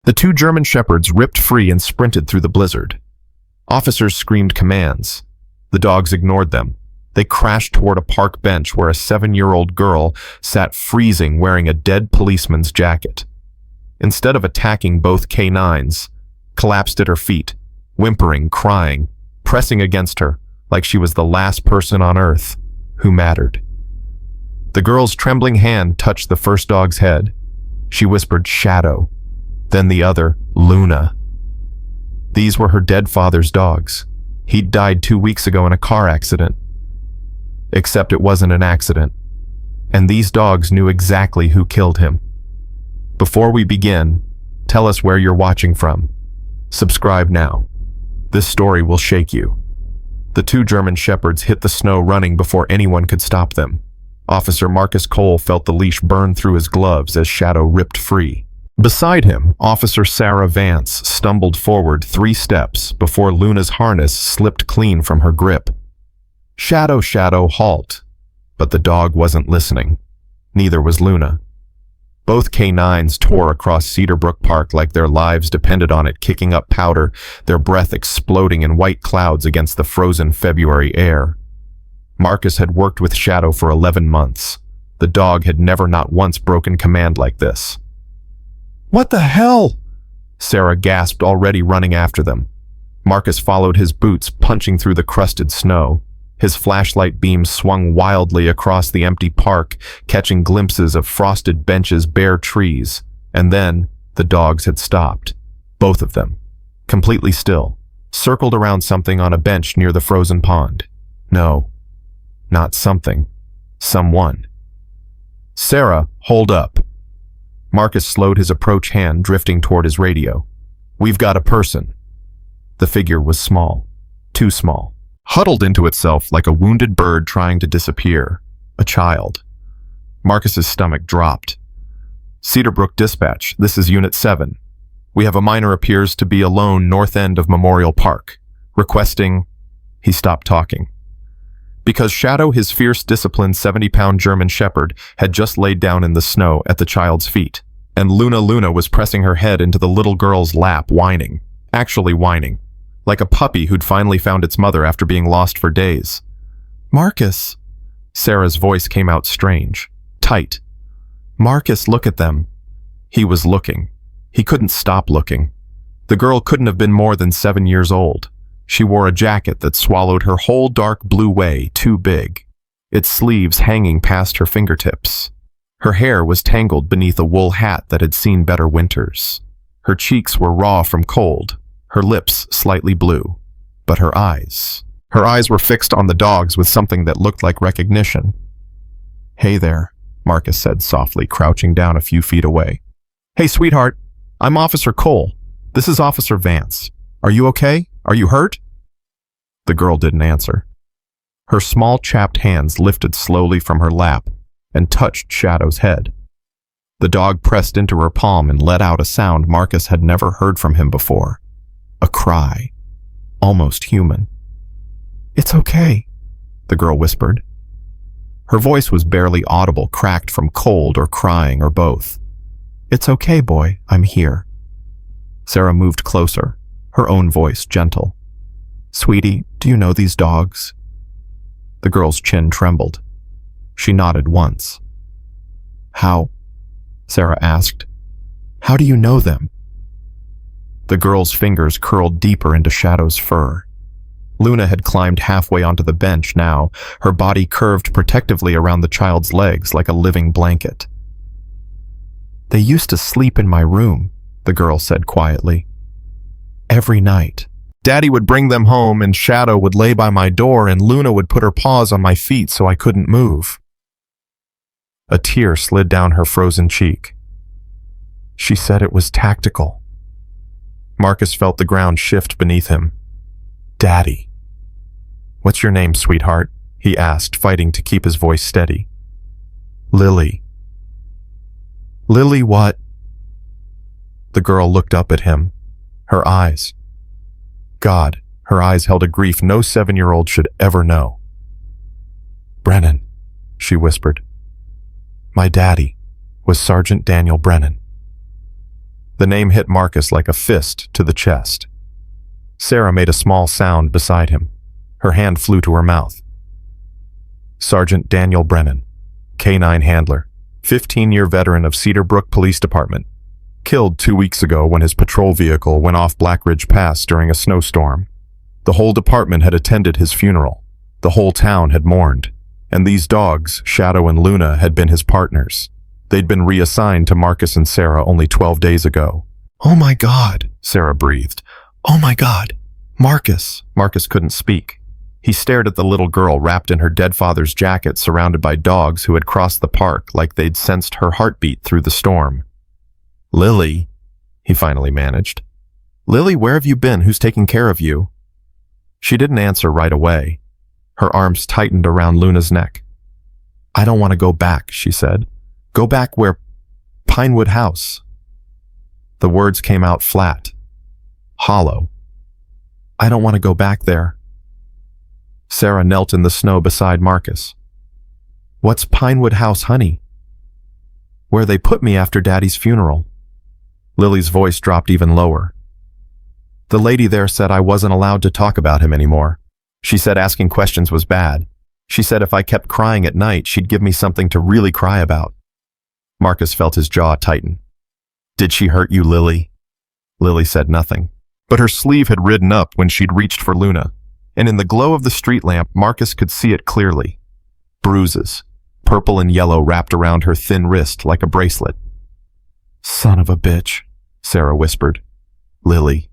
The two German shepherds ripped free and sprinted through the blizzard. Officers screamed commands. The dogs ignored them. They crashed toward a park bench where a 7-year-old girl sat freezing wearing a dead policeman's jacket. Instead of attacking, both canines collapsed at her feet, whimpering, crying, pressing against her like she was the last person on earth who mattered. The girl's trembling hand touched the first dog's head. She whispered, "Shadow." Then the other, "Luna." These were her dead father's dogs. He'd died 2 weeks ago in a car accident. Except it wasn't an accident, and these dogs knew exactly who killed him. Before we begin, tell us where you're watching from. Subscribe now. This story will shake you. The two German shepherds hit the snow running before anyone could stop them. Officer Marcus Cole felt the leash burn through his gloves as Shadow ripped free. Beside him, Officer Sarah Vance stumbled forward 3 steps before Luna's harness slipped clean from her grip. "Shadow, Shadow, halt." But the dog wasn't listening. Neither was Luna. Both canines tore across Cedarbrook Park like their lives depended on it, kicking up powder, their breath exploding in white clouds against the frozen February air. Marcus had worked with Shadow for 11 months. The dog had never not once broken command like this. "What the hell?" Sarah gasped, already running after them. Marcus followed his boots, punching through the crusted snow. His flashlight beam swung wildly across the empty park, catching glimpses of frosted benches, bare trees. And then the dogs had stopped. Both of them. Completely still. Circled around something on a bench near the frozen pond. No. Not something. Someone. "Sarah, hold up." Marcus slowed his approach hand, drifting toward his radio. "We've got a person." The figure was small. Too small. Huddled into itself like a wounded bird trying to disappear. A child. Marcus's stomach dropped. "Cedarbrook Dispatch, this is Unit 7. We have a minor appears to be alone north end of Memorial Park. Requesting..." He stopped talking. Because Shadow, his fierce, disciplined 70-pound German shepherd, had just laid down in the snow at the child's feet, and Luna was pressing her head into the little girl's lap, whining. Actually whining. Like a puppy who'd finally found its mother after being lost for days. "Marcus." Sarah's voice came out strange, tight. "Marcus, look at them." He was looking. He couldn't stop looking. The girl couldn't have been more than 7 years old. She wore a jacket that swallowed her whole dark blue way, too big, its sleeves hanging past her fingertips. Her hair was tangled beneath a wool hat that had seen better winters. Her cheeks were raw from cold, her lips slightly blue. But her eyes were fixed on the dogs with something that looked like recognition. "Hey there," Marcus said softly, crouching down a few feet away. "Hey, sweetheart, I'm Officer Cole. This is Officer Vance. Are you okay? Are you hurt?" The girl didn't answer. Her small, chapped hands lifted slowly from her lap and touched Shadow's head. The dog pressed into her palm and let out a sound Marcus had never heard from him before. A cry. Almost human. "It's okay," the girl whispered. Her voice was barely audible, cracked from cold or crying or both. "It's okay, boy. I'm here." Sarah moved closer, her own voice gentle. "Sweetie, do you know these dogs?" The girl's chin trembled. She nodded once. "How?" Sarah asked. "How do you know them?" The girl's fingers curled deeper into Shadow's fur. Luna had climbed halfway onto the bench now, her body curved protectively around the child's legs like a living blanket. "They used to sleep in my room," the girl said quietly. "Every night. Daddy would bring them home and Shadow would lay by my door and Luna would put her paws on my feet so I couldn't move." A tear slid down her frozen cheek. "She said it was tactical." Marcus felt the ground shift beneath him. "Daddy." "What's your name, sweetheart?" he asked, fighting to keep his voice steady. "Lily." "Lily what?" The girl looked up at him. Her eyes. God, her eyes held a grief no 7-year-old should ever know. "Brennan," she whispered. "My daddy was Sergeant Daniel Brennan." The name hit Marcus like a fist to the chest. Sarah made a small sound beside him. Her hand flew to her mouth. Sergeant Daniel Brennan, K-9 handler, 15-year veteran of Cedar Brook Police Department, killed 2 weeks ago when his patrol vehicle went off Black Ridge Pass during a snowstorm. The whole department had attended his funeral. The whole town had mourned. And these dogs, Shadow and Luna, had been his partners. They'd been reassigned to Marcus and Sarah only 12 days ago. "Oh my God," Sarah breathed. "Oh my God. Marcus." Marcus couldn't speak. He stared at the little girl wrapped in her dead father's jacket, surrounded by dogs who had crossed the park like they'd sensed her heartbeat through the storm. "Lily," he finally managed. "Lily, where have you been? Who's taking care of you?" She didn't answer right away. Her arms tightened around Luna's neck. "I don't want to go back," she said. "Go back where? Pinewood House." The words came out flat, hollow. "I don't want to go back there." Sarah knelt in the snow beside Marcus. "What's Pinewood House, honey?" "Where they put me after Daddy's funeral." Lily's voice dropped even lower. "The lady there said I wasn't allowed to talk about him anymore. She said asking questions was bad. She said if I kept crying at night, she'd give me something to really cry about." Marcus felt his jaw tighten. "Did she hurt you, Lily?" Lily said nothing, but her sleeve had ridden up when she'd reached for Luna, and in the glow of the street lamp, Marcus could see it clearly. Bruises, purple and yellow, wrapped around her thin wrist like a bracelet. "Son of a bitch," Sarah whispered. "Lily."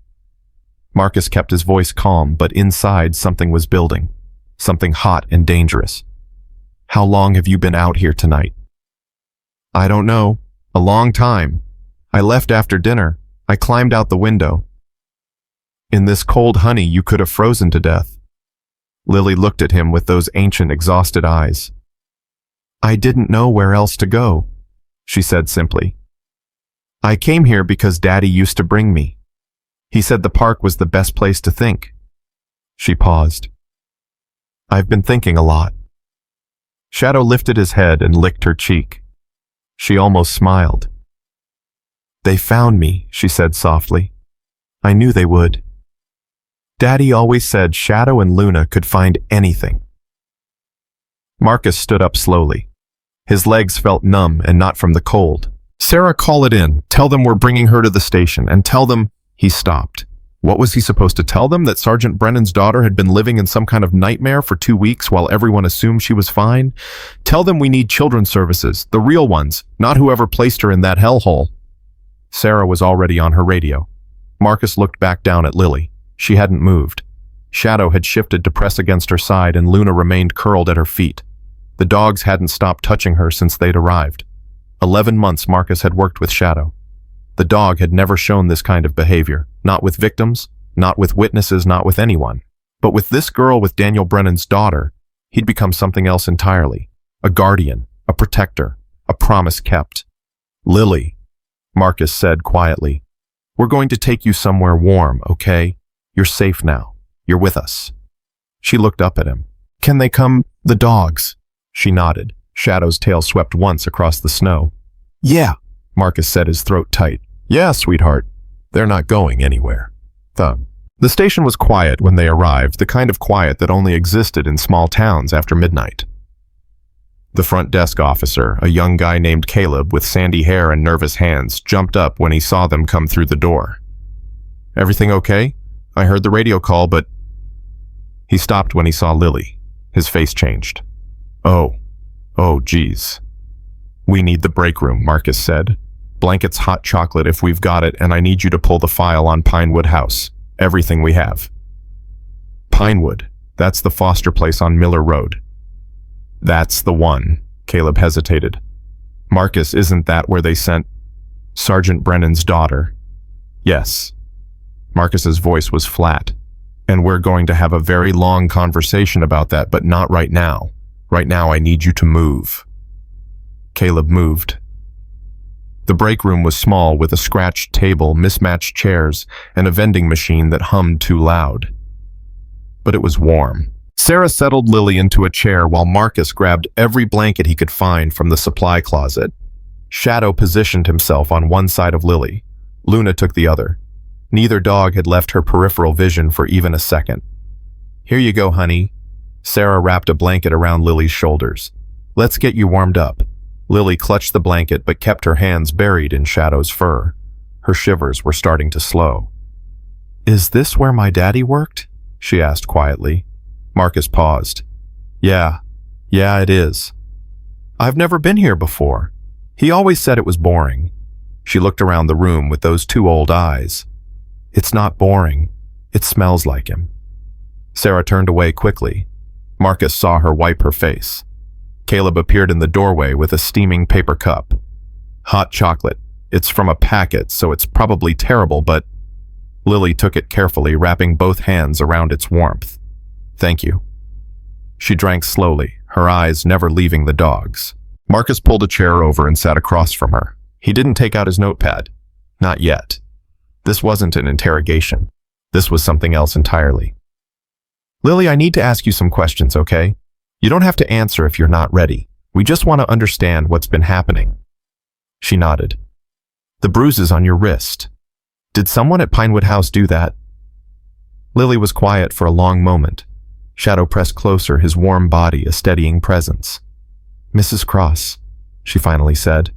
Marcus kept his voice calm, but inside something was building, something hot and dangerous. "How long have you been out here tonight?" "I don't know. A long time. I left after dinner. I climbed out the window." "In this cold, honey, you could have frozen to death." Lily looked at him with those ancient, exhausted eyes. "I didn't know where else to go," she said simply. "I came here because Daddy used to bring me. He said the park was the best place to think." She paused. "I've been thinking a lot." Shadow lifted his head and licked her cheek. She almost smiled. "They found me," she said softly. "I knew they would. Daddy always said Shadow and Luna could find anything." Marcus stood up slowly. His legs felt numb and not from the cold. "Sarah, call it in. Tell them we're bringing her to the station, and tell them—" He stopped. What was he supposed to tell them? That Sergeant Brennan's daughter had been living in some kind of nightmare for 2 weeks while everyone assumed she was fine? "Tell them we need children's services, the real ones, not whoever placed her in that hellhole." Sarah was already on her radio. Marcus looked back down at Lily. She hadn't moved. Shadow had shifted to press against her side, and Luna remained curled at her feet. The dogs hadn't stopped touching her since they'd arrived. 11 months Marcus had worked with Shadow. The dog had never shown this kind of behavior, not with victims, not with witnesses, not with anyone. But with this girl, with Daniel Brennan's daughter, he'd become something else entirely. A guardian, a protector, a promise kept. "Lily," Marcus said quietly, "we're going to take you somewhere warm, okay? You're safe now. You're with us." She looked up at him. "Can they come, the dogs?" She nodded. Shadow's tail swept once across the snow. "Yeah," Marcus said, his throat tight. "Yeah, sweetheart. They're not going anywhere." Thump. The station was quiet when they arrived, the kind of quiet that only existed in small towns after midnight. The front desk officer, a young guy named Caleb with sandy hair and nervous hands, jumped up when he saw them come through the door. "Everything okay? I heard the radio call, but—" He stopped when he saw Lily. His face changed. Oh, geez. "We need the break room," Marcus said. "Blankets, hot chocolate if we've got it, and I need you to pull the file on Pinewood House. Everything we have." "Pinewood, that's the foster place on Miller Road." "That's the one," Caleb hesitated. "Marcus, isn't that where they sent Sergeant Brennan's daughter?" "Yes." Marcus's voice was flat. "And we're going to have a very long conversation about that, but not right now. Right now I need you to move." Caleb moved. The break room was small, with a scratched table, mismatched chairs, and a vending machine that hummed too loud. But it was warm. Sarah settled Lily into a chair while Marcus grabbed every blanket he could find from the supply closet. Shadow positioned himself on one side of Lily. Luna took the other. Neither dog had left her peripheral vision for even a second. "Here you go, honey." Sarah wrapped a blanket around Lily's shoulders. "Let's get you warmed up." Lily clutched the blanket but kept her hands buried in Shadow's fur. Her shivers were starting to slow. "Is this where my daddy worked?" she asked quietly. Marcus paused. Yeah, it is. I've never been here before. He always said it was boring." She looked around the room with those two old eyes. "It's not boring. It smells like him." Sarah turned away quickly. Marcus saw her wipe her face. Caleb appeared in the doorway with a steaming paper cup. "Hot chocolate. It's from a packet, so it's probably terrible, but..." Lily took it carefully, wrapping both hands around its warmth. "Thank you." She drank slowly, her eyes never leaving the dog's. Marcus pulled a chair over and sat across from her. He didn't take out his notepad. Not yet. This wasn't an interrogation. This was something else entirely. "Lily, I need to ask you some questions, okay? You don't have to answer if you're not ready. We just want to understand what's been happening." She nodded. "The bruises on your wrist. Did someone at Pinewood House do that?" Lily was quiet for a long moment. Shadow pressed closer, his warm body a steadying presence. "Mrs. Cross," she finally said.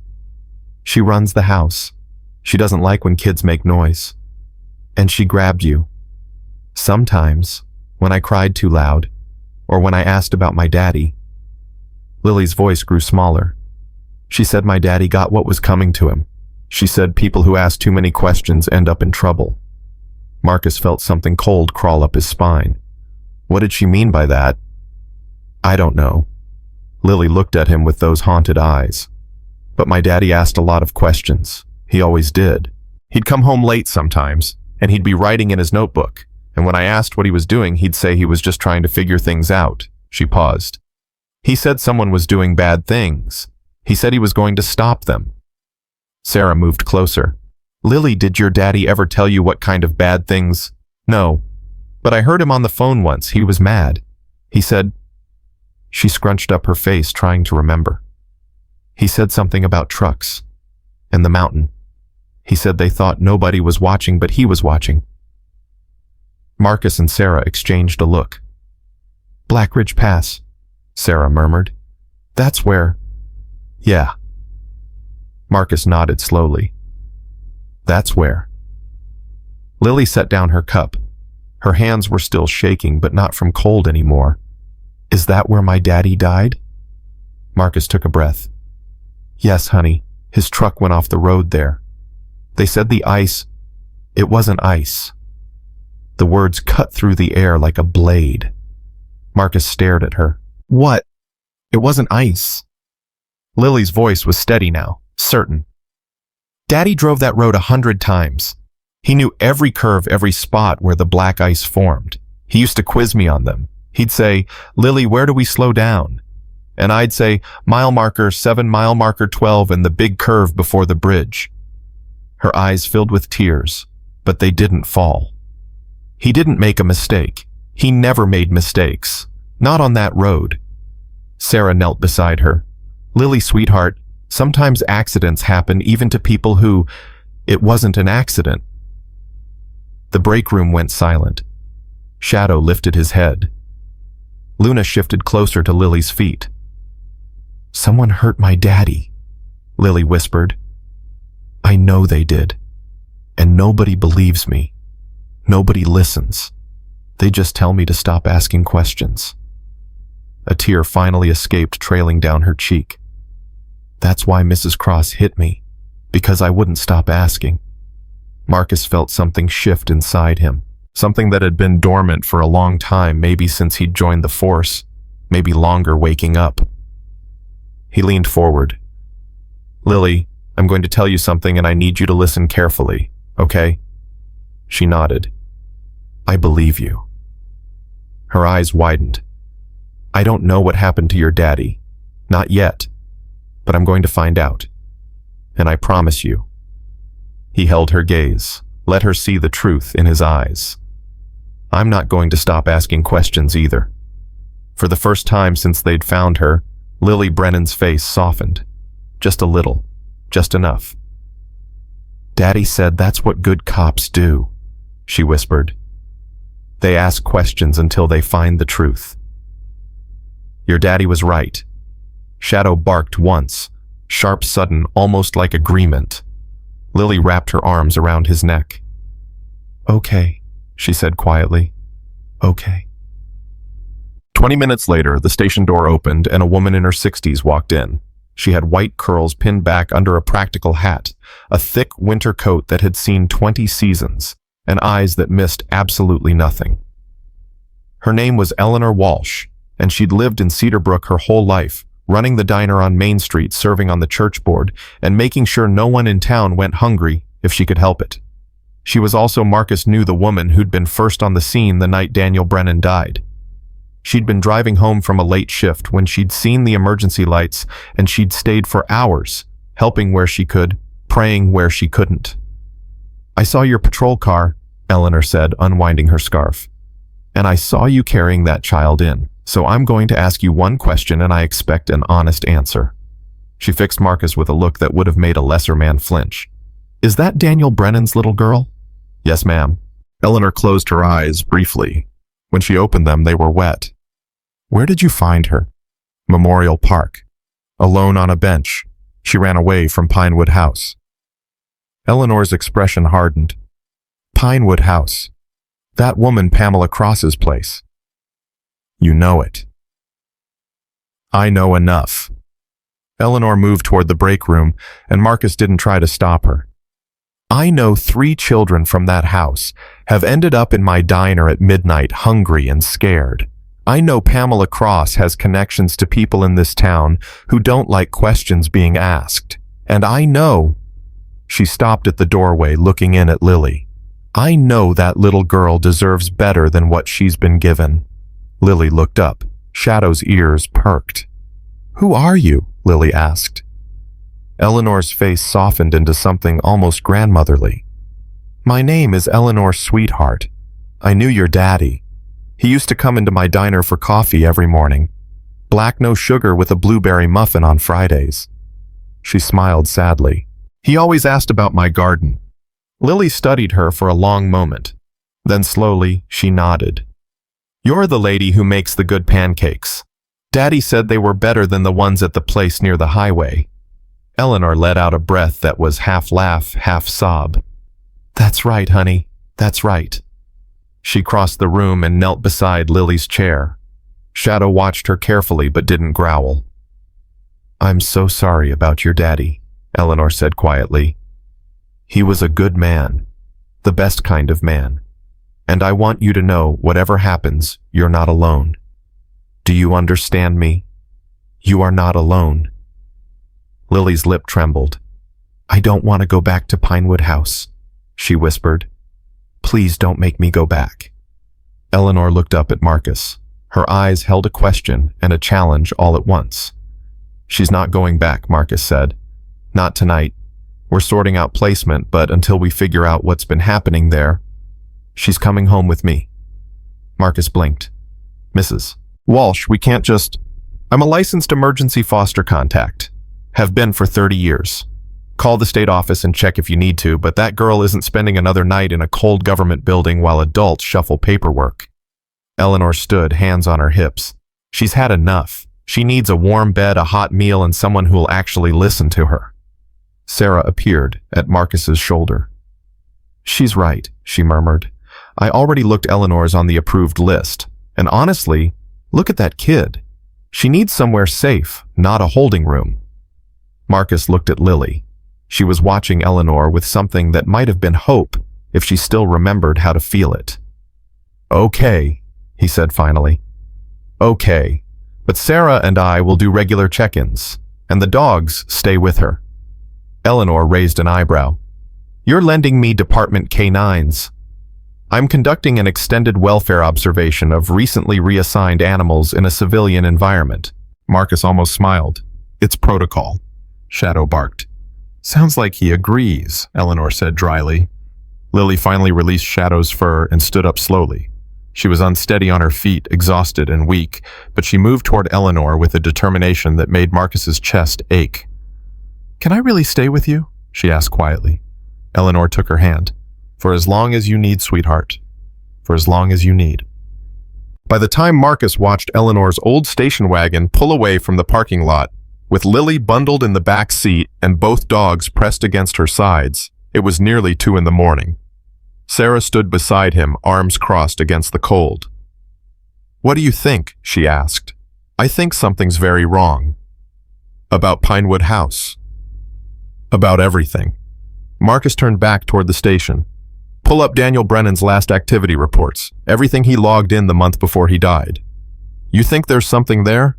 "She runs the house. She doesn't like when kids make noise. And she grabbed you. Sometimes, when I cried too loud, or when I asked about my daddy." Lily's voice grew smaller. "She said my daddy got what was coming to him. She said people who ask too many questions end up in trouble." Marcus felt something cold crawl up his spine. What did she mean by that? "I don't know." Lily looked at him with those haunted eyes. "But my daddy asked a lot of questions. He always did. He'd come home late sometimes, and he'd be writing in his notebook. And when I asked what he was doing, he'd say he was just trying to figure things out." She paused. "He said someone was doing bad things. He said he was going to stop them." Sarah moved closer. "Lily, did your daddy ever tell you what kind of bad things?" "No. But I heard him on the phone once. He was mad. He said..." She scrunched up her face, trying to remember. "He said something about trucks. And the mountain. He said they thought nobody was watching, but he was watching." Marcus and Sarah exchanged a look. "Black Ridge Pass," Sarah murmured. "That's where..." "Yeah." Marcus nodded slowly. "That's where." Lily set down her cup. Her hands were still shaking, but not from cold anymore. "Is that where my daddy died?" Marcus took a breath. "Yes, honey. His truck went off the road there. They said the ice... It wasn't ice." The words cut through the air like a blade. Marcus stared at her. "What? It wasn't ice." Lily's voice was steady now, certain. "Daddy drove that road 100 times. He knew every curve, every spot where the black ice formed. He used to quiz me on them. He'd say, 'Lily, where do we slow down?' And I'd say, 'Mile marker 7, mile marker 12, and the big curve before the bridge.'" Her eyes filled with tears, but they didn't fall. "He didn't make a mistake. He never made mistakes. Not on that road." Sarah knelt beside her. "Lily, sweetheart, sometimes accidents happen even to people who... It wasn't an accident." The break room went silent. Shadow lifted his head. Luna shifted closer to Lily's feet. "Someone hurt my daddy," Lily whispered. "I know they did. And nobody believes me. Nobody listens. They just tell me to stop asking questions." A tear finally escaped, trailing down her cheek. "That's why Mrs. Cross hit me, because I wouldn't stop asking." Marcus felt something shift inside him, something that had been dormant for a long time, maybe since he'd joined the force, maybe longer waking up. He leaned forward. "Lily, I'm going to tell you something and I need you to listen carefully, okay?" She nodded. "I believe you." Her eyes widened. "I don't know what happened to your daddy. Not yet. But I'm going to find out. And I promise you." He held her gaze, let her see the truth in his eyes. "I'm not going to stop asking questions either." For the first time since they'd found her, Lily Brennan's face softened. Just a little. Just enough. Daddy said that's what good cops do, she whispered. They ask questions until they find the truth. Your daddy was right. Shadow barked once, sharp, sudden, almost like agreement. Lily wrapped her arms around his neck. Okay, she said quietly. Okay. 20 minutes later, the station door opened and a woman in her 60s walked in. She had white curls pinned back under a practical hat, a thick winter coat that had seen 20 seasons, and eyes that missed absolutely nothing. Her name was Eleanor Walsh, and she'd lived in Cedar Brook her whole life, running the diner on Main Street, serving on the church board, and making sure no one in town went hungry if she could help it. She was also Marcus knew the woman who'd been first on the scene the night Daniel Brennan died. She'd been driving home from a late shift when she'd seen the emergency lights, and she'd stayed for hours, helping where she could, praying where she couldn't. I saw your patrol car, Eleanor said, unwinding her scarf. And I saw you carrying that child in, so I'm going to ask you one question and I expect an honest answer. She fixed Marcus with a look that would have made a lesser man flinch. Is that Daniel Brennan's little girl? Yes, ma'am. Eleanor closed her eyes briefly. When she opened them, they were wet. Where did you find her? Memorial Park. Alone on a bench. She ran away from Pinewood House. Eleanor's expression hardened. Pinewood House. That woman Pamela Cross's place. You know it. I know enough. Eleanor moved toward the break room, and Marcus didn't try to stop her. I know 3 children from that house have ended up in my diner at midnight hungry and scared. I know Pamela Cross has connections to people in this town who don't like questions being asked. And I know... She stopped at the doorway looking in at Lily. I know that little girl deserves better than what she's been given. Lily looked up. Shadow's ears perked. Who are you? Lily asked. Eleanor's face softened into something almost grandmotherly. My name is Eleanor Sweetheart. I knew your daddy. He used to come into my diner for coffee every morning. Black no sugar with a blueberry muffin on Fridays. She smiled sadly. He always asked about my garden. Lily studied her for a long moment. Then slowly, she nodded. You're the lady who makes the good pancakes. Daddy said they were better than the ones at the place near the highway. Eleanor let out a breath that was half laugh, half sob. That's right, honey. That's right. She crossed the room and knelt beside Lily's chair. Shadow watched her carefully but didn't growl. I'm so sorry about your daddy, Eleanor said quietly. He was a good man, the best kind of man. And I want you to know, whatever happens, you're not alone. Do you understand me? You are not alone. Lily's lip trembled. I don't want to go back to Pinewood House, she whispered. Please don't make me go back. Eleanor looked up at Marcus. Her eyes held a question and a challenge all at once. She's not going back, Marcus said. Not tonight. We're sorting out placement, but until we figure out what's been happening there, she's coming home with me. Marcus blinked. Mrs. Walsh, we can't just... I'm a licensed emergency foster contact. Have been for 30 years. Call the state office and check if you need to, but that girl isn't spending another night in a cold government building while adults shuffle paperwork. Eleanor stood, hands on her hips. She's had enough. She needs a warm bed, a hot meal, and someone who'll actually listen to her. Sarah appeared at Marcus's shoulder. She's right, she murmured. I already looked Eleanor's on the approved list. And honestly, look at that kid. She needs somewhere safe, not a holding room. Marcus looked at Lily. She was watching Eleanor with something that might have been hope if she still remembered how to feel it. Okay, he said finally. Okay, but Sarah and I will do regular check-ins, and the dogs stay with her. Eleanor raised an eyebrow. You're lending me Department K9s. I'm conducting an extended welfare observation of recently reassigned animals in a civilian environment. Marcus almost smiled. It's protocol. Shadow barked. Sounds like he agrees, Eleanor said dryly. Lily finally released Shadow's fur and stood up slowly. She was unsteady on her feet, exhausted and weak, but she moved toward Eleanor with a determination that made Marcus's chest ache. Can I really stay with you? She asked quietly. Eleanor took her hand. For as long as you need, sweetheart. For as long as you need. By the time Marcus watched Eleanor's old station wagon pull away from the parking lot, with Lily bundled in the back seat and both dogs pressed against her sides, it was nearly 2 in the morning. Sarah stood beside him, arms crossed against the cold. "What do you think?" she asked. "I think something's very wrong." "About Pinewood House?" "About everything." Marcus turned back toward the station. "Pull up Daniel Brennan's last activity reports, everything he logged in the month before he died. You think there's something there?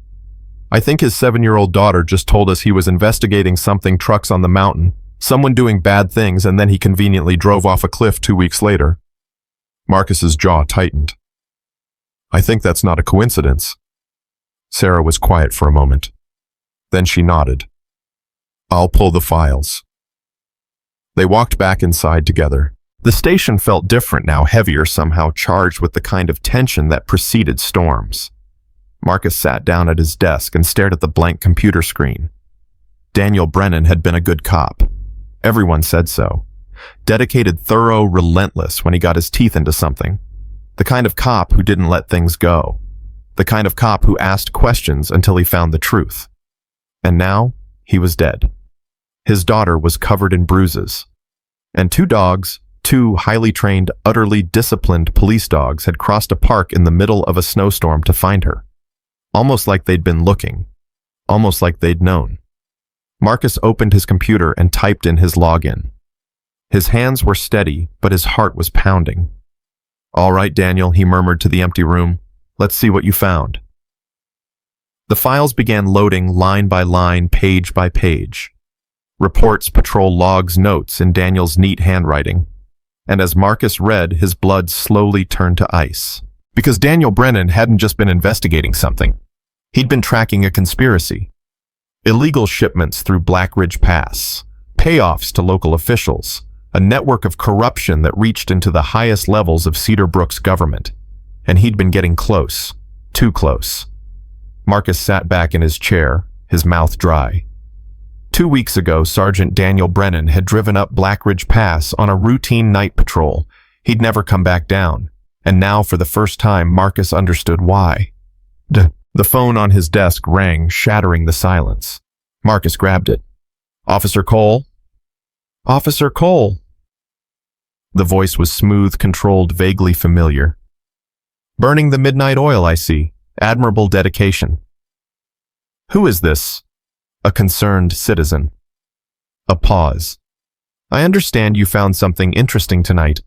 I think his 7-year-old daughter just told us he was investigating something trucks on the mountain, someone doing bad things, and then he conveniently drove off a cliff 2 weeks later." Marcus's jaw tightened. "I think that's not a coincidence." Sarah was quiet for a moment. Then she nodded. "I'll pull the files." They walked back inside together. The station felt different now, heavier, somehow charged with the kind of tension that preceded storms. Marcus sat down at his desk and stared at the blank computer screen. Daniel Brennan had been a good cop. Everyone said so. Dedicated, thorough, relentless when he got his teeth into something. The kind of cop who didn't let things go. The kind of cop who asked questions until he found the truth. And now, he was dead. His daughter was covered in bruises. And 2 dogs, 2 highly trained, utterly disciplined police dogs, had crossed a park in the middle of a snowstorm to find her. Almost like they'd been looking. Almost like they'd known. Marcus opened his computer and typed in his login. His hands were steady, but his heart was pounding. "All right, Daniel," he murmured to the empty room. "Let's see what you found." The files began loading line by line, page by page. Reports, patrol logs, notes in Daniel's neat handwriting. And as Marcus read, his blood slowly turned to ice. Because Daniel Brennan hadn't just been investigating something. He'd been tracking a conspiracy. Illegal shipments through Black Ridge Pass, payoffs to local officials, a network of corruption that reached into the highest levels of Cedar Brook's government. And he'd been getting close, too close. Marcus sat back in his chair, his mouth dry. 2 weeks ago, Sergeant Daniel Brennan had driven up Black Ridge Pass on a routine night patrol. He'd never come back down. And now, for the first time, Marcus understood why. The phone on his desk rang, shattering the silence. Marcus grabbed it. "Officer Cole?" "Officer Cole." The voice was smooth, controlled, vaguely familiar. "Burning the midnight oil, I see. Admirable dedication." "Who is this?" A concerned citizen. A pause. "I understand you found something interesting tonight.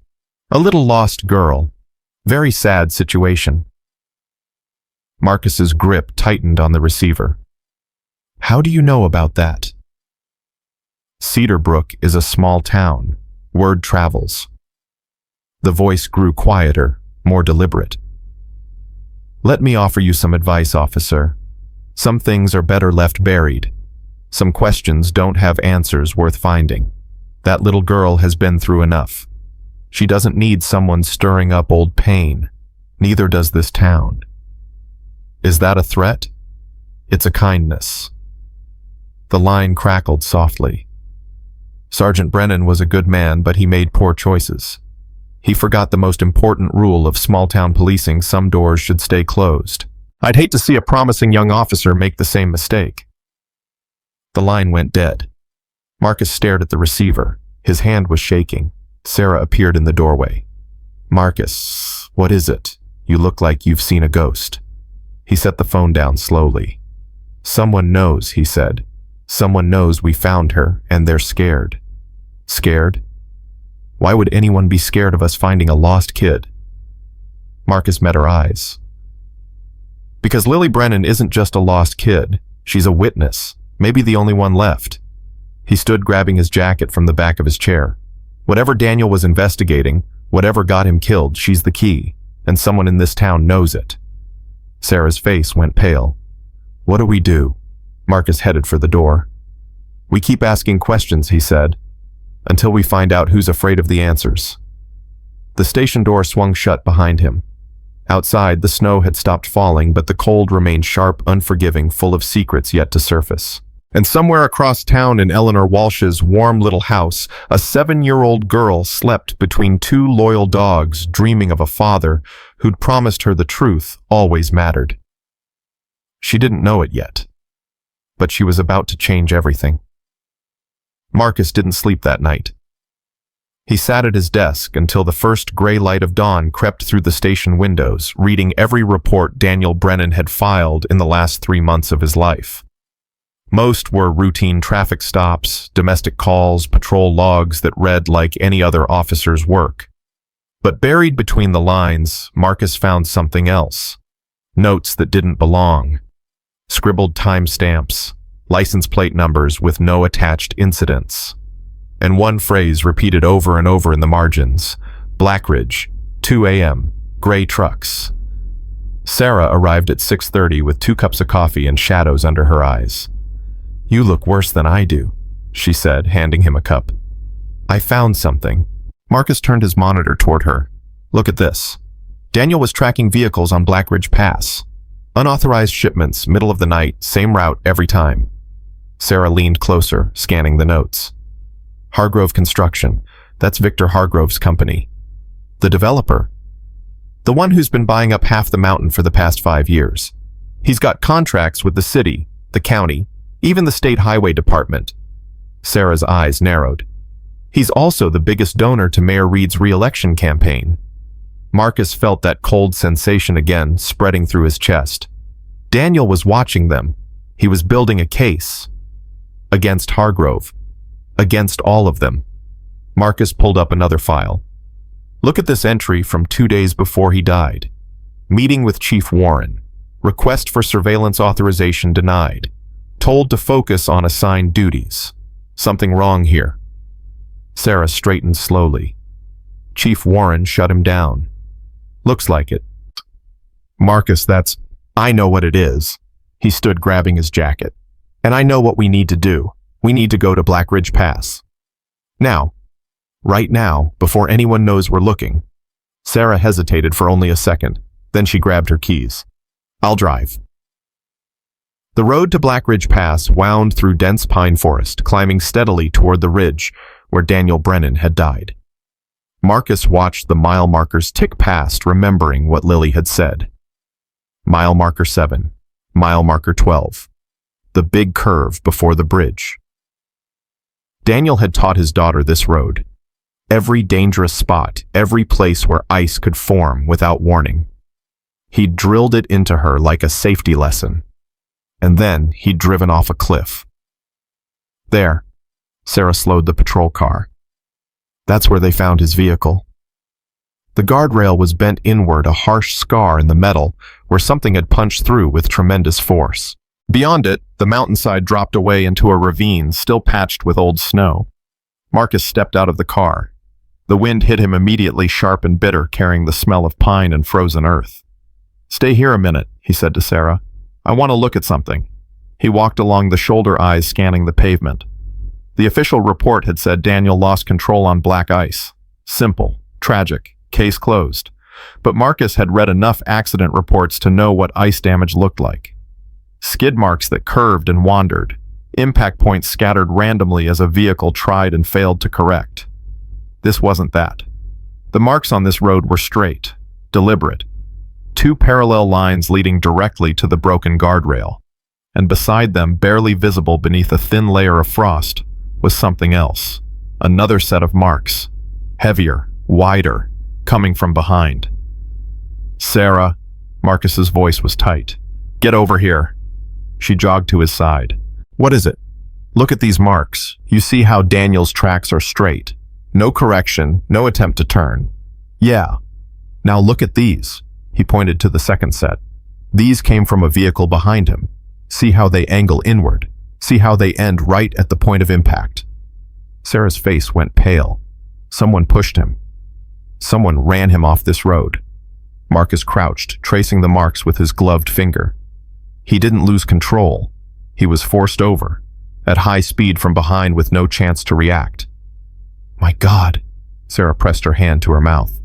A little lost girl. Very sad situation." Marcus's grip tightened on the receiver. "How do you know about that?" "Cedar Brook is a small town. Word travels." The voice grew quieter, more deliberate. "Let me offer you some advice, officer. Some things are better left buried. Some questions don't have answers worth finding. That little girl has been through enough. She doesn't need someone stirring up old pain. Neither does this town." "Is that a threat?" "It's a kindness." The line crackled softly. Sergeant Brennan was a good man, but he made poor choices. He forgot the most important rule of small-town policing: some doors should stay closed. I'd hate to see a promising young officer make the same mistake. The line went dead. Marcus stared at the receiver. His hand was shaking. Sarah appeared in the doorway. "Marcus, what is it? You look like you've seen a ghost." He set the phone down slowly. "Someone knows," he said. "Someone knows we found her, and they're scared." "Scared? Why would anyone be scared of us finding a lost kid?" Marcus met her eyes. "Because Lily Brennan isn't just a lost kid. She's a witness, maybe the only one left." He stood grabbing his jacket from the back of his chair. "Whatever Daniel was investigating, whatever got him killed, she's the key, and someone in this town knows it." Sarah's face went pale. "What do we do?" Marcus headed for the door. "We keep asking questions," he said, "until we find out who's afraid of the answers." The station door swung shut behind him. Outside, the snow had stopped falling, but the cold remained sharp, unforgiving, full of secrets yet to surface. And somewhere across town in Eleanor Walsh's warm little house, a 7-year-old girl slept between two loyal dogs, dreaming of a father who'd promised her the truth always mattered. She didn't know it yet, but she was about to change everything. Marcus didn't sleep that night. He sat at his desk until the first gray light of dawn crept through the station windows, reading every report Daniel Brennan had filed in the last 3 months of his life. Most were routine traffic stops, domestic calls, patrol logs that read like any other officer's work. But buried between the lines, Marcus found something else. Notes that didn't belong. Scribbled timestamps, license plate numbers with no attached incidents. And one phrase repeated over and over in the margins: Blackridge, 2 a.m., gray trucks. Sarah arrived at 6:30 with 2 cups of coffee and shadows under her eyes. "You look worse than I do," she said, handing him a cup. "I found something." Marcus turned his monitor toward her. "Look at this." Daniel was tracking vehicles on Blackridge Pass. Unauthorized shipments, middle of the night, same route every time. Sarah leaned closer, scanning the notes. Hargrove Construction. That's Victor Hargrove's company. The developer. The one who's been buying up half the mountain for the past 5 years. He's got contracts with the city, the county, even the state highway department. Sarah's eyes narrowed. He's also the biggest donor to Mayor Reed's re-election campaign. Marcus felt that cold sensation again, spreading through his chest. Daniel was watching them. He was building a case. Against Hargrove. Against all of them. Marcus pulled up another file. Look at this entry from 2 days before he died. Meeting with Chief Warren. Request for surveillance authorization denied. Told to focus on assigned duties. Something wrong here. Sarah straightened slowly. Chief Warren shut him down. Looks like it. Marcus, I know what it is. He stood grabbing his jacket. And I know what we need to do. We need to go to Blackridge Pass. Now. Right now, before anyone knows we're looking. Sarah hesitated for only a second. Then she grabbed her keys. I'll drive. The road to Blackridge Pass wound through dense pine forest, climbing steadily toward the ridge where Daniel Brennan had died. Marcus watched the mile markers tick past, remembering what Lily had said. Mile marker 7, mile marker 12. The big curve before the bridge. Daniel had taught his daughter this road. Every dangerous spot, every place where ice could form without warning. He'd drilled it into her like a safety lesson. And then he'd driven off a cliff. There. Sarah slowed the patrol car. That's where they found his vehicle. The guardrail was bent inward, a harsh scar in the metal where something had punched through with tremendous force. Beyond it, the mountainside dropped away into a ravine still patched with old snow. Marcus stepped out of the car. The wind hit him immediately, sharp and bitter, carrying the smell of pine and frozen earth. "Stay here a minute," he said to Sarah. "I want to look at something." He walked along the shoulder, eyes scanning the pavement. The official report had said Daniel lost control on black ice. Simple, tragic, case closed. But Marcus had read enough accident reports to know what ice damage looked like. Skid marks that curved and wandered, impact points scattered randomly as a vehicle tried and failed to correct. This wasn't that. The marks on this road were straight, deliberate. 2 parallel lines leading directly to the broken guardrail. And beside them, barely visible beneath a thin layer of frost, was something else. Another set of marks. Heavier, wider, coming from behind. "Sarah," Marcus's voice was tight. "Get over here." She jogged to his side. "What is it?" "Look at these marks. You see how Daniel's tracks are straight. No correction, no attempt to turn." "Yeah. Now look at these." He pointed to the second set. "These came from a vehicle behind him. See how they angle inward. See how they end right at the point of impact." Sarah's face went pale. Someone pushed him. Someone ran him off this road. Marcus crouched, tracing the marks with his gloved finger. He didn't lose control. He was forced over, at high speed from behind with no chance to react. "My God," Sarah pressed her hand to her mouth.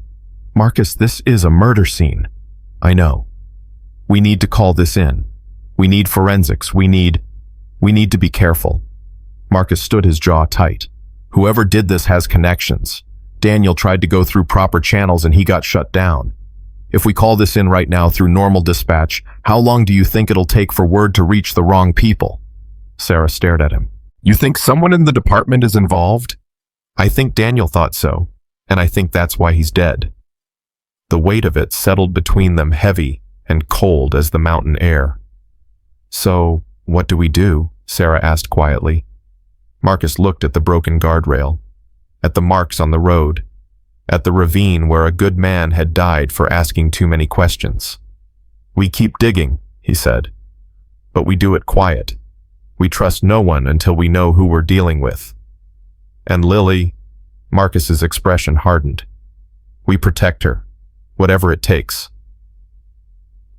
"Marcus, this is a murder scene." "I know. We need to call this in. We need forensics. We need..." We need to be careful. Marcus stood his jaw tight. Whoever did this has connections. Daniel tried to go through proper channels and he got shut down. If we call this in right now through normal dispatch, how long do you think it'll take for word to reach the wrong people? Sarah stared at him. You think someone in the department is involved? I think Daniel thought so, and I think that's why he's dead. The weight of it settled between them, heavy and cold as the mountain air. So, what do we do? Sarah asked quietly. Marcus looked at the broken guardrail, at the marks on the road, at the ravine where a good man had died for asking too many questions. We keep digging, he said, but we do it quiet. We trust no one until we know who we're dealing with. And Lily, Marcus's expression hardened. We protect her, whatever it takes.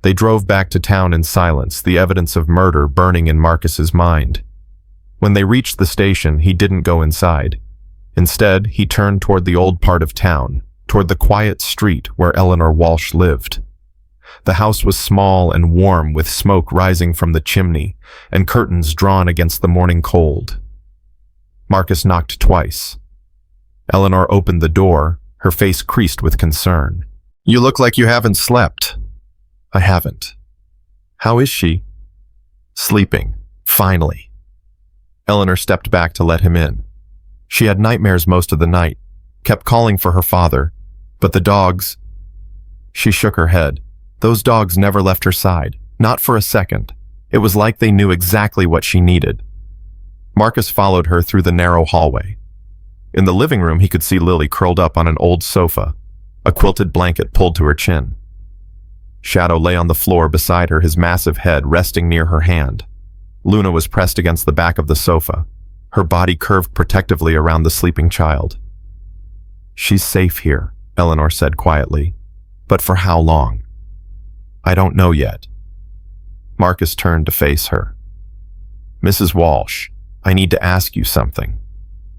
They drove back to town in silence, the evidence of murder burning in Marcus's mind. When they reached the station, he didn't go inside. Instead, he turned toward the old part of town, toward the quiet street where Eleanor Walsh lived. The house was small and warm, with smoke rising from the chimney and curtains drawn against the morning cold. Marcus knocked twice. Eleanor opened the door, her face creased with concern. You look like you haven't slept. I haven't. How is she? Sleeping, finally. Eleanor stepped back to let him in. She had nightmares most of the night, kept calling for her father, but the dogs... She shook her head. Those dogs never left her side, not for a second. It was like they knew exactly what she needed. Marcus followed her through the narrow hallway. In the living room, he could see Lily curled up on an old sofa, a quilted blanket pulled to her chin. Shadow lay on the floor beside her, his massive head resting near her hand. Luna was pressed against the back of the sofa, her body curved protectively around the sleeping child. She's safe here, Eleanor said quietly. But for how long? I don't know yet. Marcus turned to face her. Mrs. Walsh, I need to ask you something.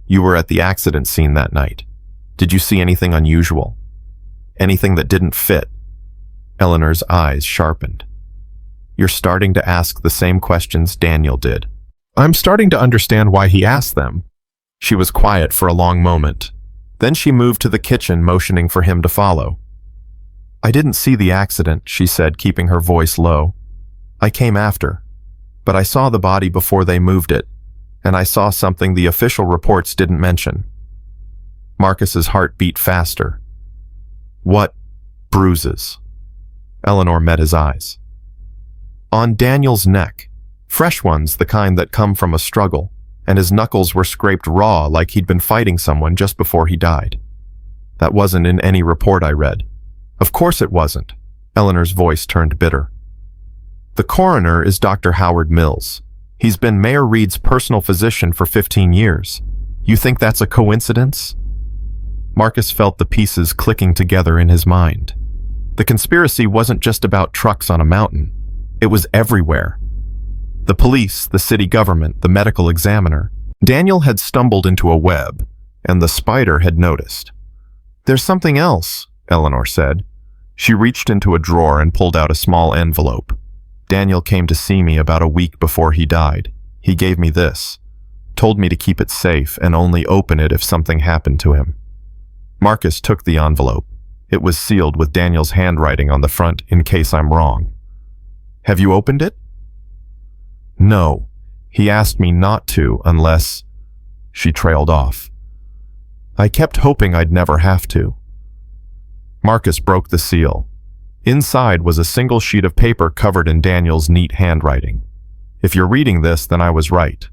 You were at the accident scene that night. Did you see anything unusual? Anything that didn't fit? Eleanor's eyes sharpened. You're starting to ask the same questions Daniel did. I'm starting to understand why he asked them. She was quiet for a long moment. Then she moved to the kitchen, motioning for him to follow. I didn't see the accident, she said, keeping her voice low. I came after, but I saw the body before they moved it, and I saw something the official reports didn't mention. Marcus's heart beat faster. What bruises? Eleanor met his eyes. On Daniel's neck, fresh ones, the kind that come from a struggle, and his knuckles were scraped raw like he'd been fighting someone just before he died. That wasn't in any report I read. Of course it wasn't. Eleanor's voice turned bitter. The coroner is Dr. Howard Mills. He's been Mayor Reed's personal physician for 15 years. You think that's a coincidence? Marcus felt the pieces clicking together in his mind. The conspiracy wasn't just about trucks on a mountain. It was everywhere. The police, the city government, the medical examiner. Daniel had stumbled into a web, and the spider had noticed. There's something else, Eleanor said. She reached into a drawer and pulled out a small envelope. Daniel came to see me about a week before he died. He gave me this, told me to keep it safe and only open it if something happened to him. Marcus took the envelope. It was sealed with Daniel's handwriting on the front in case I'm wrong. Have you opened it? No. He asked me not to unless... She trailed off. I kept hoping I'd never have to. Marcus broke the seal. Inside was a single sheet of paper covered in Daniel's neat handwriting. If you're reading this, then I was right.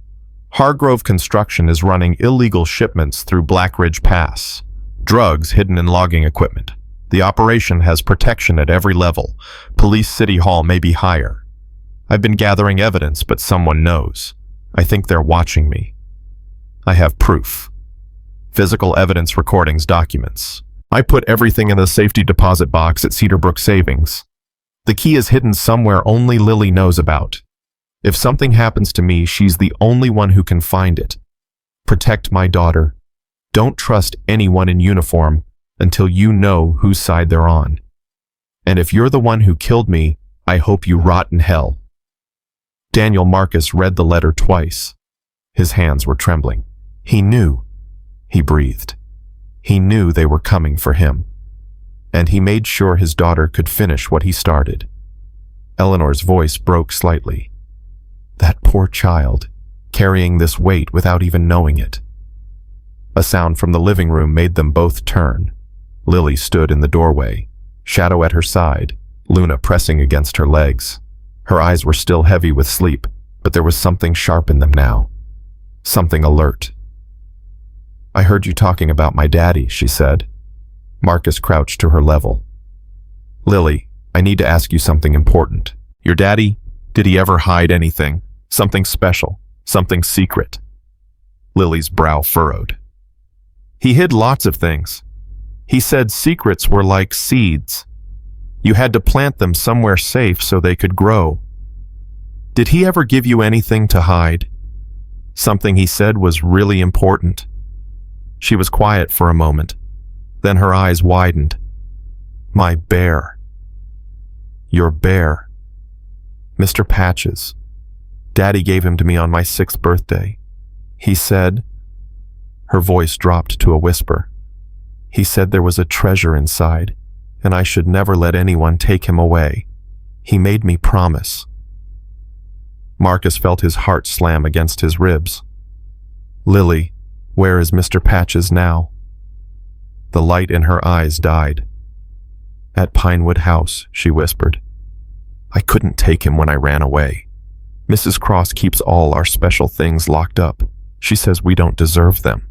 Hargrove Construction is running illegal shipments through Black Ridge Pass. Drugs hidden in logging equipment. The operation has protection at every level. Police City Hall may be higher. I've been gathering evidence, but someone knows. I think they're watching me. I have proof. Physical evidence, recordings, documents. I put everything in the safety deposit box at Cedarbrook Savings. The key is hidden somewhere only Lily knows about. If something happens to me, she's the only one who can find it. Protect my daughter. Don't trust anyone in uniform until you know whose side they're on. And if you're the one who killed me, I hope you rot in hell. Daniel Marcus read the letter twice. His hands were trembling. He knew. He breathed. He knew they were coming for him. And he made sure his daughter could finish what he started. Eleanor's voice broke slightly. That poor child, carrying this weight without even knowing it. A sound from the living room made them both turn. Lily stood in the doorway, shadow at her side, Luna pressing against her legs. Her eyes were still heavy with sleep, but there was something sharp in them now. Something alert. I heard you talking about my daddy, she said. Marcus crouched to her level. Lily, I need to ask you something important. Your daddy, did he ever hide anything? Something special? Something secret? Lily's brow furrowed. He hid lots of things. He said secrets were like seeds. You had to plant them somewhere safe so they could grow. Did he ever give you anything to hide? Something he said was really important. She was quiet for a moment. Then her eyes widened. My bear. Your bear. Mr. Patches. Daddy gave him to me on my 6th birthday. He said... Her voice dropped to a whisper. He said there was a treasure inside, and I should never let anyone take him away. He made me promise. Marcus felt his heart slam against his ribs. Lily, where is Mr. Patches now? The light in her eyes died. At Pinewood House, she whispered. I couldn't take him when I ran away. Mrs. Cross keeps all our special things locked up. She says we don't deserve them.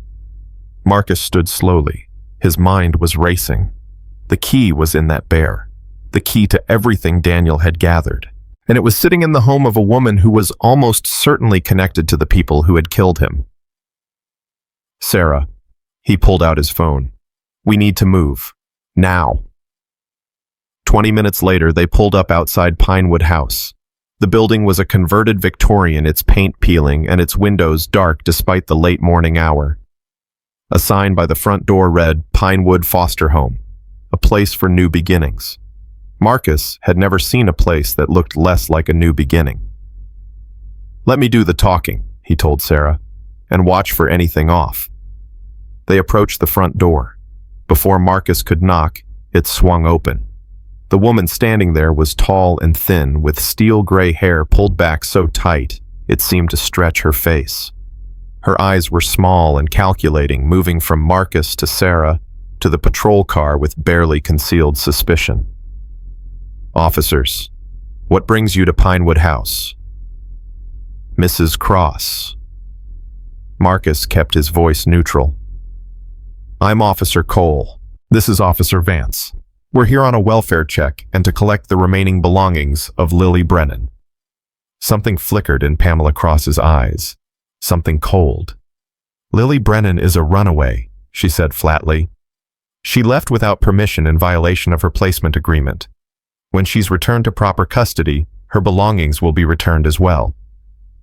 Marcus stood slowly. His mind was racing. The key was in that bear. The key to everything Daniel had gathered. And it was sitting in the home of a woman who was almost certainly connected to the people who had killed him. Sarah. He pulled out his phone. We need to move. Now. 20 minutes later, they pulled up outside Pinewood House. The building was a converted Victorian, its paint peeling and its windows dark despite the late morning hour. A sign by the front door read, Pinewood Foster Home, a place for new beginnings. Marcus had never seen a place that looked less like a new beginning. Let me do the talking, he told Sarah, and watch for anything off. They approached the front door. Before Marcus could knock, it swung open. The woman standing there was tall and thin, with steel gray hair pulled back so tight it seemed to stretch her face. Her eyes were small and calculating, moving from Marcus to Sarah to the patrol car with barely concealed suspicion. Officers, what brings you to Pinewood House? Mrs. Cross. Marcus kept his voice neutral. I'm Officer Cole. This is Officer Vance. We're here on a welfare check and to collect the remaining belongings of Lily Brennan. Something flickered in Pamela Cross's eyes. Something cold. Lily Brennan is a runaway, she said flatly. She left without permission in violation of her placement agreement. When she's returned to proper custody, her belongings will be returned as well.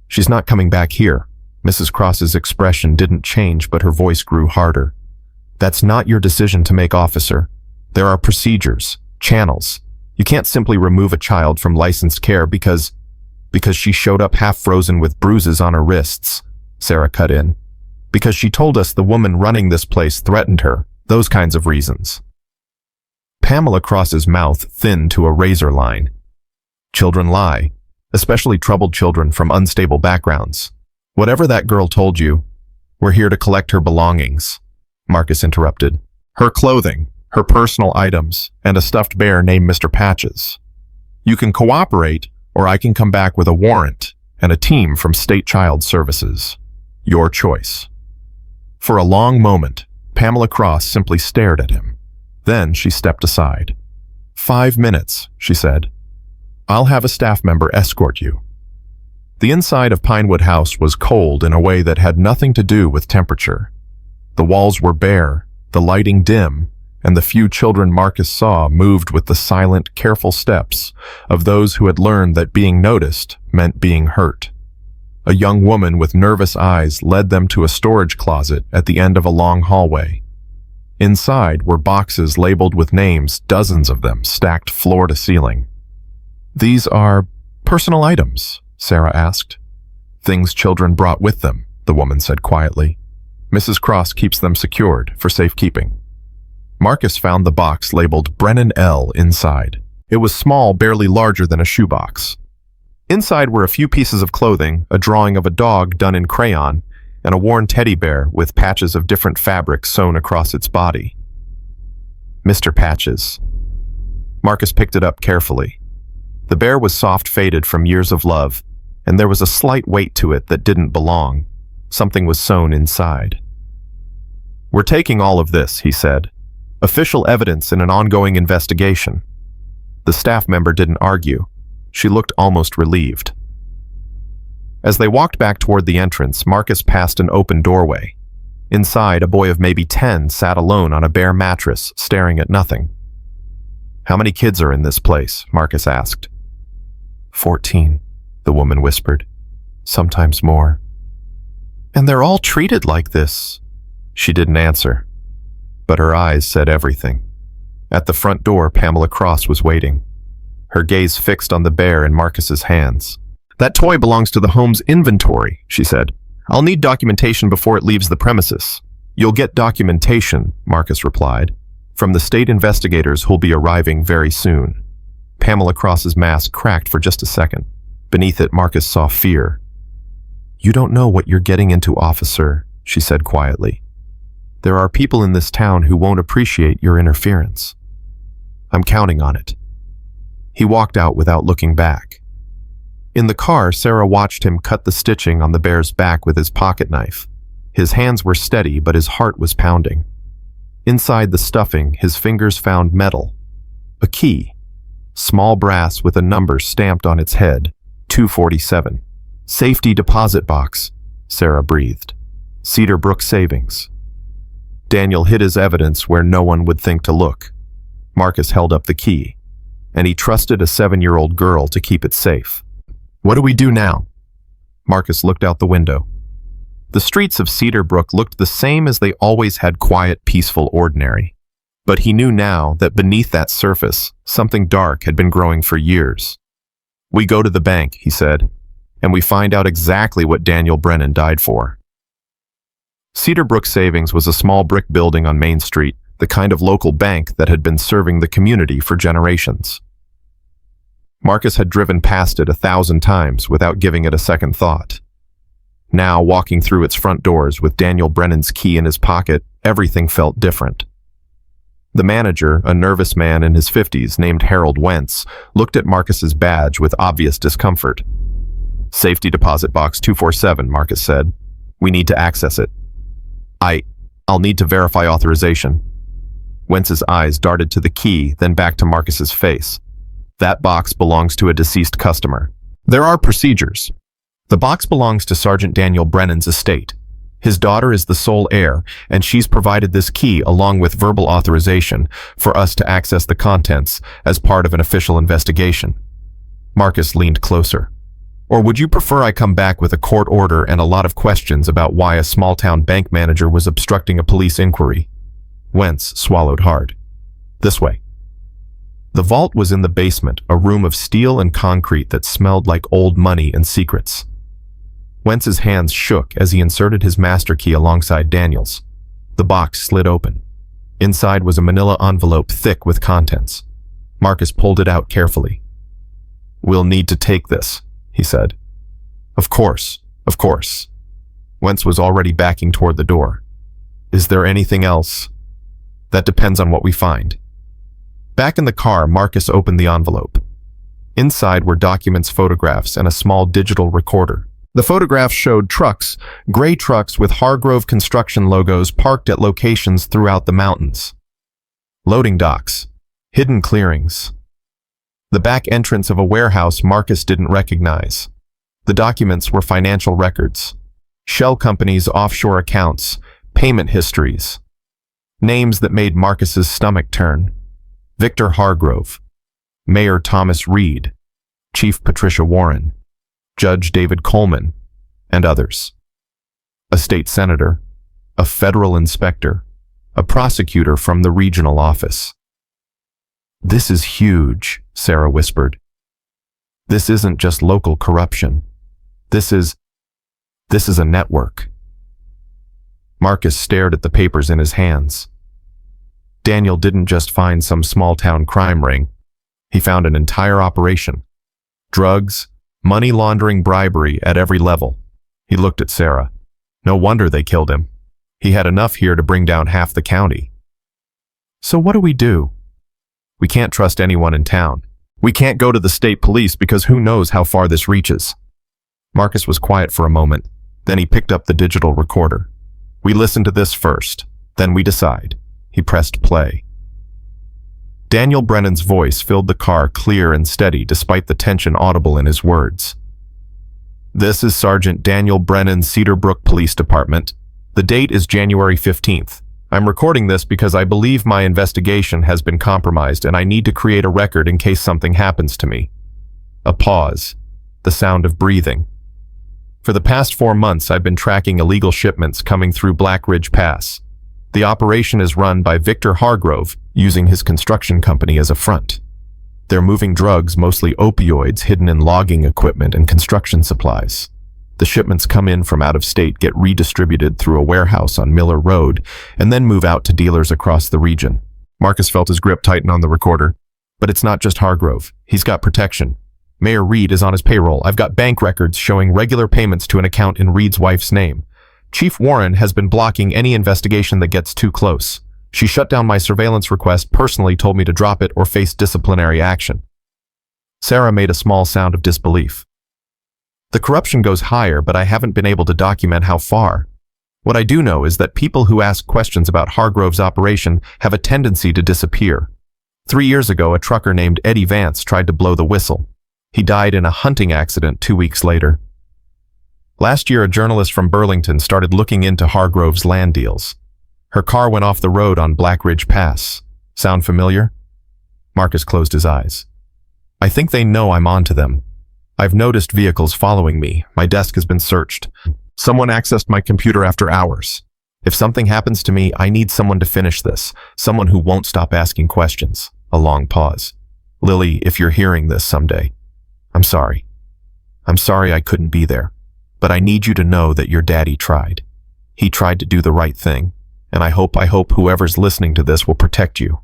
She's not coming back here. Mrs. Cross's expression didn't change, but her voice grew harder. That's not your decision to make, officer. There are procedures, channels. You can't simply remove a child from licensed care because she showed up half frozen with bruises on her wrists, Sarah cut in. Because she told us the woman running this place threatened her, those kinds of reasons. Pamela Cross's mouth thinned to a razor line. Children lie, especially troubled children from unstable backgrounds. Whatever that girl told you, we're here to collect her belongings, Marcus interrupted. Her clothing, her personal items, and a stuffed bear named Mr. Patches. You can cooperate, or I can come back with a warrant and a team from State Child Services. Your choice. For a long moment, Pamela Cross simply stared at him. Then she stepped aside. 5 minutes, she said. I'll have a staff member escort you. The inside of Pinewood House was cold in a way that had nothing to do with temperature. The walls were bare, the lighting dim, and the few children Marcus saw moved with the silent, careful steps of those who had learned that being noticed meant being hurt. A young woman with nervous eyes led them to a storage closet at the end of a long hallway. Inside were boxes labeled with names, dozens of them stacked floor to ceiling. These are personal items, Sarah asked. Things children brought with them, the woman said quietly. Mrs. Cross keeps them secured for safekeeping. Marcus found the box labeled Brennan L. inside. It was small, barely larger than a shoebox. Inside were a few pieces of clothing, a drawing of a dog done in crayon, and a worn teddy bear with patches of different fabric sewn across its body. Mr. Patches. Marcus picked it up carefully. The bear was soft faded from years of love, and there was a slight weight to it that didn't belong. Something was sewn inside. We're taking all of this, he said. Official evidence in an ongoing investigation. The staff member didn't argue. She looked almost relieved. As they walked back toward the entrance, Marcus passed an open doorway. Inside, a boy of maybe 10 sat alone on a bare mattress, staring at nothing. How many kids are in this place? Marcus asked. 14, the woman whispered. Sometimes more. And they're all treated like this. She didn't answer, but her eyes said everything. At the front door, Pamela Cross was waiting, her gaze fixed on the bear in Marcus's hands. That toy belongs to the home's inventory, she said. I'll need documentation before it leaves the premises. You'll get documentation, Marcus replied, from the state investigators who'll be arriving very soon. Pamela Cross's mask cracked for just a second. Beneath it, Marcus saw fear. You don't know what you're getting into, officer, she said quietly. There are people in this town who won't appreciate your interference. I'm counting on it. He walked out without looking back. In the car, Sarah watched him cut the stitching on the bear's back with his pocket knife. His hands were steady, but his heart was pounding. Inside the stuffing, his fingers found metal. A key. Small brass with a number stamped on its head. 247. Safety deposit box, Sarah breathed. Cedar Brook Savings. Daniel hid his evidence where no one would think to look. Marcus held up the key, and he trusted a 7-year-old girl to keep it safe. What do we do now? Marcus looked out the window. The streets of Cedar Brook looked the same as they always had, quiet, peaceful, ordinary. But he knew now that beneath that surface, something dark had been growing for years. We go to the bank, he said, and we find out exactly what Daniel Brennan died for. Cedar Brook Savings was a small brick building on Main Street, the kind of local bank that had been serving the community for generations. Marcus had driven past it 1,000 times without giving it a second thought. Now, walking through its front doors with Daniel Brennan's key in his pocket, everything felt different. The manager, a nervous man in his 50s named Harold Wentz, looked at Marcus's badge with obvious discomfort. Safety deposit box 247, Marcus said. We need to access it. I'll need to verify authorization. Wentz's eyes darted to the key, then back to Marcus's face. That box belongs to a deceased customer. There are procedures. The box belongs to Sergeant Daniel Brennan's estate. His daughter is the sole heir, and she's provided this key along with verbal authorization for us to access the contents as part of an official investigation. Marcus leaned closer. Or would you prefer I come back with a court order and a lot of questions about why a small-town bank manager was obstructing a police inquiry? Wentz swallowed hard. This way. The vault was in the basement, a room of steel and concrete that smelled like old money and secrets. Wentz's hands shook as he inserted his master key alongside Daniel's. The box slid open. Inside was a manila envelope thick with contents. Marcus pulled it out carefully. We'll need to take this, he said. Of course, of course. Wentz was already backing toward the door. Is there anything else? That depends on what we find. Back in the car, Marcus opened the envelope. Inside were documents, photographs, and a small digital recorder. The photographs showed trucks, gray trucks with Hargrove Construction logos parked at locations throughout the mountains. Loading docks, hidden clearings. The back entrance of a warehouse Marcus didn't recognize. The documents were financial records, shell companies' offshore accounts, payment histories. Names that made Marcus's stomach turn. Victor Hargrove, Mayor Thomas Reed, Chief Patricia Warren, Judge David Coleman, and others. A state senator, a federal inspector, a prosecutor from the regional office. This is huge, Sarah whispered. This isn't just local corruption. This is a network. Marcus stared at the papers in his hands. Daniel didn't just find some small-town crime ring. He found an entire operation. Drugs, money laundering, bribery at every level. He looked at Sarah. No wonder they killed him. He had enough here to bring down half the county. So what do we do? We can't trust anyone in town. We can't go to the state police because who knows how far this reaches. Marcus was quiet for a moment. Then he picked up the digital recorder. We listen to this first, then we decide. He pressed play. Daniel Brennan's voice filled the car clear and steady despite the tension audible in his words. This is Sergeant Daniel Brennan, Cedar Brook Police Department. The date is January 15th. I'm recording this because I believe my investigation has been compromised and I need to create a record in case something happens to me. A pause. The sound of breathing. For the past 4 months, I've been tracking illegal shipments coming through Black Ridge Pass. The operation is run by Victor Hargrove, using his construction company as a front. They're moving drugs, mostly opioids, hidden in logging equipment and construction supplies. The shipments come in from out of state, get redistributed through a warehouse on Miller Road, and then move out to dealers across the region. Marcus felt his grip tighten on the recorder. But it's not just Hargrove. He's got protection. Mayor Reed is on his payroll. I've got bank records showing regular payments to an account in Reed's wife's name. Chief Warren has been blocking any investigation that gets too close. She shut down my surveillance request, personally told me to drop it or face disciplinary action. Sarah made a small sound of disbelief. The corruption goes higher, but I haven't been able to document how far. What I do know is that people who ask questions about Hargrove's operation have a tendency to disappear. 3 years ago, a trucker named Eddie Vance tried to blow the whistle. He died in a hunting accident 2 weeks later. Last year, a journalist from Burlington started looking into Hargrove's land deals. Her car went off the road on Black Ridge Pass. Sound familiar? Marcus closed his eyes. I think they know I'm onto them. I've noticed vehicles following me. My desk has been searched. Someone accessed my computer after hours. If something happens to me, I need someone to finish this. Someone who won't stop asking questions. A long pause. Lily, if you're hearing this someday, I'm sorry. I'm sorry I couldn't be there. But I need you to know that your daddy tried. He tried to do the right thing. And I hope whoever's listening to this will protect you.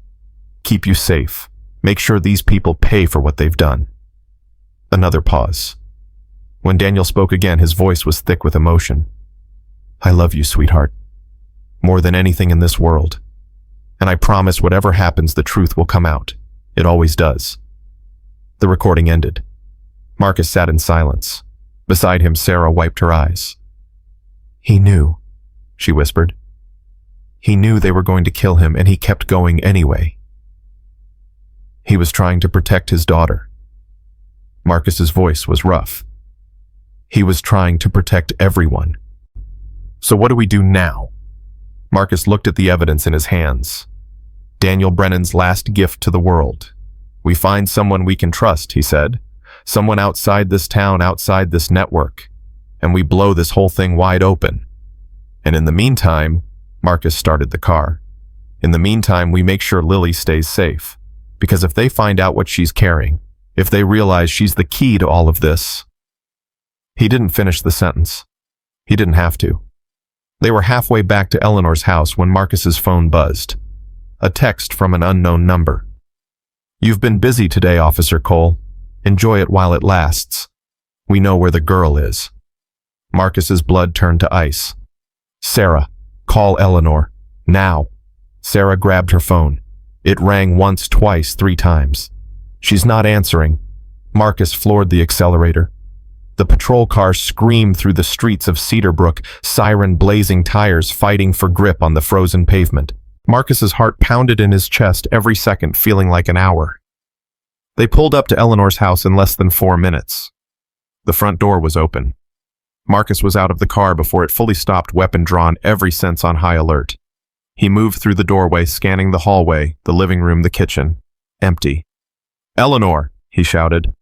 Keep you safe. Make sure these people pay for what they've done. Another pause. When Daniel spoke again, his voice was thick with emotion. I love you, sweetheart. More than anything in this world. And I promise whatever happens, the truth will come out. It always does. The recording ended. Marcus sat in silence. Beside him, Sarah wiped her eyes. He knew, she whispered. He knew they were going to kill him, and he kept going anyway. He was trying to protect his daughter. Marcus's voice was rough. He was trying to protect everyone. So what do we do now? Marcus looked at the evidence in his hands. Daniel Brennan's last gift to the world. We find someone we can trust, he said. Someone outside this town, outside this network. And we blow this whole thing wide open. And in the meantime, Marcus started the car. In the meantime, we make sure Lily stays safe. Because if they find out what she's carrying, if they realize she's the key to all of this... He didn't finish the sentence. He didn't have to. They were halfway back to Eleanor's house when Marcus's phone buzzed. A text from an unknown number. You've been busy today, Officer Cole. Enjoy it while it lasts. We know where the girl is. Marcus's blood turned to ice. Sarah, call Eleanor. Now. Sarah grabbed her phone. It rang once, twice, 3 times. She's not answering. Marcus floored the accelerator. The patrol car screamed through the streets of Cedar Brook, siren blazing tires fighting for grip on the frozen pavement. Marcus's heart pounded in his chest, every second feeling like an hour. They pulled up to Eleanor's house in less than 4 minutes. The front door was open. Marcus was out of the car before it fully stopped, weapon drawn, every sense on high alert. He moved through the doorway, scanning the hallway, the living room, the kitchen. Empty. Eleanor, he shouted.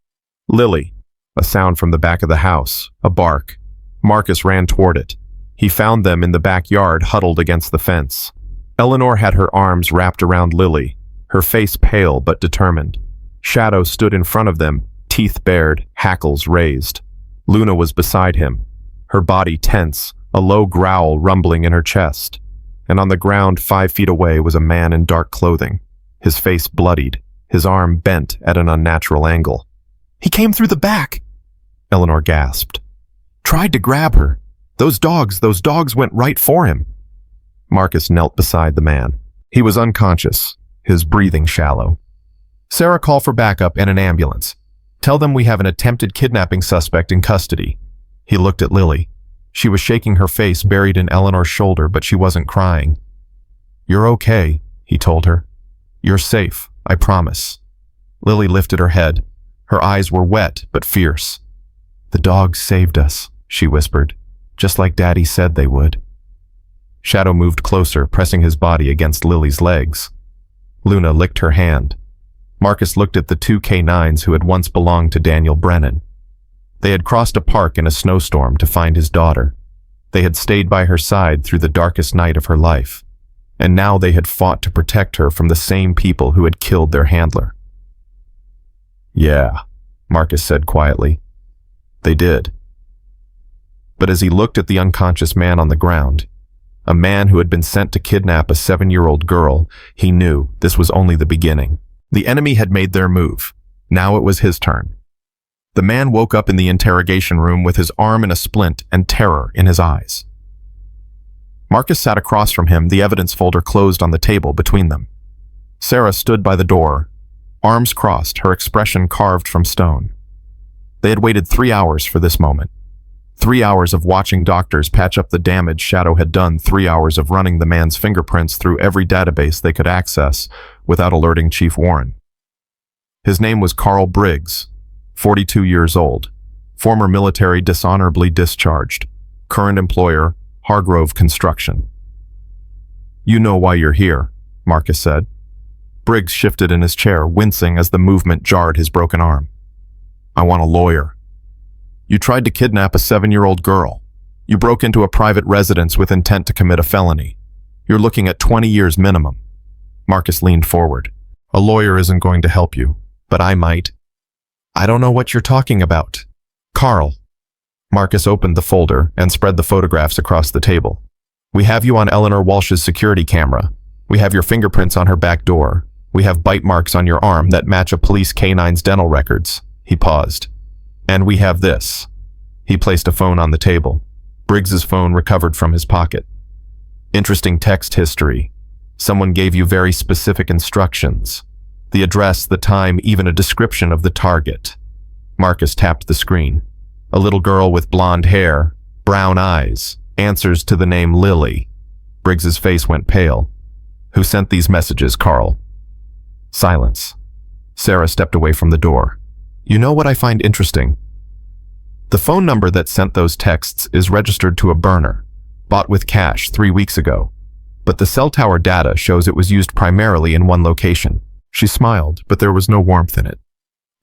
Lily. A sound from the back of the house. A bark. Marcus ran toward it. He found them in the backyard, huddled against the fence. Eleanor had her arms wrapped around Lily, her face pale but determined. Shadow stood in front of them, teeth bared, hackles raised. Luna was beside him, her body tense, a low growl rumbling in her chest. And on the ground 5 feet away was a man in dark clothing, his face bloodied, his arm bent at an unnatural angle. "He came through the back," Eleanor gasped. "Tried to grab her. Those dogs went right for him." Marcus knelt beside the man. He was unconscious, his breathing shallow. "Sarah, call for backup and an ambulance. Tell them we have an attempted kidnapping suspect in custody." He looked at Lily. She was shaking her face buried in Eleanor's shoulder, but she wasn't crying. "You're okay," he told her. "You're safe, I promise." Lily lifted her head. Her eyes were wet but fierce. "The dogs saved us," she whispered, "just like Daddy said they would." Shadow moved closer, pressing his body against Lily's legs. Luna licked her hand. Marcus looked at the 2 K9s who had once belonged to Daniel Brennan. They had crossed a park in a snowstorm to find his daughter. They had stayed by her side through the darkest night of her life. And now they had fought to protect her from the same people who had killed their handler. "Yeah," Marcus said quietly. "They did." But as he looked at the unconscious man on the ground, a man who had been sent to kidnap a 7-year-old girl, he knew this was only the beginning. The enemy had made their move. Now it was his turn. The man woke up in the interrogation room with his arm in a splint and terror in his eyes. Marcus sat across from him, the evidence folder closed on the table between them. Sarah stood by the door, arms crossed, her expression carved from stone. They had waited 3 hours for this moment. 3 hours of watching doctors patch up the damage Shadow had done, 3 hours of running the man's fingerprints through every database they could access without alerting Chief Warren. His name was Carl Briggs, 42 years old, former military dishonorably discharged, current employer, Hargrove Construction. "You know why you're here," Marcus said. Briggs shifted in his chair, wincing as the movement jarred his broken arm. "I want a lawyer. You tried to kidnap a 7-year-old girl. You broke into a private residence with intent to commit a felony. You're looking at 20 years minimum." Marcus leaned forward. "A lawyer isn't going to help you, but I might." "I don't know what you're talking about." "Carl." Marcus opened the folder and spread the photographs across the table. "We have you on Eleanor Walsh's security camera. We have your fingerprints on her back door. We have bite marks on your arm that match a police K9's dental records." He paused. "And we have this." He placed a phone on the table. Briggs's phone recovered from his pocket. "Interesting text history. Someone gave you very specific instructions. The address, the time, even a description of the target." Marcus tapped the screen. "A little girl with blonde hair, brown eyes, answers to the name Lily." Briggs's face went pale. "Who sent these messages, Carl?" Silence. Sarah stepped away from the door. "You know what I find interesting? The phone number that sent those texts is registered to a burner, bought with cash 3 weeks ago. But the cell tower data shows it was used primarily in one location." She smiled, but there was no warmth in it.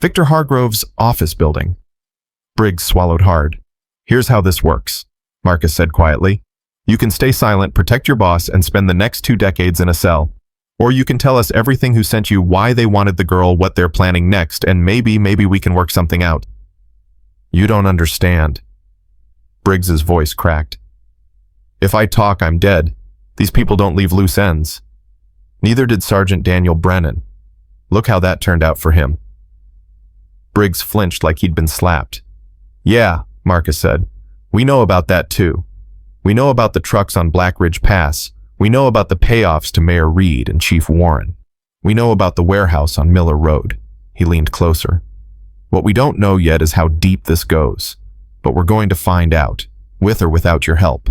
"Victor Hargrove's office building." Briggs swallowed hard. "Here's how this works," Marcus said quietly. "You can stay silent, protect your boss, and spend the next 2 decades in a cell. Or you can tell us everything who sent you, why they wanted the girl, what they're planning next, and maybe we can work something out." "You don't understand." Briggs's voice cracked. "If I talk, I'm dead. These people don't leave loose ends. Neither did Sergeant Daniel Brennan. Look how that turned out for him." Briggs flinched like he'd been slapped. "Yeah," Marcus said. "We know about that too. We know about the trucks on Black Ridge Pass. We know about the payoffs to Mayor Reed and Chief Warren. We know about the warehouse on Miller Road." He leaned closer. "What we don't know yet is how deep this goes. But we're going to find out, with or without your help."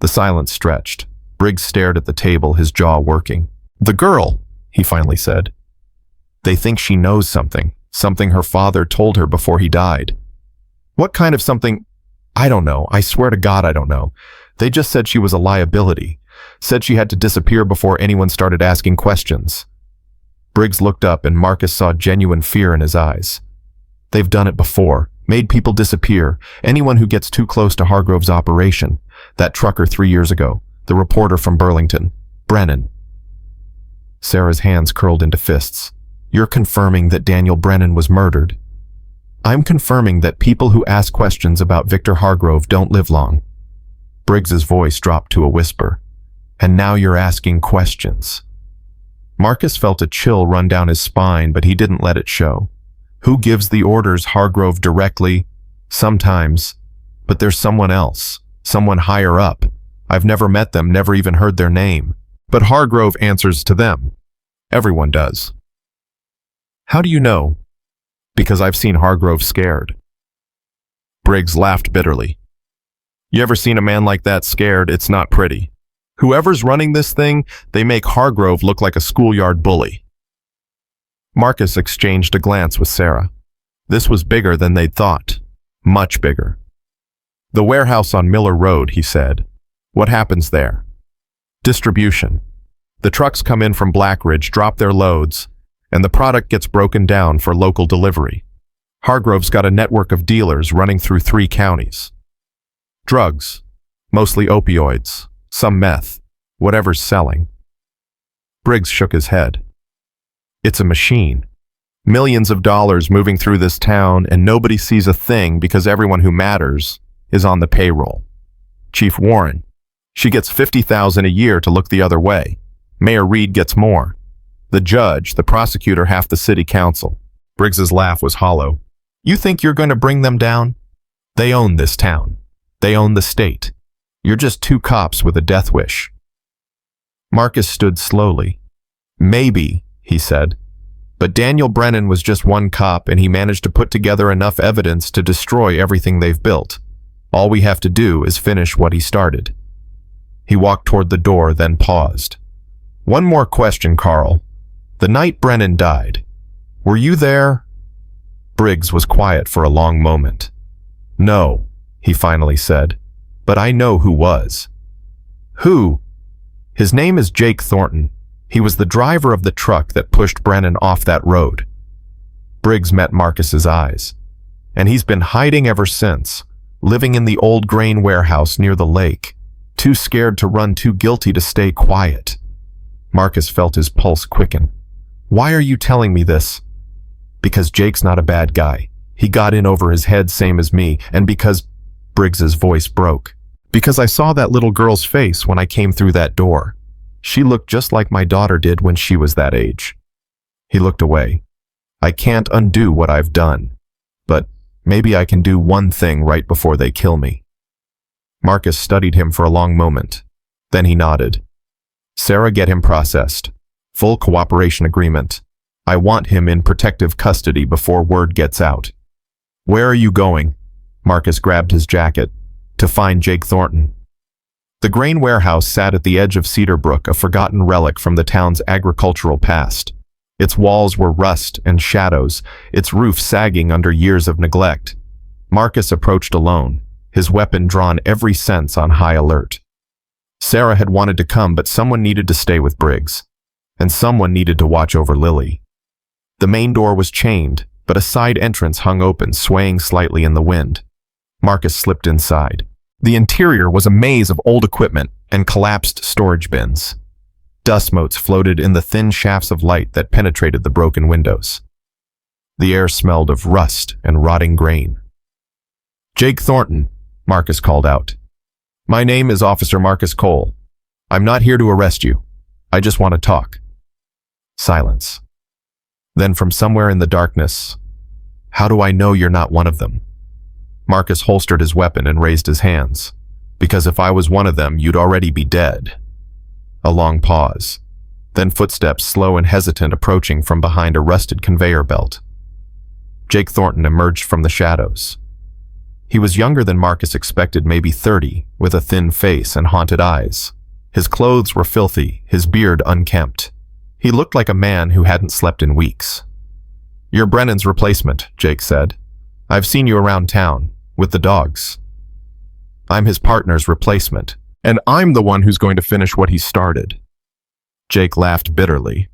The silence stretched. Briggs stared at the table, his jaw working. "The girl," he finally said. "They think she knows something her father told her before he died." "What kind of something?" "I don't know. I swear to God I don't know. They just said she was a liability. Said she had to disappear before anyone started asking questions." Briggs looked up and Marcus saw genuine fear in his eyes. "They've done it before. Made people disappear. Anyone who gets too close to Hargrove's operation. That trucker 3 years ago. The reporter from Burlington. Brennan." Sarah's hands curled into fists. "You're confirming that Daniel Brennan was murdered?" I'm confirming that people who ask questions about Victor Hargrove don't live long. Briggs's voice dropped to a whisper. And now you're asking questions. Marcus felt a chill run down his spine, but he didn't let it show. Who gives the orders? Hargrove directly? Sometimes. But there's someone else. Someone higher up. I've never met them, never even heard their name. But Hargrove answers to them. Everyone does. How do you know? Because I've seen Hargrove scared. Briggs laughed bitterly. You ever seen a man like that scared? It's not pretty. Whoever's running this thing, they make Hargrove look like a schoolyard bully. Marcus exchanged a glance with Sarah. This was bigger than they'd thought. Much bigger. The warehouse on Miller Road, he said. What happens there? Distribution. The trucks come in from Blackridge, drop their loads, and the product gets broken down for local delivery. Hargrove's got a network of dealers running through 3 counties. Drugs, mostly opioids, some meth, whatever's selling. Briggs shook his head. It's a machine. Millions of dollars moving through this town, and nobody sees a thing because everyone who matters is on the payroll. Chief Warren, she gets $50,000 a year to look the other way. Mayor Reed gets more. The judge, the prosecutor, half the city council. Briggs's laugh was hollow. You think you're going to bring them down? They own this town. They own the state. You're just 2 cops with a death wish. Marcus stood slowly. Maybe, he said. But Daniel Brennan was just 1 cop, and he managed to put together enough evidence to destroy everything they've built. All we have to do is finish what he started. He walked toward the door, then paused. One more question, Carl. The night Brennan died, were you there? Briggs was quiet for a long moment. No, he finally said, but I know who was. Who? His name is Jake Thornton. He was the driver of the truck that pushed Brennan off that road. Briggs met Marcus's eyes. And he's been hiding ever since, living in the old grain warehouse near the lake, too scared to run, too guilty to stay quiet. Marcus felt his pulse quicken. Why are you telling me this? Because Jake's not a bad guy. He got in over his head, same as me, and because Briggs's voice broke. Because I saw that little girl's face when I came through that door. She looked just like my daughter did when she was that age. He looked away. I can't undo what I've done, but maybe I can do one thing right before they kill me. Marcus studied him for a long moment. Then he nodded. Sarah, get him processed. Full cooperation agreement. I want him in protective custody before word gets out. Where are you going? Marcus grabbed his jacket. To find Jake Thornton. The grain warehouse sat at the edge of Cedar Brook, a forgotten relic from the town's agricultural past. Its walls were rust and shadows, its roof sagging under years of neglect. Marcus approached alone, his weapon drawn, every sense on high alert. Sarah had wanted to come, but someone needed to stay with Briggs. And someone needed to watch over Lily. The main door was chained, but a side entrance hung open, swaying slightly in the wind. Marcus slipped inside. The interior was a maze of old equipment and collapsed storage bins. Dust motes floated in the thin shafts of light that penetrated the broken windows. The air smelled of rust and rotting grain. Jake Thornton, Marcus called out. My name is Officer Marcus Cole. I'm not here to arrest you. I just want to talk. Silence. Then from somewhere in the darkness, how do I know you're not one of them? Marcus holstered his weapon and raised his hands. Because if I was one of them, you'd already be dead. A long pause. Then footsteps, slow and hesitant, approaching from behind a rusted conveyor belt. Jake Thornton emerged from the shadows. He was younger than Marcus expected, maybe 30, with a thin face and haunted eyes. His clothes were filthy, his beard unkempt. He looked like a man who hadn't slept in weeks. You're Brennan's replacement, Jake said. I've seen you around town, with the dogs. I'm his partner's replacement, and I'm the one who's going to finish what he started. Jake laughed bitterly.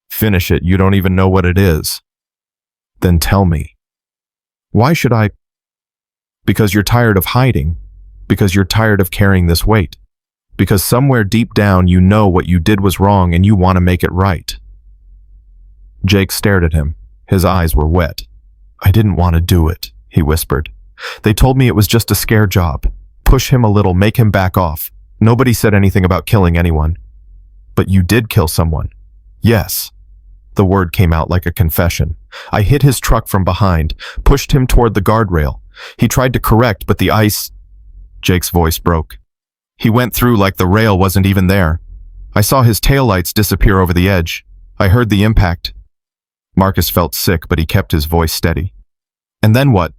Finish it, you don't even know what it is. Then tell me. Why should I? Because you're tired of hiding. Because you're tired of carrying this weight. Because somewhere deep down you know what you did was wrong and you want to make it right. Jake stared at him. His eyes were wet. I didn't want to do it, he whispered. They told me it was just a scare job. Push him a little, make him back off. Nobody said anything about killing anyone. But you did kill someone. Yes. The word came out like a confession. I hit his truck from behind, pushed him toward the guardrail. He tried to correct, but the ice... Jake's voice broke. He went through like the rail wasn't even there. I saw his taillights disappear over the edge. I heard the impact. Marcus felt sick, but he kept his voice steady. And then what?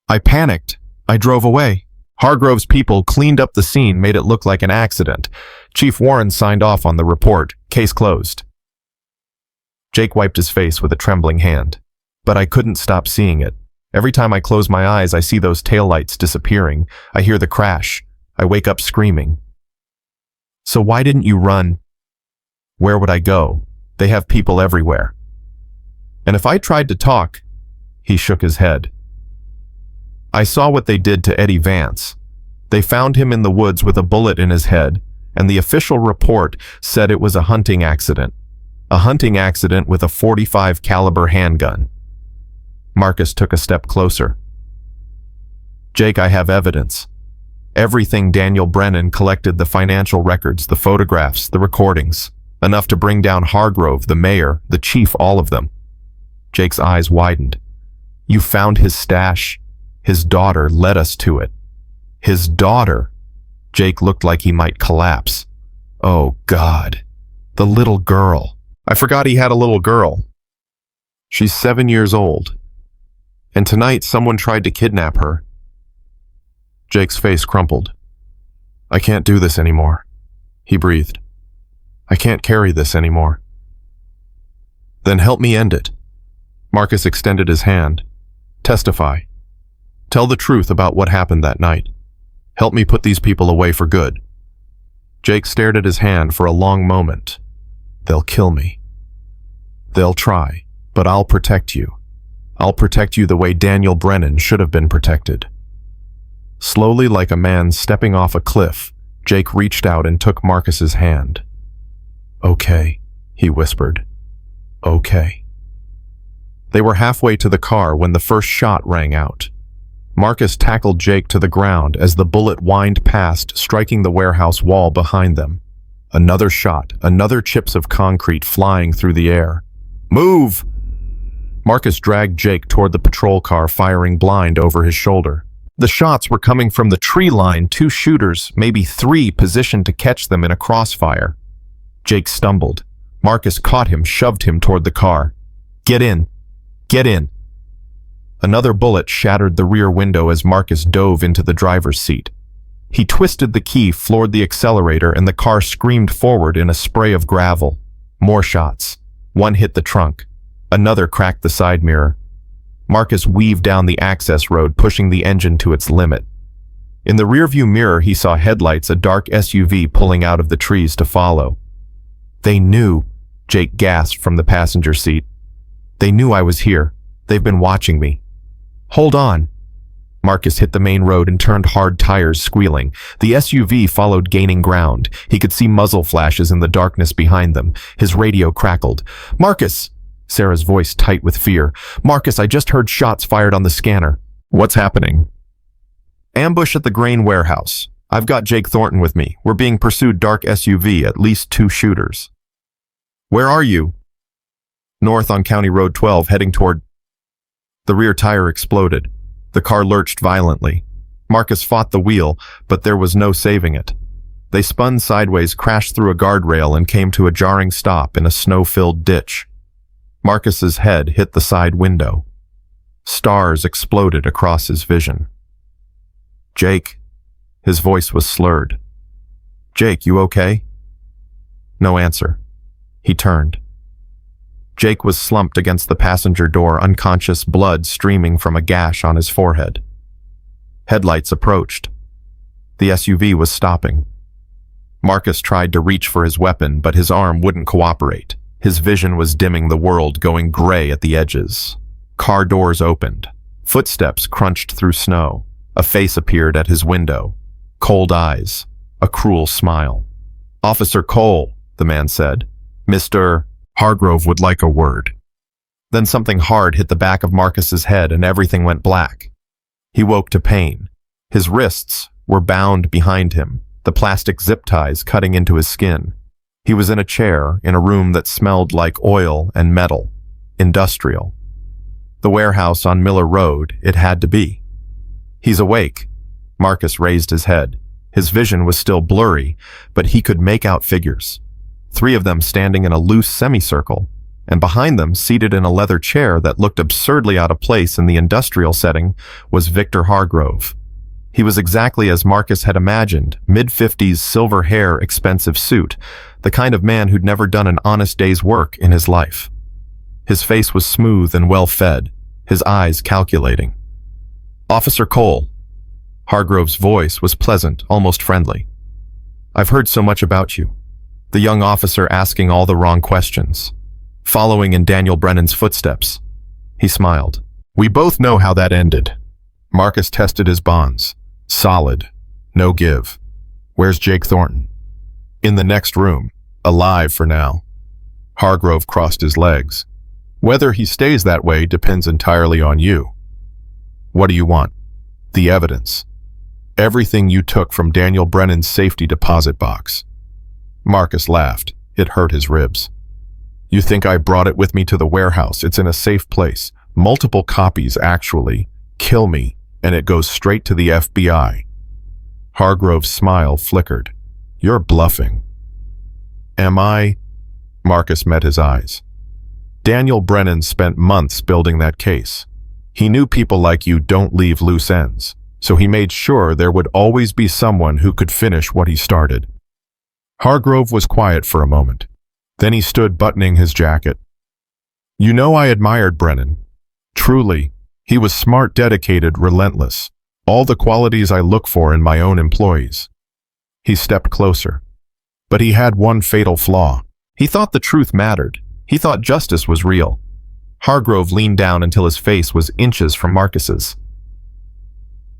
I panicked. I drove away. Hargrove's people cleaned up the scene, made it look like an accident. Chief Warren signed off on the report. Case closed. Jake wiped his face with a trembling hand. But I couldn't stop seeing it. Every time I close my eyes, I see those taillights disappearing. I hear the crash. I wake up screaming. So why didn't you run? Where would I go? They have people everywhere. And if I tried to talk, he shook his head. I saw what they did to Eddie Vance. They found him in the woods with a bullet in his head, and the official report said it was a hunting accident. A hunting accident with a .45 caliber handgun. Marcus took a step closer. Jake, I have evidence. Everything Daniel Brennan collected, the financial records, the photographs, the recordings. Enough to bring down Hargrove, the mayor, the chief, all of them. Jake's eyes widened. You found his stash? His daughter led us to it. His daughter? Jake looked like he might collapse. Oh, God. The little girl. I forgot he had a little girl. She's 7 years old. And tonight someone tried to kidnap her. Jake's face crumpled. I can't do this anymore, he breathed. I can't carry this anymore. Then help me end it. Marcus extended his hand. Testify. Tell the truth about what happened that night. Help me put these people away for good. Jake stared at his hand for a long moment. They'll kill me. They'll try, but I'll protect you. I'll protect you the way Daniel Brennan should have been protected. Slowly, like a man stepping off a cliff, Jake reached out and took Marcus's hand. Okay, he whispered. Okay. They were halfway to the car when the first shot rang out. Marcus tackled Jake to the ground as the bullet whined past, striking the warehouse wall behind them. Another shot, another chips of concrete flying through the air. Move! Marcus dragged Jake toward the patrol car, firing blind over his shoulder. The shots were coming from the tree line, 2 shooters, maybe 3, positioned to catch them in a crossfire. Jake stumbled. Marcus caught him, shoved him toward the car. Get in! Get in! Another bullet shattered the rear window as Marcus dove into the driver's seat. He twisted the key, floored the accelerator, and the car screamed forward in a spray of gravel. More shots. One hit the trunk. Another cracked the side mirror. Marcus weaved down the access road, pushing the engine to its limit. In the rearview mirror, he saw headlights, a dark SUV pulling out of the trees to follow. They knew, Jake gasped from the passenger seat. They knew I was here. They've been watching me. Hold on. Marcus hit the main road and turned hard tires, squealing. The SUV followed, gaining ground. He could see muzzle flashes in the darkness behind them. His radio crackled. Marcus! Sarah's voice tight with fear. Marcus, I just heard shots fired on the scanner. What's happening? Ambush at the grain warehouse. I've got Jake Thornton with me. We're being pursued, dark SUV, at least 2 shooters. Where are you? North on County Road 12, heading toward... The rear tire exploded. The car lurched violently. Marcus fought the wheel, but there was no saving it. They spun sideways, crashed through a guardrail, and came to a jarring stop in a snow-filled ditch. Marcus's head hit the side window. Stars exploded across his vision. Jake. His voice was slurred. Jake, you okay? No answer. He turned. Jake was slumped against the passenger door, unconscious, blood streaming from a gash on his forehead. Headlights approached. The SUV was stopping. Marcus tried to reach for his weapon, but his arm wouldn't cooperate. His vision was dimming, the world going gray at the edges. Car doors opened. Footsteps crunched through snow. A face appeared at his window. Cold eyes. A cruel smile. Officer Cole, the man said. Mr. Hargrove would like a word. Then something hard hit the back of Marcus's head and everything went black. He woke to pain. His wrists were bound behind him, the plastic zip ties cutting into his skin. He was in a chair in a room that smelled like oil and metal, industrial. The warehouse on Miller Road, it had to be. He's awake. Marcus raised his head. His vision was still blurry, but he could make out figures. 3 of them standing in a loose semicircle, and behind them, seated in a leather chair that looked absurdly out of place in the industrial setting, was Victor Hargrove. He was exactly as Marcus had imagined, mid-50s, silver hair, expensive suit, the kind of man who'd never done an honest day's work in his life. His face was smooth and well-fed, his eyes calculating. "Officer Cole." Hargrove's voice was pleasant, almost friendly. "I've heard so much about you." The young officer asking all the wrong questions, following in Daniel Brennan's footsteps. He smiled. "We both know how that ended." Marcus tested his bonds. Solid. No give. "Where's Jake Thornton?" "In the next room. Alive for now." Hargrove crossed his legs. "Whether he stays that way depends entirely on you." "What do you want?" "The evidence. Everything you took from Daniel Brennan's safety deposit box." Marcus laughed. It hurt his ribs. "You think I brought it with me to the warehouse? It's in a safe place. Multiple copies, actually. Kill me, and it goes straight to the FBI. Hargrove's smile flickered. "You're bluffing." "Am I?" Marcus met his eyes. "Daniel Brennan spent months building that case. He knew people like you don't leave loose ends, so he made sure there would always be someone who could finish what he started." Hargrove was quiet for a moment. Then he stood buttoning his jacket. "You know, I admired Brennan. Truly, he was smart, dedicated, relentless. All the qualities I look for in my own employees." He stepped closer. But he had one fatal flaw. He thought the truth mattered. He thought justice was real. Hargrove leaned down until his face was inches from Marcus's.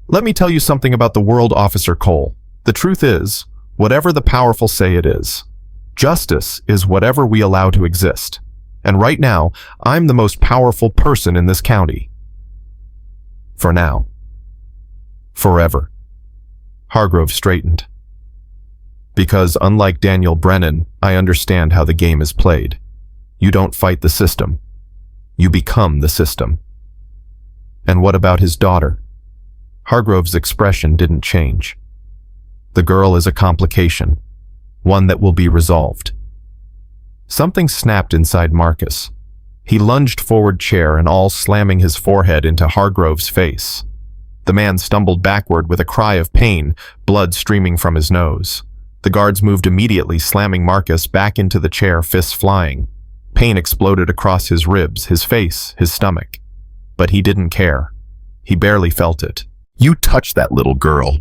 "Let me tell you something about the world, Officer Cole. The truth is, whatever the powerful say it is. Justice is whatever we allow to exist. And right now, I'm the most powerful person in this county. For now. Forever." Hargrove straightened. "Because unlike Daniel Brennan, I understand how the game is played. You don't fight the system. You become the system." "And what about his daughter?" Hargrove's expression didn't change. "The girl is a complication, one that will be resolved." Something snapped inside Marcus. He lunged forward, chair and all, slamming his forehead into Hargrove's face. The man stumbled backward with a cry of pain, blood streaming from his nose. The guards moved immediately, slamming Marcus back into the chair, fists flying. Pain exploded across his ribs, his face, his stomach. But he didn't care. He barely felt it. "You touched that little girl,"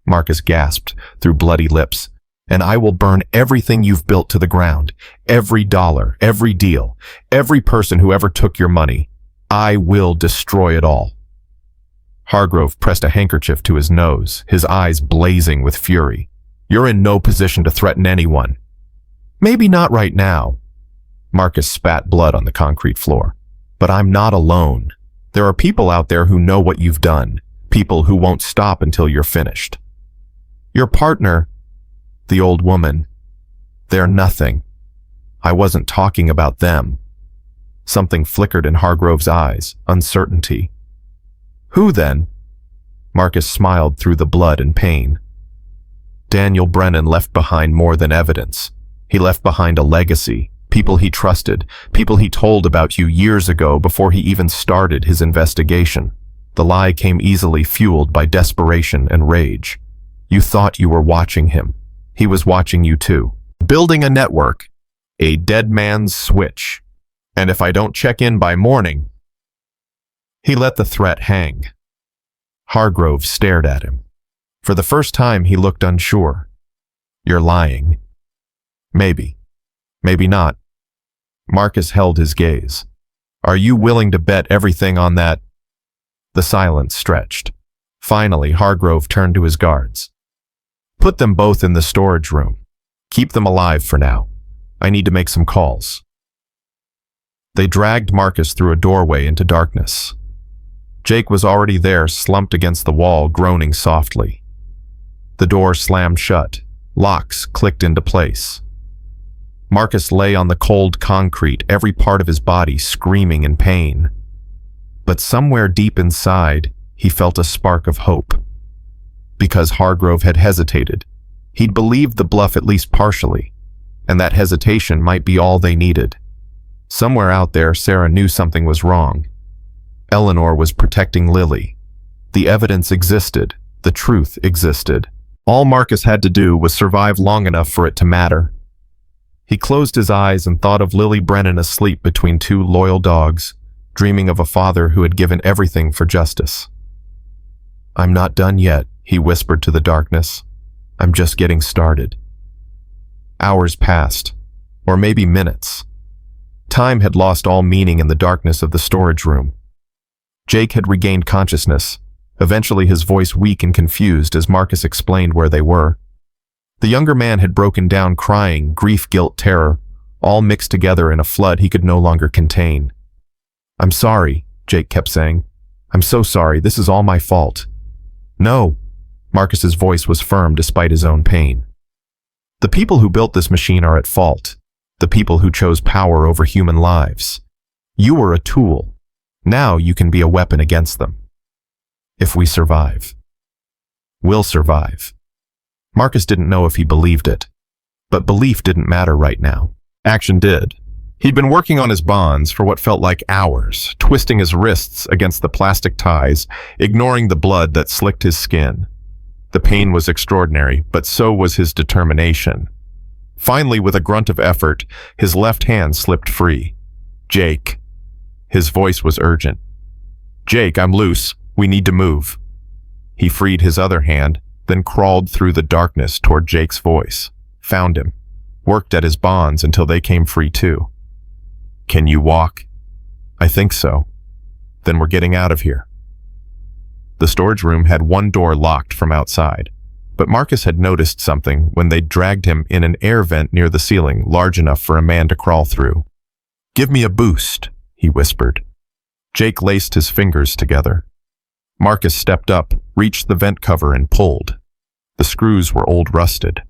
Marcus gasped through bloody lips, "and I will burn everything you've built to the ground. Every dollar, every deal, every person who ever took your money. I will destroy it all." Hargrove pressed a handkerchief to his nose, his eyes blazing with fury. "You're in no position to threaten anyone." "Maybe not right now." Marcus spat blood on the concrete floor. "But I'm not alone. There are people out there who know what you've done, people who won't stop until you're finished. Your partner, the old woman, they're nothing. I wasn't talking about them." Something flickered in Hargrove's eyes, uncertainty. "Who then?" Marcus smiled through the blood and pain. "Daniel Brennan left behind more than evidence. He left behind a legacy, people he trusted, people he told about you years ago before he even started his investigation. The lie came easily, fueled by desperation and rage. You thought you were watching him. He was watching you too. Building a network, a dead man's switch. And if I don't check in by morning..." He let the threat hang. Hargrove stared at him. For the first time, he looked unsure. "You're lying." "Maybe. Maybe not." Marcus held his gaze. "Are you willing to bet everything on that?" The silence stretched. Finally, Hargrove turned to his guards. "Put them both in the storage room. Keep them alive for now. I need to make some calls." They dragged Marcus through a doorway into darkness. Jake was already there, slumped against the wall, groaning softly. The door slammed shut. Locks clicked into place. Marcus lay on the cold concrete, every part of his body screaming in pain. But somewhere deep inside, he felt a spark of hope. Because Hargrove had hesitated, he'd believed the bluff at least partially, and that hesitation might be all they needed. Somewhere out there, Sarah knew something was wrong. Eleanor was protecting Lily. The evidence existed. The truth existed. All Marcus had to do was survive long enough for it to matter. He closed his eyes and thought of Lily Brennan asleep between two loyal dogs, dreaming of a father who had given everything for justice. "I'm not done yet," he whispered to the darkness. "I'm just getting started." Hours passed, or maybe minutes. Time had lost all meaning in the darkness of the storage room. Jake had regained consciousness, eventually his voice weak and confused as Marcus explained where they were. The younger man had broken down crying, grief, guilt, terror, all mixed together in a flood he could no longer contain. "I'm sorry," Jake kept saying. "I'm so sorry, this is all my fault." "No," Marcus's voice was firm despite his own pain. "The people who built this machine are at fault. The people who chose power over human lives. You were a tool. Now you can be a weapon against them. If we survive, we'll survive." Marcus didn't know if he believed it, but belief didn't matter right now. Action did. He'd been working on his bonds for what felt like hours, twisting his wrists against the plastic ties, ignoring the blood that slicked his skin. The pain was extraordinary, but so was his determination. Finally, with a grunt of effort, his left hand slipped free. "Jake." His voice was urgent. "Jake, I'm loose. We need to move." He freed his other hand, then crawled through the darkness toward Jake's voice, found him, worked at his bonds until they came free too. "Can you walk?" "I think so." "Then we're getting out of here." The storage room had one door locked from outside, but Marcus had noticed something when they dragged him in an air vent near the ceiling, large enough for a man to crawl through. "Give me a boost," he whispered. Jake laced his fingers together. Marcus stepped up, reached the vent cover and pulled. The screws were old rusted.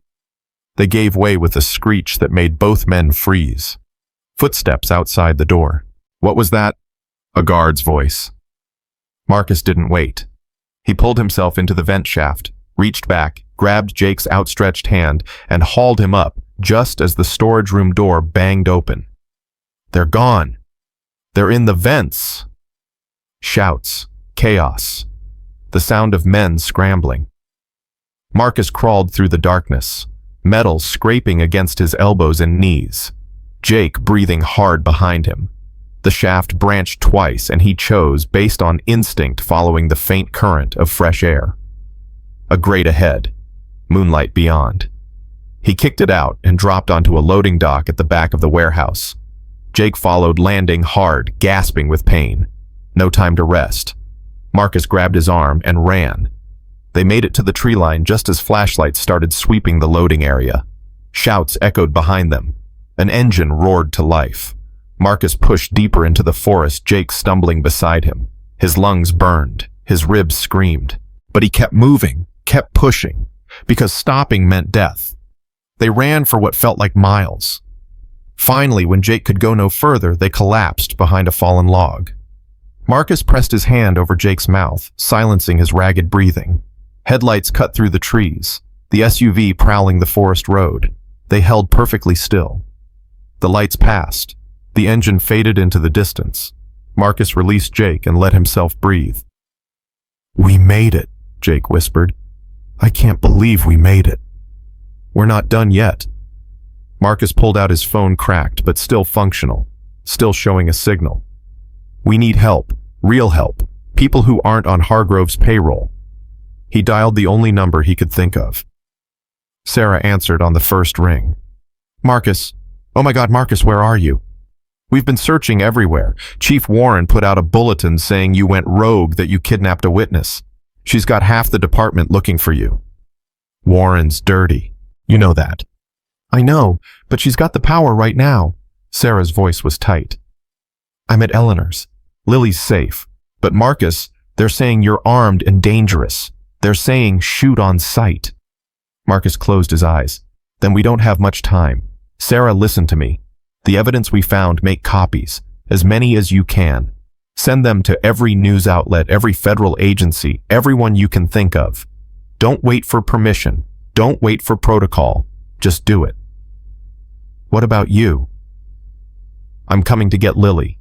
They gave way with a screech that made both men freeze. Footsteps outside the door. "What was that?" A guard's voice. Marcus didn't wait. He pulled himself into the vent shaft, reached back, grabbed Jake's outstretched hand, and hauled him up just as the storage room door banged open. "They're gone. They're in the vents." Shouts. Chaos. The sound of men scrambling. Marcus crawled through the darkness, metal scraping against his elbows and knees. Jake breathing hard behind him. The shaft branched twice and he chose, based on instinct, following the faint current of fresh air. A grate ahead, moonlight beyond. He kicked it out and dropped onto a loading dock at the back of the warehouse. Jake followed, landing hard, gasping with pain. No time to rest. Marcus grabbed his arm and ran. They made it to the tree line just as flashlights started sweeping the loading area. Shouts echoed behind them. An engine roared to life. Marcus pushed deeper into the forest, Jake stumbling beside him. His lungs burned. His ribs screamed. But he kept moving, kept pushing, because stopping meant death. They ran for what felt like miles. Finally, when Jake could go no further, they collapsed behind a fallen log. Marcus pressed his hand over Jake's mouth, silencing his ragged breathing. Headlights cut through the trees, the SUV prowling the forest road. They held perfectly still. The lights passed. The engine faded into the distance. Marcus released Jake and let himself breathe. "We made it," Jake whispered. "I can't believe we made it." "We're not done yet." Marcus pulled out his phone, cracked but still functional, still showing a signal. "We need help, real help, people who aren't on Hargrove's payroll." He dialed the only number he could think of. Sarah answered on the first ring. "Marcus. Oh my God, Marcus, where are you? We've been searching everywhere. Chief Warren put out a bulletin saying you went rogue, that you kidnapped a witness. She's got half the department looking for you." "Warren's dirty. You know that." "I know, but she's got the power right now." Sarah's voice was tight. I'm at Eleanor's. Lily's safe. But Marcus, they're saying you're armed and dangerous. They're saying shoot on sight. Marcus closed his eyes. Then we don't have much time. Sarah, listen to me. The evidence we found, make copies. As many as you can. Send them to every news outlet, every federal agency, everyone you can think of. Don't wait for permission. Don't wait for protocol. Just do it. What about you? I'm coming to get Lily.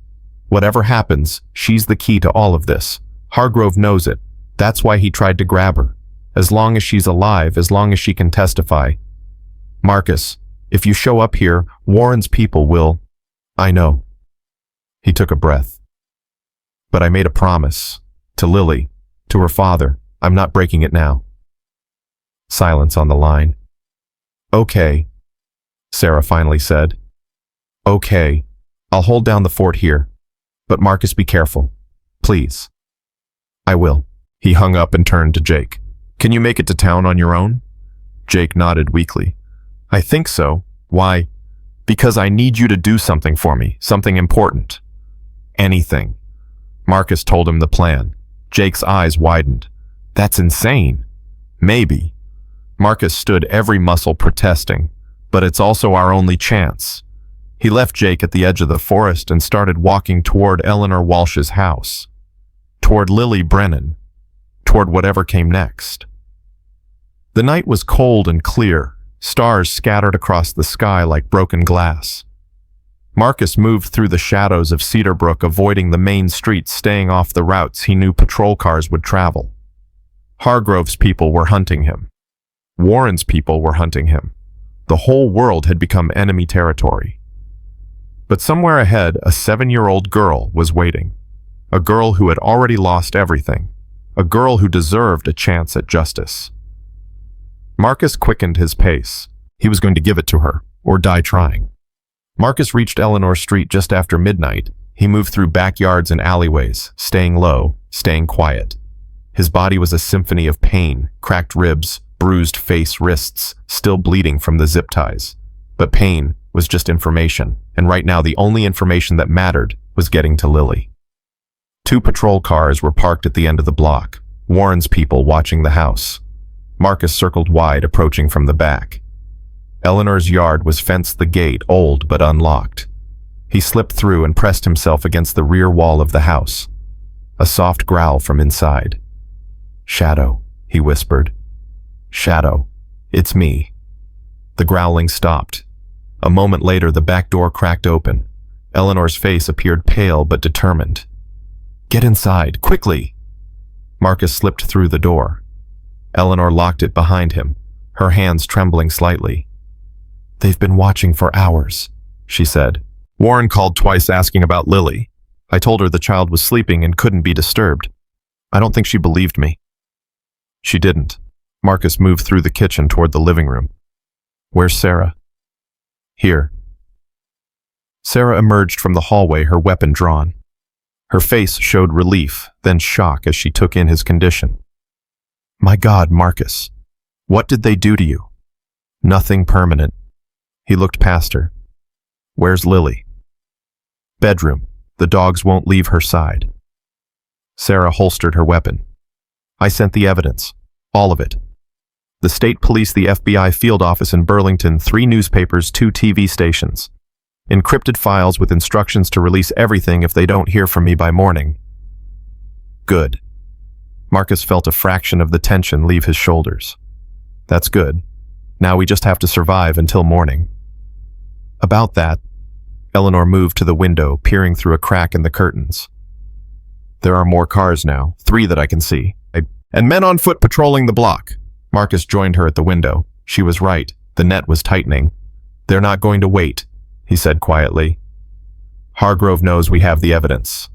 Whatever happens, she's the key to all of this. Hargrove knows it. That's why he tried to grab her. As long as she's alive, as long as she can testify. Marcus, if you show up here, Warren's people will... I know. He took a breath. But I made a promise. To Lily. To her father. I'm not breaking it now. Silence on the line. Okay, Sarah finally said. Okay, I'll hold down the fort here. But Marcus, be careful. Please. I will. He hung up and turned to Jake. Can you make it to town on your own? Jake nodded weakly. I think so. Why? Because I need you to do something for me, something important. Anything. Marcus told him the plan. Jake's eyes widened. That's insane. Maybe. Marcus stood every muscle protesting, but it's also our only chance. He left Jake at the edge of the forest and started walking toward Eleanor Walsh's house, toward Lily Brennan, toward whatever came next. The night was cold and clear, stars scattered across the sky like broken glass. Marcus moved through the shadows of Cedarbrook, avoiding the main streets, staying off the routes he knew patrol cars would travel. Hargrove's people were hunting him. Warren's people were hunting him. The whole world had become enemy territory. But somewhere ahead, a 7-year-old girl was waiting. A girl who had already lost everything. A girl who deserved a chance at justice. Marcus quickened his pace. He was going to give it to her, or die trying. Marcus reached Eleanor Street just after midnight. He moved through backyards and alleyways, staying low, staying quiet. His body was a symphony of pain, cracked ribs, bruised face, wrists, still bleeding from the zip ties. But pain was just information, and right now the only information that mattered was getting to Lily. 2 patrol cars were parked at the end of the block, Warren's people watching the house. Marcus circled wide, approaching from the back. Eleanor's yard was fenced, the gate old but unlocked. He slipped through and pressed himself against the rear wall of the house. A soft growl from inside. "Shadow," he whispered. "Shadow, it's me." The growling stopped. A moment later, the back door cracked open. Eleanor's face appeared pale but determined. "Get inside, quickly!" Marcus slipped through the door. Eleanor locked it behind him, her hands trembling slightly. "They've been watching for hours," she said. "Warren called twice asking about Lily. I told her the child was sleeping and couldn't be disturbed. I don't think she believed me." She didn't. Marcus moved through the kitchen toward the living room. "Where's Sarah?" "Here." Sarah emerged from the hallway, her weapon drawn. Her face showed relief, then shock as she took in his condition. "My God, Marcus, what did they do to you?" "Nothing permanent." He looked past her. "Where's Lily?" "Bedroom. The dogs won't leave her side." Sarah holstered her weapon. "I sent the evidence. All of it. The state police, the FBI field office in Burlington, 3 newspapers, 2 TV stations. Encrypted files with instructions to release everything if they don't hear from me by morning." "Good." Marcus felt a fraction of the tension leave his shoulders. "That's good. Now we just have to survive until morning." "About that," Eleanor moved to the window, peering through a crack in the curtains. "There are more cars now, 3 that I can see, and men on foot patrolling the block." Marcus joined her at the window. She was right. The net was tightening. "They're not going to wait," he said quietly. "Hargrove knows we have the evidence.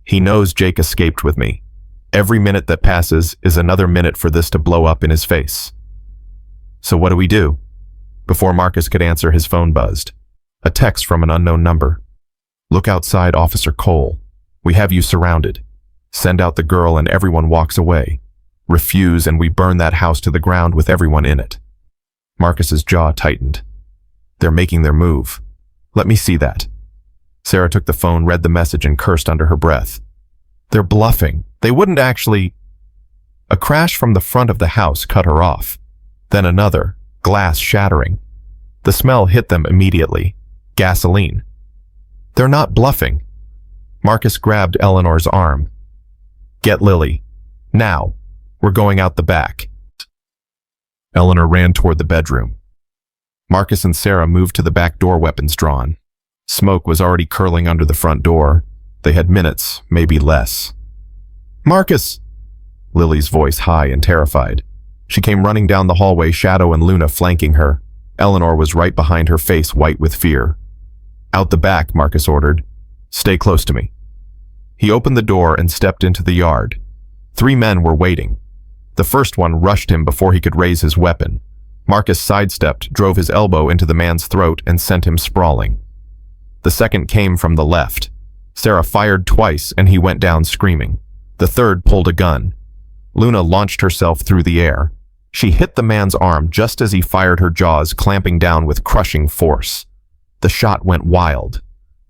He knows Jake escaped with me. Every minute that passes is another minute for this to blow up in his face." "So what do we do?" Before Marcus could answer, his phone buzzed. A text from an unknown number. "Look outside, Officer Cole. We have you surrounded. Send out the girl and everyone walks away. Refuse and we burn that house to the ground with everyone in it." Marcus's jaw tightened. "They're making their move. Let me see that." Sarah took the phone, read the message, and cursed under her breath. They're bluffing. They wouldn't actually... A crash from the front of the house cut her off. Then another, glass shattering. The smell hit them immediately. Gasoline. They're not bluffing. Marcus grabbed Eleanor's arm. Get Lily. Now. We're going out the back. Eleanor ran toward the bedroom. Marcus and Sarah moved to the back door, weapons drawn. Smoke was already curling under the front door. They had minutes, maybe less. Marcus! Lily's voice high and terrified. She came running down the hallway, Shadow and Luna flanking her. Eleanor was right behind her, face white with fear. Out the back, Marcus ordered. Stay close to me. He opened the door and stepped into the yard. 3 men were waiting. The first one rushed him before he could raise his weapon. Marcus sidestepped, drove his elbow into the man's throat, and sent him sprawling. The second came from the left. Sarah fired twice, and he went down screaming. The third pulled a gun. Luna launched herself through the air. She hit the man's arm just as he fired, her jaws clamping down with crushing force. The shot went wild.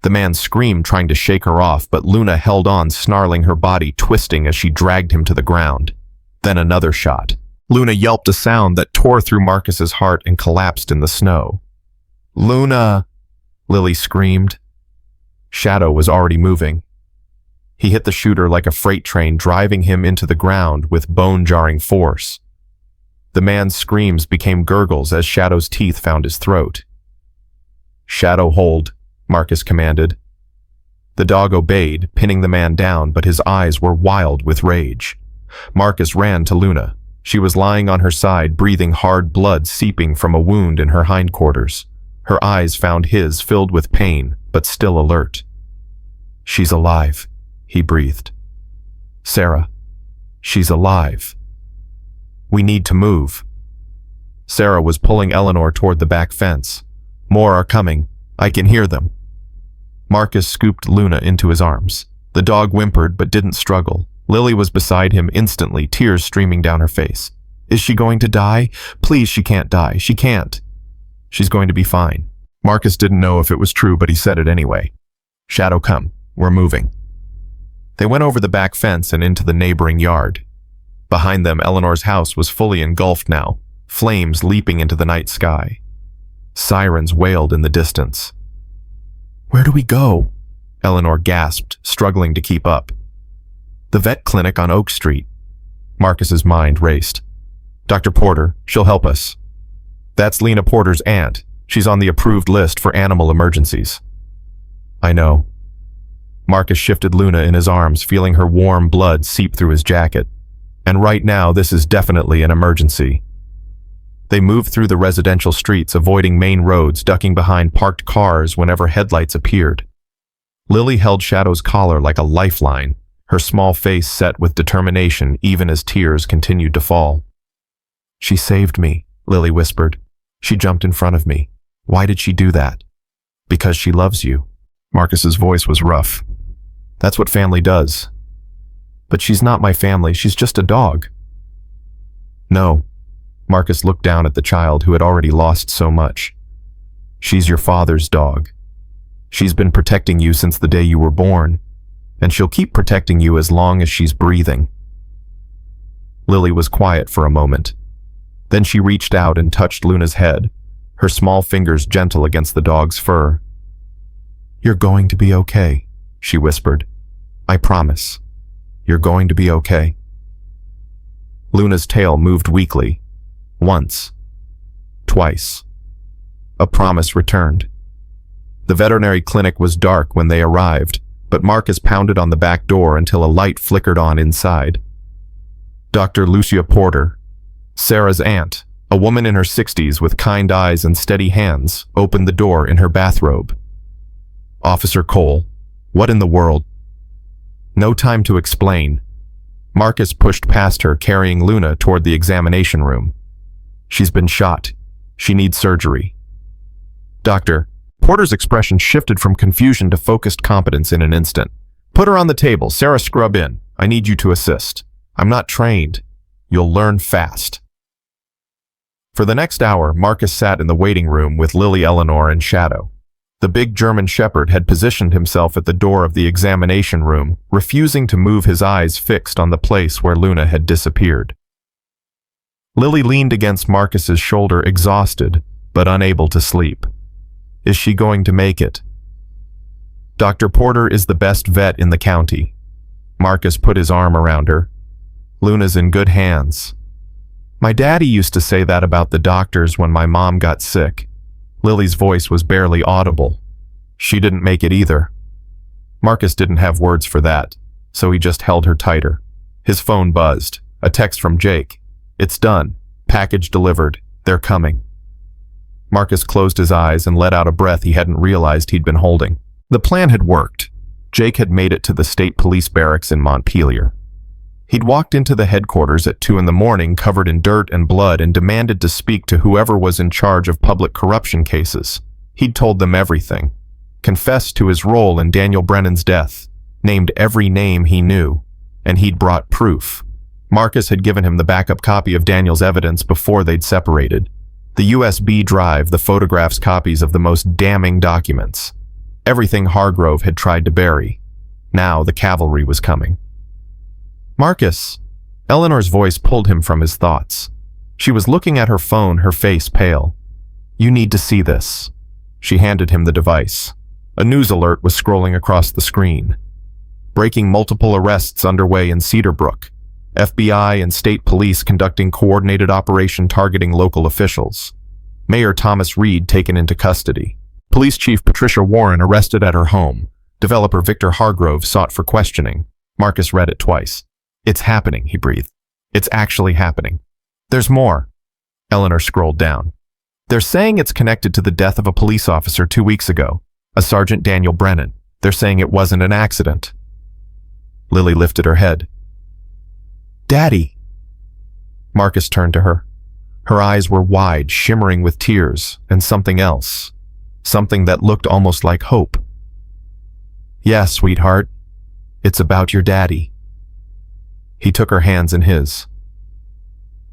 The man screamed, trying to shake her off, but Luna held on, snarling, her body twisting as she dragged him to the ground. Then another shot. Luna yelped a sound that tore through Marcus's heart and collapsed in the snow. Luna! Lily screamed. Shadow was already moving. He hit the shooter like a freight train, driving him into the ground with bone-jarring force. The man's screams became gurgles as Shadow's teeth found his throat. Shadow, hold, Marcus commanded. The dog obeyed, pinning the man down, but his eyes were wild with rage. Marcus ran to Luna. She was lying on her side, breathing hard, blood seeping from a wound in her hindquarters. Her eyes found his, filled with pain, but still alert. She's alive, he breathed. Sarah, she's alive. We need to move. Sarah was pulling Eleanor toward the back fence. More are coming. I can hear them. Marcus scooped Luna into his arms. The dog whimpered but didn't struggle. Lily was beside him instantly, tears streaming down her face. Is she going to die? Please, she can't die. She can't. She's going to be fine. Marcus didn't know if it was true, but he said it anyway. Shadow, come. We're moving. They went over the back fence and into the neighboring yard. Behind them, Eleanor's house was fully engulfed now, flames leaping into the night sky. Sirens wailed in the distance. Where do we go? Eleanor gasped, struggling to keep up. The vet clinic on Oak Street. Marcus's mind raced. Dr. Porter, she'll help us. That's Lena Porter's aunt. She's on the approved list for animal emergencies. I know. Marcus shifted Luna in his arms, feeling her warm blood seep through his jacket. And right now, this is definitely an emergency. They moved through the residential streets, avoiding main roads, ducking behind parked cars whenever headlights appeared. Lily held Shadow's collar like a lifeline, her small face set with determination even as tears continued to fall. She saved me, Lily whispered. She jumped in front of me. Why did she do that? Because she loves you. Marcus's voice was rough. That's what family does. But she's not my family, she's just a dog. No. Marcus looked down at the child who had already lost so much. She's your father's dog. She's been protecting you since the day you were born, and she'll keep protecting you as long as she's breathing. Lily was quiet for a moment. Then she reached out and touched Luna's head, her small fingers gentle against the dog's fur. You're going to be okay, she whispered. I promise. You're going to be okay. Luna's tail moved weakly. Once. Twice. A promise returned. The veterinary clinic was dark when they arrived, but Marcus pounded on the back door until a light flickered on inside. Dr. Lucia Porter, Sarah's aunt, a woman in her 60s with kind eyes and steady hands, opened the door in her bathrobe. Officer Cole, what in the world? No time to explain. Marcus pushed past her, carrying Luna toward the examination room. She's been shot. She needs surgery. Doctor, Porter's expression shifted from confusion to focused competence in an instant. Put her on the table. Sarah, scrub in. I need you to assist. I'm not trained. You'll learn fast. For the next hour, Marcus sat in the waiting room with Lily, Eleanor, and Shadow. The big German shepherd had positioned himself at the door of the examination room, refusing to move, his eyes fixed on the place where Luna had disappeared. Lily leaned against Marcus's shoulder, exhausted, but unable to sleep. Is she going to make it? Dr. Porter is the best vet in the county. Marcus put his arm around her. Luna's in good hands. My daddy used to say that about the doctors when my mom got sick. Lily's voice was barely audible. She didn't make it either. Marcus didn't have words for that, so he just held her tighter. His phone buzzed. A text from Jake. It's done. Package delivered. They're coming. Marcus closed his eyes and let out a breath he hadn't realized he'd been holding. The plan had worked. Jake had made it to the state police barracks in Montpelier. He'd walked into the headquarters at 2 a.m, covered in dirt and blood, and demanded to speak to whoever was in charge of public corruption cases. He'd told them everything, confessed to his role in Daniel Brennan's death, named every name he knew, and he'd brought proof. Marcus had given him the backup copy of Daniel's evidence before they'd separated. The USB drive, the photographs, copies of the most damning documents. Everything Hargrove had tried to bury. Now the cavalry was coming. Marcus. Eleanor's voice pulled him from his thoughts. She was looking at her phone, her face pale. You need to see this. She handed him the device. A news alert was scrolling across the screen. Breaking: multiple arrests underway in Cedar Brook. FBI and state police conducting coordinated operation targeting local officials. Mayor Thomas Reed taken into custody. Police Chief Patricia Warren arrested at her home. Developer Victor Hargrove sought for questioning. Marcus read it twice. It's happening, he breathed. It's actually happening. There's more. Eleanor scrolled down. They're saying it's connected to the death of a police officer 2 weeks ago, a Sergeant Daniel Brennan. They're saying it wasn't an accident. Lily lifted her head. Daddy. Marcus turned to her. Her eyes were wide, shimmering with tears, and something else. Something that looked almost like hope. Yeah, sweetheart. It's about your daddy. He took her hands in his.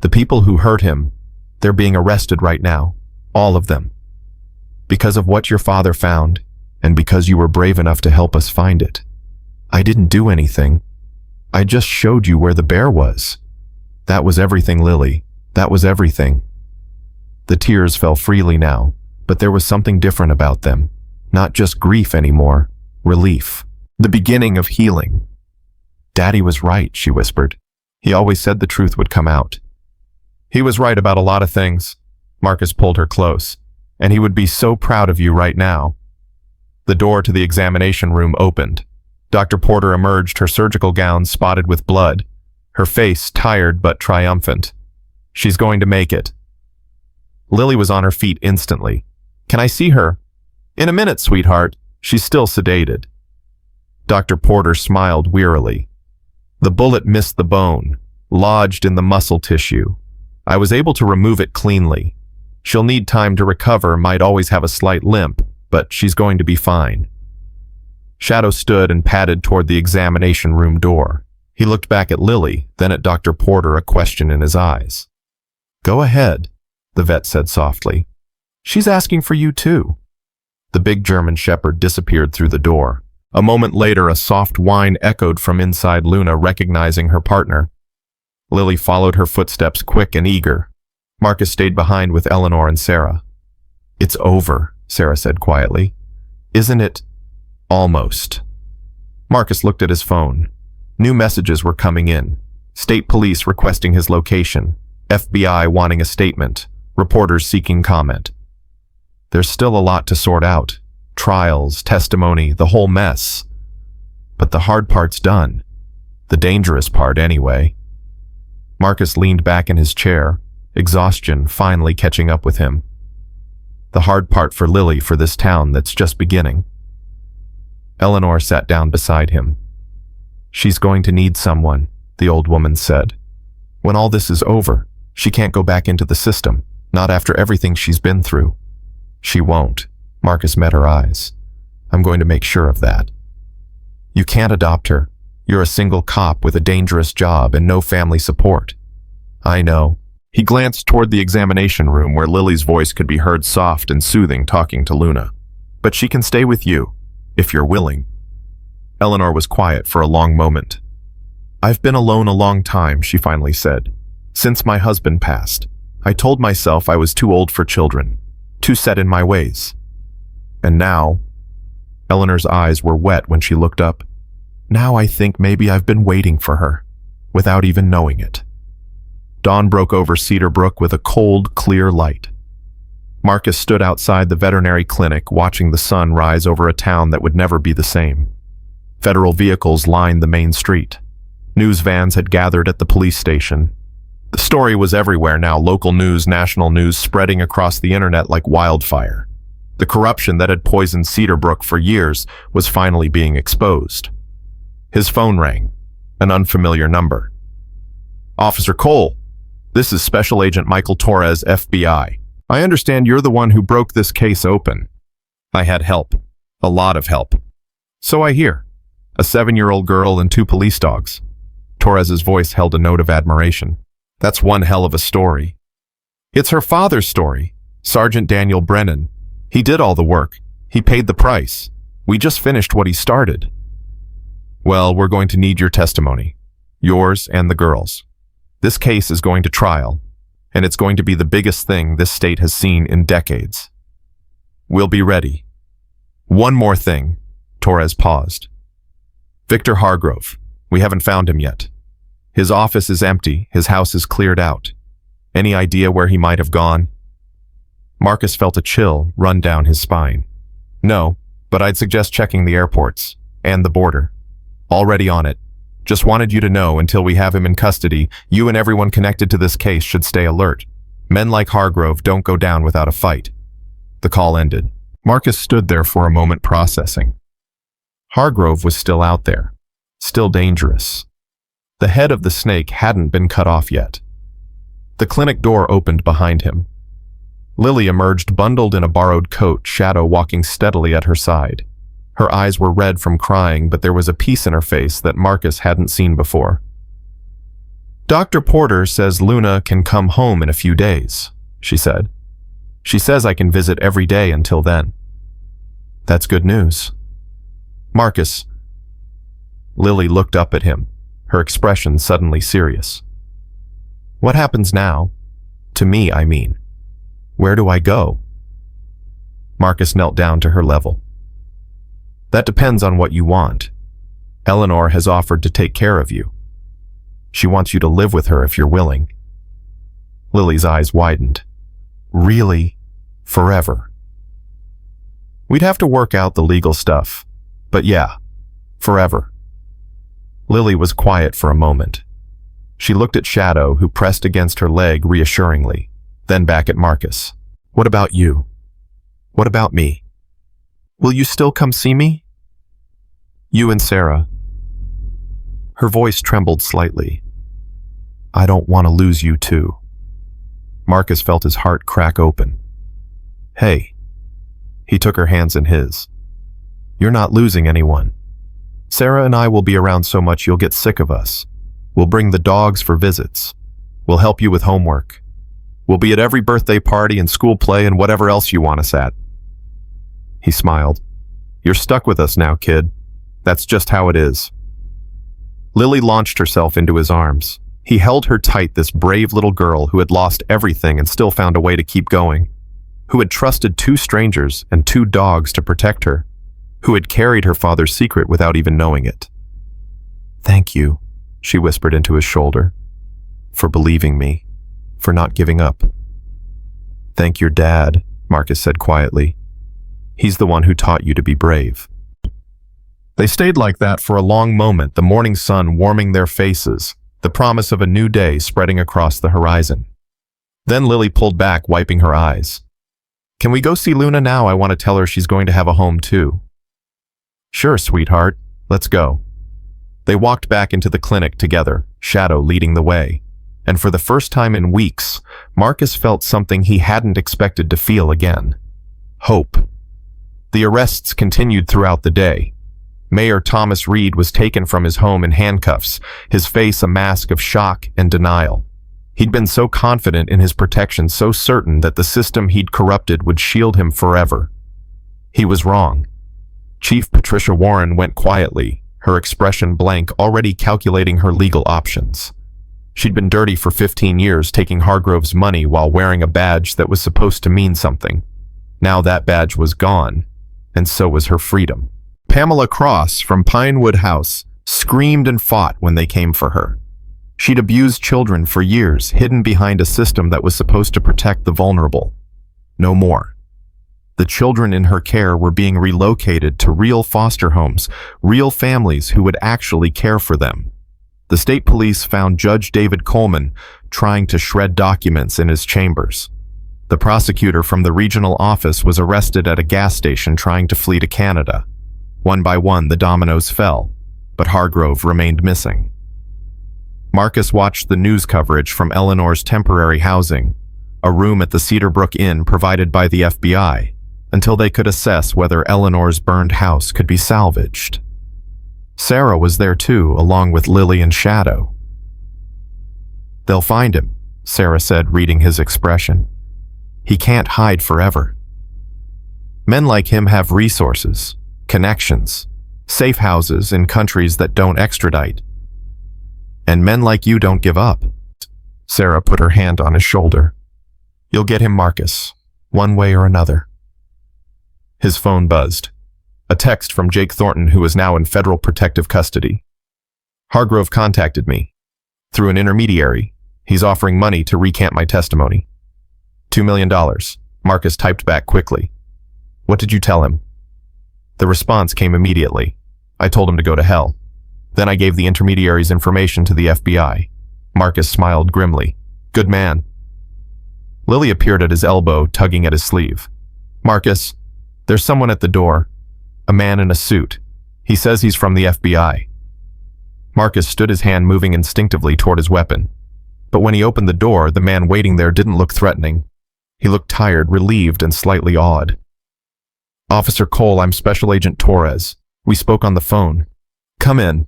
The people who hurt him, they're being arrested right now. All of them. Because of what your father found, and because you were brave enough to help us find it. I didn't do anything. I just showed you where the bear was. That was everything, Lily. That was everything. The tears fell freely now, but there was something different about them. Not just grief anymore. Relief. The beginning of healing. Daddy was right, she whispered. He always said the truth would come out. He was right about a lot of things. Marcus pulled her close. And he would be so proud of you right now. The door to the examination room opened. Dr. Porter emerged, her surgical gown spotted with blood, her face tired but triumphant. She's going to make it. Lily was on her feet instantly. Can I see her? In a minute, sweetheart. She's still sedated. Dr. Porter smiled wearily. The bullet missed the bone, lodged in the muscle tissue. I was able to remove it cleanly. She'll need time to recover, might always have a slight limp, but she's going to be fine. Shadow stood and padded toward the examination room door. He looked back at Lily, then at Dr. Porter, a question in his eyes. Go ahead, the vet said softly. She's asking for you too. The big German shepherd disappeared through the door. A moment later, a soft whine echoed from inside Luna, recognizing her partner. Lily followed her footsteps, quick and eager. Marcus stayed behind with Eleanor and Sarah. It's over, Sarah said quietly. Isn't it? Almost. Marcus looked at his phone. New messages were coming in. State police requesting his location. FBI wanting a statement. Reporters seeking comment. There's still a lot to sort out. Trials, testimony, the whole mess. But the hard part's done. The dangerous part, anyway. Marcus leaned back in his chair, exhaustion finally catching up with him. The hard part for Lily, for this town that's just beginning. Eleanor sat down beside him. She's going to need someone, the old woman said. When all this is over, she can't go back into the system, not after everything she's been through. She won't. Marcus met her eyes. I'm going to make sure of that. You can't adopt her. You're a single cop with a dangerous job and no family support. I know. He glanced toward the examination room where Lily's voice could be heard, soft and soothing, talking to Luna. But she can stay with you, if you're willing. Eleanor was quiet for a long moment. I've been alone a long time, she finally said. Since my husband passed, I told myself I was too old for children, too set in my ways. And now, Eleanor's eyes were wet when she looked up. Now I think maybe I've been waiting for her, without even knowing it. Dawn broke over Cedar Brook with a cold, clear light. Marcus stood outside the veterinary clinic watching the sun rise over a town that would never be the same. Federal vehicles lined the main street. News vans had gathered at the police station. The story was everywhere now, local news, national news, spreading across the internet like wildfire. The corruption that had poisoned Cedar Brook for years was finally being exposed. His phone rang, an unfamiliar number. Officer Cole, this is Special Agent Michael Torres, FBI. I understand you're the one who broke this case open. I had help, a lot of help. So I hear. A 7-year-old girl and 2 police dogs. Torres's voice held a note of admiration. That's one hell of a story. It's her father's story, Sergeant Daniel Brennan. He did all the work. He paid the price. We just finished what he started. Well, we're going to need your testimony. Yours and the girls. This case is going to trial, and it's going to be the biggest thing this state has seen in decades. We'll be ready. One more thing. Torres paused. Victor Hargrove. We haven't found him yet. His office is empty. His house is cleared out. Any idea where he might have gone? Marcus felt a chill run down his spine. No, but I'd suggest checking the airports and the border. Already on it. Just wanted you to know until we have him in custody, you and everyone connected to this case should stay alert. Men like Hargrove don't go down without a fight. The call ended. Marcus stood there for a moment processing. Hargrove was still out there. Still dangerous. The head of the snake hadn't been cut off yet. The clinic door opened behind him. Lily emerged bundled in a borrowed coat, Shadow walking steadily at her side. Her eyes were red from crying, but there was a peace in her face that Marcus hadn't seen before. Dr. Porter says Luna can come home in a few days, she said. She says I can visit every day until then. That's good news. Marcus. Lily looked up at him, her expression suddenly serious. What happens now? To me, I mean. Where do I go? Marcus knelt down to her level. That depends on what you want. Eleanor has offered to take care of you. She wants you to live with her if you're willing. Lily's eyes widened. Really? Forever? We'd have to work out the legal stuff. But yeah, forever. Lily was quiet for a moment. She looked at Shadow, who pressed against her leg reassuringly, then back at Marcus. What about you? What about me? Will you still come see me? You and Sarah. Her voice trembled slightly. I don't want to lose you too. Marcus felt his heart crack open. Hey. He took her hands in his. You're not losing anyone. Sarah and I will be around so much you'll get sick of us. We'll bring the dogs for visits. We'll help you with homework. We'll be at every birthday party and school play and whatever else you want us at. He smiled. You're stuck with us now, kid. That's just how it is. Lily launched herself into his arms. He held her tight, this brave little girl who had lost everything and still found a way to keep going, who had trusted 2 strangers and 2 dogs to protect her, who had carried her father's secret without even knowing it. Thank you, she whispered into his shoulder, for believing me, for not giving up. Thank your dad, Marcus said quietly. He's the one who taught you to be brave. They stayed like that for a long moment, the morning sun warming their faces, the promise of a new day spreading across the horizon. Then Lily pulled back, wiping her eyes. Can we go see Luna now? I want to tell her she's going to have a home too. Sure, sweetheart. Let's go. They walked back into the clinic together, Shadow leading the way. And for the first time in weeks, Marcus felt something he hadn't expected to feel again. Hope. The arrests continued throughout the day. Mayor Thomas Reed was taken from his home in handcuffs, his face a mask of shock and denial. He'd been so confident in his protection, so certain that the system he'd corrupted would shield him forever. He was wrong. Chief Patricia Warren went quietly, her expression blank, already calculating her legal options. She'd been dirty for 15 years, taking Hargrove's money while wearing a badge that was supposed to mean something. Now that badge was gone, and so was her freedom. Pamela Cross from Pinewood House screamed and fought when they came for her. She'd abused children for years, hidden behind a system that was supposed to protect the vulnerable. No more. The children in her care were being relocated to real foster homes, real families who would actually care for them. The state police found Judge David Coleman trying to shred documents in his chambers. The prosecutor from the regional office was arrested at a gas station trying to flee to Canada. One by one, the dominoes fell, but Hargrove remained missing. Marcus watched the news coverage from Eleanor's temporary housing, a room at the Cedar Brook Inn provided by the FBI, until they could assess whether Eleanor's burned house could be salvaged. Sarah was there too, along with Lily and Shadow. "They'll find him," Sarah said, reading his expression. "He can't hide forever. Men like him have resources, connections, safe houses in countries that don't extradite. And men like you don't give up." Sarah put her hand on his shoulder. "You'll get him, Marcus, one way or another." His phone buzzed. A text from Jake Thornton, who was now in federal protective custody. "Hargrove contacted me. Through an intermediary. He's offering money to recant my testimony." $2 million, Marcus typed back quickly. "What did you tell him?" The response came immediately. "I told him to go to hell. Then I gave the intermediary's information to the FBI." Marcus smiled grimly. "Good man." Lily appeared at his elbow, tugging at his sleeve. "Marcus, there's someone at the door. A man in a suit. He says he's from the FBI." Marcus stood, his hand moving instinctively toward his weapon. But when he opened the door, the man waiting there didn't look threatening. He looked tired, relieved, and slightly awed. "Officer Cole, I'm Special Agent Torres. We spoke on the phone. Come in."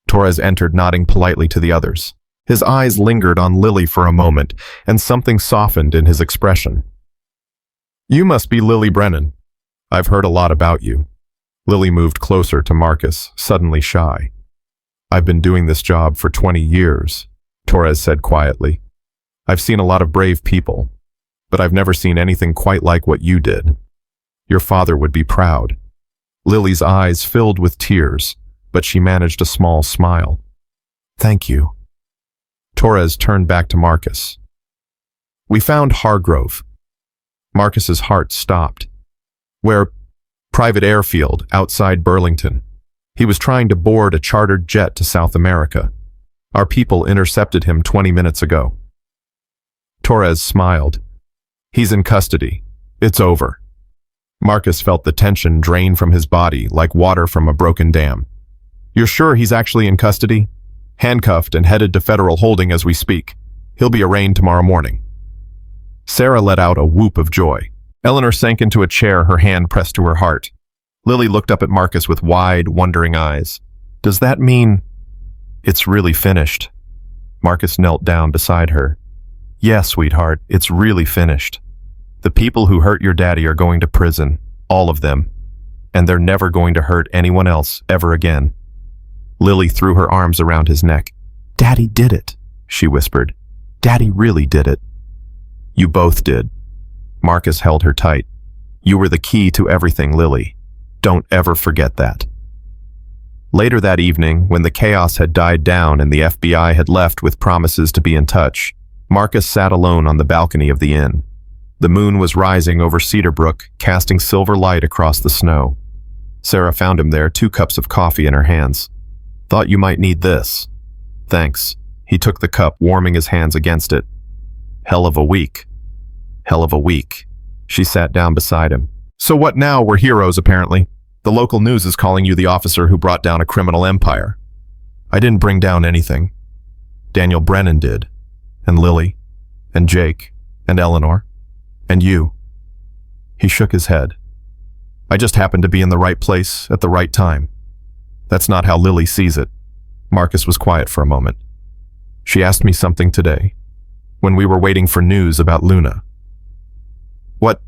Torres entered, nodding politely to the others. His eyes lingered on Lily for a moment, and something softened in his expression. "You must be Lily Brennan. I've heard a lot about you." Lily moved closer to Marcus, suddenly shy. "I've been doing this job for 20 years, Torres said quietly. "I've seen a lot of brave people, but I've never seen anything quite like what you did. Your father would be proud." Lily's eyes filled with tears, but she managed a small smile. "Thank you." Torres turned back to Marcus. "We found Hargrove." Marcus's heart stopped. "Where?" "Private airfield outside Burlington. He was trying to board a chartered jet to South America. Our people intercepted him 20 minutes ago." Torres smiled. "He's in custody. It's over." Marcus felt the tension drain from his body like water from a broken dam. "You're sure he's actually in custody?" "Handcuffed and headed to federal holding as we speak. He'll be arraigned tomorrow morning." Sarah let out a whoop of joy. Eleanor sank into a chair, her hand pressed to her heart. Lily looked up at Marcus with wide, wondering eyes. "Does that mean it's really finished?" Marcus knelt down beside her. "Yeah, sweetheart, it's really finished. The people who hurt your daddy are going to prison, all of them, and they're never going to hurt anyone else ever again." Lily threw her arms around his neck. "Daddy did it," she whispered. "Daddy really did it." "You both did." Marcus held her tight. "You were the key to everything, Lily. Don't ever forget that." Later that evening, when the chaos had died down and the FBI had left with promises to be in touch, Marcus sat alone on the balcony of the inn. The moon was rising over Cedar Brook, casting silver light across the snow. Sarah found him there, 2 cups of coffee in her hands. "Thought you might need this." "Thanks." He took the cup, warming his hands against it. "Hell of a week." "Hell of a week." She sat down beside him. "So what now? We're heroes, apparently. The local news is calling you the officer who brought down a criminal empire." "I didn't bring down anything. Daniel Brennan did. And Lily. And Jake. And Eleanor. And you." He shook his head. "I just happened to be in the right place at the right time. That's not how Lily sees it." Marcus was quiet for a moment. "She asked me something today, when we were waiting for news about Luna." "What?"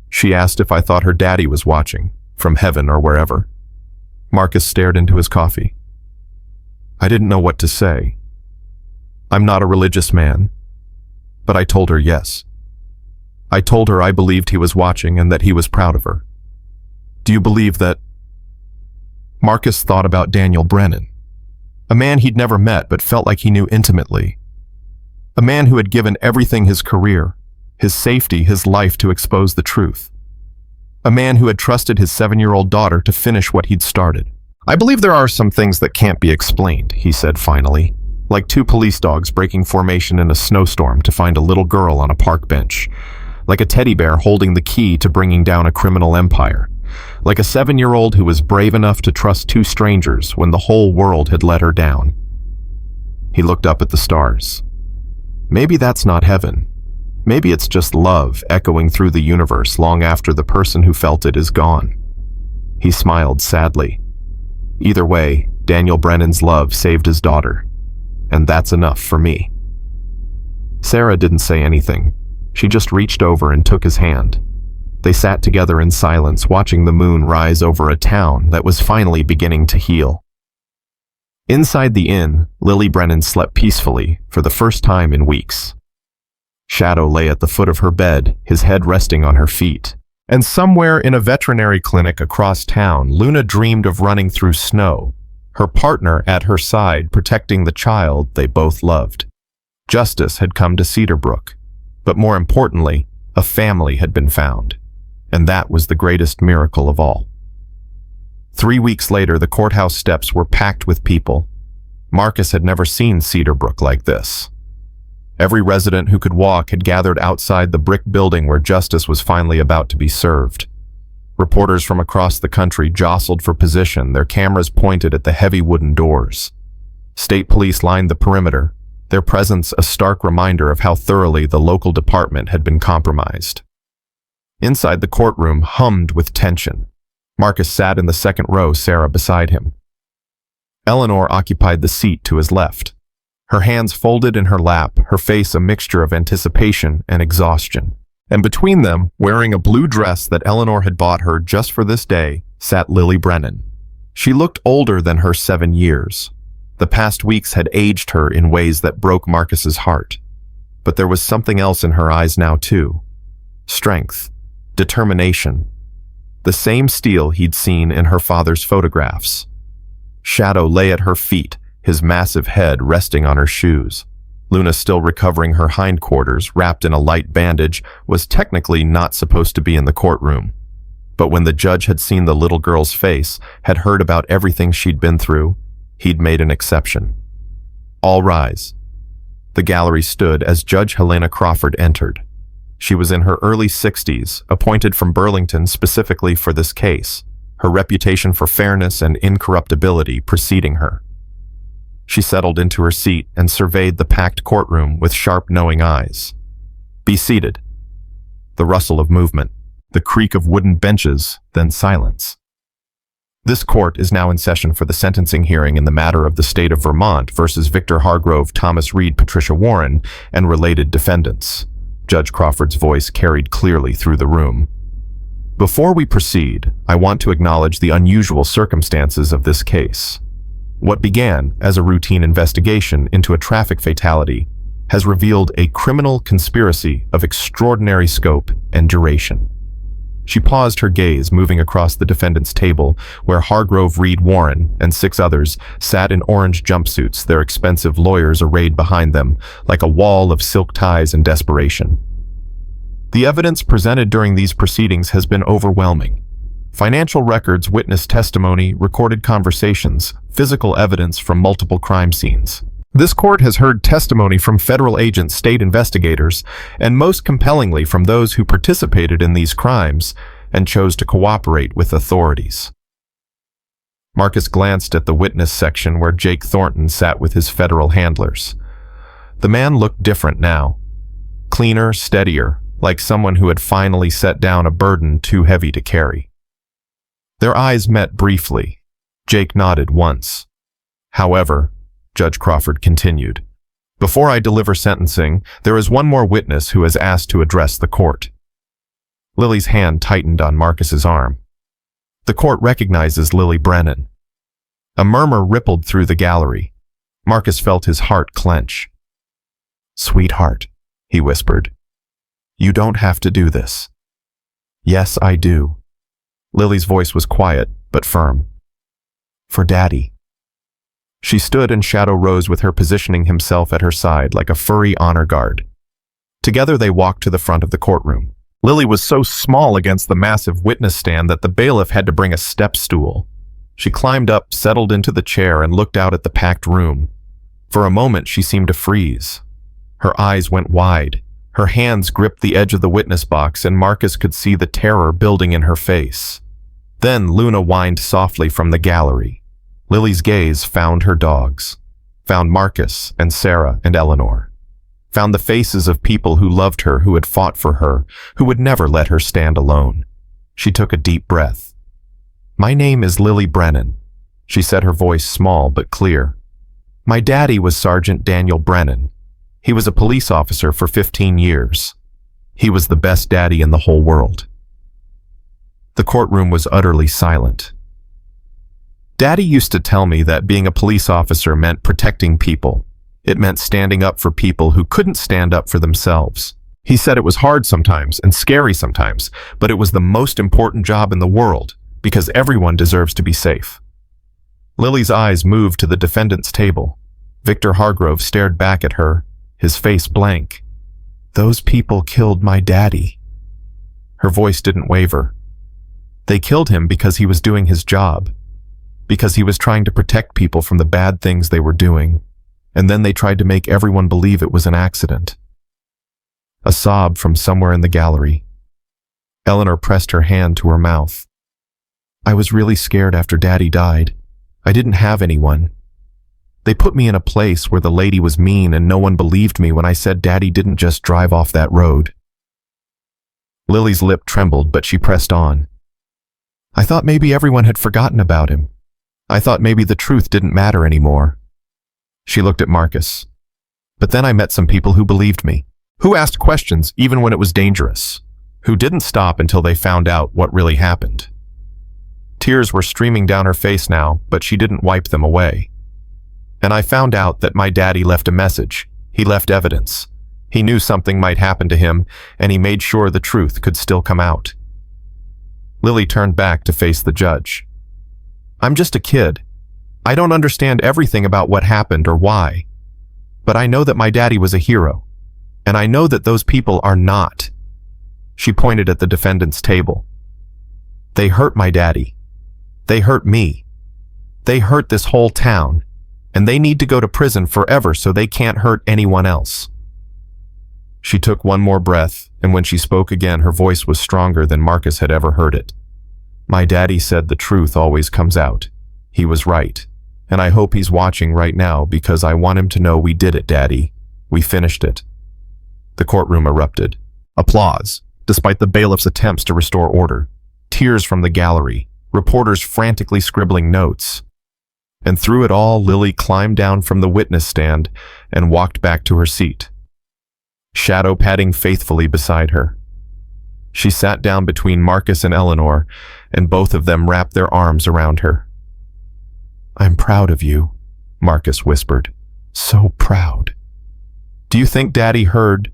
She asked if I thought her daddy was watching, from heaven or wherever. Marcus stared into his coffee. I didn't know what to say. I'm not a religious man, but I told her yes. I told her I believed he was watching and that he was proud of her. Do you believe that? Marcus thought about Daniel Brennan, a man he'd never met but felt like he knew intimately. A man who had given everything, his career, his safety, his life, to expose the truth. A man who had trusted his 7-year-old daughter to finish what he'd started. I believe there are some things that can't be explained, he said finally, like 2 police dogs breaking formation in a snowstorm to find a little girl on a park bench, like a teddy bear holding the key to bringing down a criminal empire, like a 7-year-old who was brave enough to trust 2 strangers when the whole world had let her down. He looked up at the stars. Maybe that's not heaven. Maybe it's just love echoing through the universe long after the person who felt it is gone. He smiled sadly. Either way, Daniel Brennan's love saved his daughter, and that's enough for me. Sarah didn't say anything. She just reached over and took his hand. They sat together in silence, watching the moon rise over a town that was finally beginning to heal. Inside the inn, Lily Brennan slept peacefully for the first time in weeks. Shadow lay at the foot of her bed, his head resting on her feet. And somewhere in a veterinary clinic across town, Luna dreamed of running through snow, her partner at her side protecting the child they both loved. Justice had come to Cedarbrook, but more importantly, a family had been found, and that was the greatest miracle of all. 3 weeks later, the courthouse steps were packed with people. Marcus had never seen Cedarbrook like this. Every resident who could walk had gathered outside the brick building where justice was finally about to be served. Reporters from across the country jostled for position, their cameras pointed at the heavy wooden doors. State police lined the perimeter, their presence a stark reminder of how thoroughly the local department had been compromised. Inside, the courtroom hummed with tension. Marcus sat in the second row, Sarah beside him. Eleanor occupied the seat to his left. Her hands folded in her lap, her face a mixture of anticipation and exhaustion. And between them, wearing a blue dress that Eleanor had bought her just for this day, sat Lily Brennan. She looked older than her 7 years. The past weeks had aged her in ways that broke Marcus's heart. But there was something else in her eyes now too. Strength, determination. The same steel he'd seen in her father's photographs. Shadow lay at her feet, his massive head resting on her shoes. Luna, still recovering her hindquarters, wrapped in a light bandage, was technically not supposed to be in the courtroom. But when the judge had seen the little girl's face, had heard about everything she'd been through, he'd made an exception. All rise. The gallery stood as Judge Helena Crawford entered. She was in her early 60s, appointed from Burlington specifically for this case, her reputation for fairness and incorruptibility preceding her. She settled into her seat and surveyed the packed courtroom with sharp, knowing eyes. Be seated. The rustle of movement, the creak of wooden benches, then silence. This court is now in session for the sentencing hearing in the matter of the state of Vermont versus Victor Hargrove, Thomas Reed, Patricia Warren, and related defendants. Judge Crawford's voice carried clearly through the room. Before we proceed, I want to acknowledge the unusual circumstances of this case. What began as a routine investigation into a traffic fatality has revealed a criminal conspiracy of extraordinary scope and duration. She paused, her gaze moving across the defendant's table, where Hargrove, Reed, Warren, and 6 others sat in orange jumpsuits, their expensive lawyers arrayed behind them, like a wall of silk ties and desperation. The evidence presented during these proceedings has been overwhelming. Financial records, witness testimony, recorded conversations, physical evidence from multiple crime scenes. This court has heard testimony from federal agents, state investigators, and most compellingly from those who participated in these crimes and chose to cooperate with authorities. Marcus glanced at the witness section where Jake Thornton sat with his federal handlers. The man looked different now. Cleaner, steadier, like someone who had finally set down a burden too heavy to carry. Their eyes met briefly. Jake nodded once. However, Judge Crawford continued, before I deliver sentencing, there is one more witness who has asked to address the court. Lily's hand tightened on Marcus's arm. The court recognizes Lily Brennan. A murmur rippled through the gallery. Marcus felt his heart clench. "Sweetheart," he whispered. "You don't have to do this." "Yes, I do." Lily's voice was quiet, but firm. "For Daddy." She stood and Shadow rose with her, positioning himself at her side like a furry honor guard. Together they walked to the front of the courtroom. Lily was so small against the massive witness stand that the bailiff had to bring a step stool. She climbed up, settled into the chair, and looked out at the packed room. For a moment she seemed to freeze. Her eyes went wide. Her hands gripped the edge of the witness box, and Marcus could see the terror building in her face. Then Luna whined softly from the gallery. Lily's gaze found her dogs, found Marcus and Sarah and Eleanor, found the faces of people who loved her, who had fought for her, who would never let her stand alone. She took a deep breath. "My name is Lily Brennan," she said, her voice small but clear. "My daddy was Sergeant Daniel Brennan. He was a police officer for 15 years. He was the best daddy in the whole world." The courtroom was utterly silent. "Daddy used to tell me that being a police officer meant protecting people. It meant standing up for people who couldn't stand up for themselves. He said it was hard sometimes and scary sometimes, but it was the most important job in the world because everyone deserves to be safe." Lily's eyes moved to the defendant's table. Victor Hargrove stared back at her, his face blank. "Those people killed my daddy." Her voice didn't waver. "They killed him because he was doing his job, because he was trying to protect people from the bad things they were doing, and then they tried to make everyone believe it was an accident." A sob from somewhere in the gallery. Eleanor pressed her hand to her mouth. "I was really scared after Daddy died. I didn't have anyone. They put me in a place where the lady was mean and no one believed me when I said Daddy didn't just drive off that road." Lily's lip trembled, but she pressed on. "I thought maybe everyone had forgotten about him. I thought maybe the truth didn't matter anymore." She looked at Marcus. "But then I met some people who believed me, who asked questions even when it was dangerous, who didn't stop until they found out what really happened." Tears were streaming down her face now, but she didn't wipe them away. "And I found out that my daddy left a message. He left evidence. He knew something might happen to him, and he made sure the truth could still come out." Lily turned back to face the judge. "I'm just a kid. I don't understand everything about what happened or why. But I know that my daddy was a hero. And I know that those people are not." She pointed at the defendant's table. "They hurt my daddy. They hurt me. They hurt this whole town. And they need to go to prison forever so they can't hurt anyone else." She took one more breath, and when she spoke again, her voice was stronger than Marcus had ever heard it. "My daddy said the truth always comes out. He was right. And I hope he's watching right now because I want him to know we did it, Daddy. We finished it." The courtroom erupted. Applause, despite the bailiff's attempts to restore order. Tears from the gallery, reporters frantically scribbling notes. And through it all, Lily climbed down from the witness stand and walked back to her seat, Shadow padding faithfully beside her. She sat down between Marcus and Eleanor, and both of them wrapped their arms around her. "I'm proud of you," Marcus whispered. "So proud." "Do you think Daddy heard?"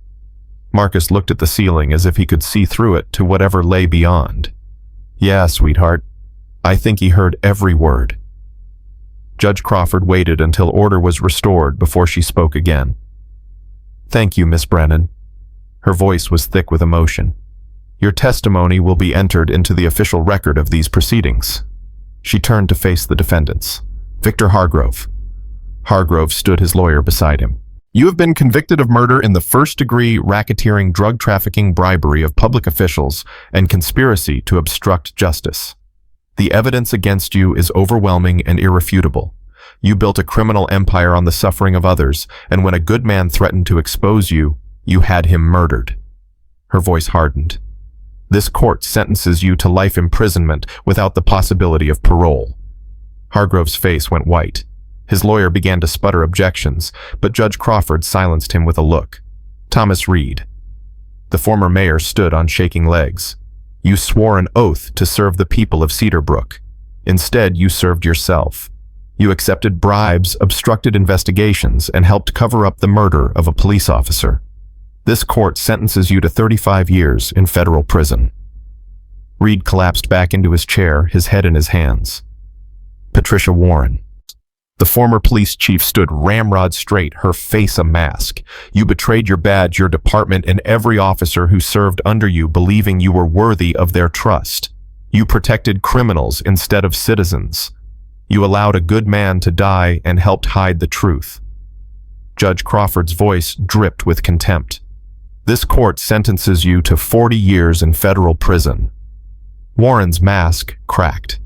Marcus looked at the ceiling as if he could see through it to whatever lay beyond. "Yeah, sweetheart. I think he heard every word." Judge Crawford waited until order was restored before she spoke again. "Thank you, Miss Brennan." Her voice was thick with emotion. "Your testimony will be entered into the official record of these proceedings." She turned to face the defendants. Victor Hargrove. Hargrove stood his lawyer beside him. "You have been convicted of murder in the first-degree racketeering, drug trafficking, bribery of public officials, and conspiracy to obstruct justice. The evidence against you is overwhelming and irrefutable. You built a criminal empire on the suffering of others, and when a good man threatened to expose you, you had him murdered." Her voice hardened. "This court sentences you to life imprisonment without the possibility of parole." Hargrove's face went white. His lawyer began to sputter objections, but Judge Crawford silenced him with a look. "Thomas Reed." The former mayor stood on shaking legs. You swore an oath to serve the people of Cedarbrook. Instead, you served yourself. You accepted bribes, obstructed investigations, and helped cover up the murder of a police officer. This court sentences you to 35 years in federal prison." Reed collapsed back into his chair, his head in his hands. Patricia Warren. The former police chief stood ramrod straight, her face a mask. "You betrayed your badge, your department, and every officer who served under you, believing you were worthy of their trust. You protected criminals instead of citizens. You allowed a good man to die and helped hide the truth." Judge Crawford's voice dripped with contempt. "This court sentences you to 40 years in federal prison." Warren's mask cracked.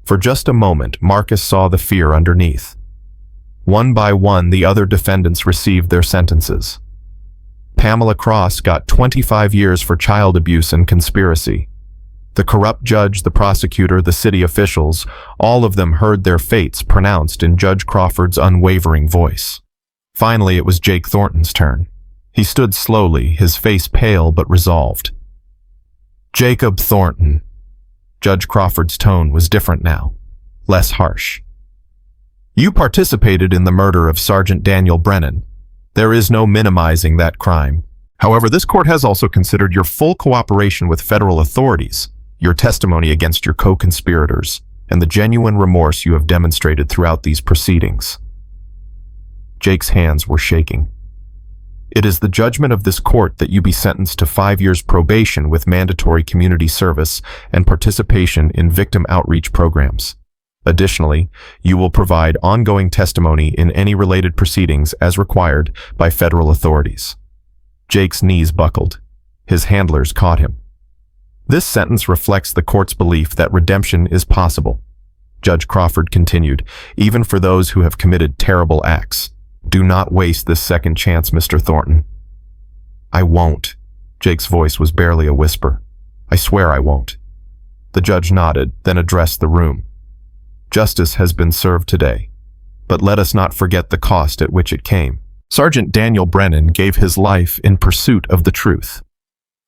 For just a moment, Marcus saw the fear underneath. One by one, the other defendants received their sentences. Pamela Cross got 25 years for child abuse and conspiracy. The corrupt judge, the prosecutor, the city officials, all of them heard their fates pronounced in Judge Crawford's unwavering voice. Finally, it was Jake Thornton's turn. He stood slowly, his face pale but resolved. "Jacob Thornton." Judge Crawford's tone was different now, less harsh. "You participated in the murder of Sergeant Daniel Brennan. There is no minimizing that crime. However, this court has also considered your full cooperation with federal authorities, your testimony against your co-conspirators, and the genuine remorse you have demonstrated throughout these proceedings." Jake's hands were shaking. "It is the judgment of this court that you be sentenced to 5 years probation with mandatory community service and participation in victim outreach programs. Additionally, you will provide ongoing testimony in any related proceedings as required by federal authorities." Jake's knees buckled. His handlers caught him. "This sentence reflects the court's belief that redemption is possible." Judge Crawford continued, "Even for those who have committed terrible acts. Do not waste this second chance, Mr. Thornton." "I won't." Jake's voice was barely a whisper. "I swear I won't." The judge nodded, then addressed the room. "Justice has been served today, but let us not forget the cost at which it came. Sergeant Daniel Brennan gave his life in pursuit of the truth.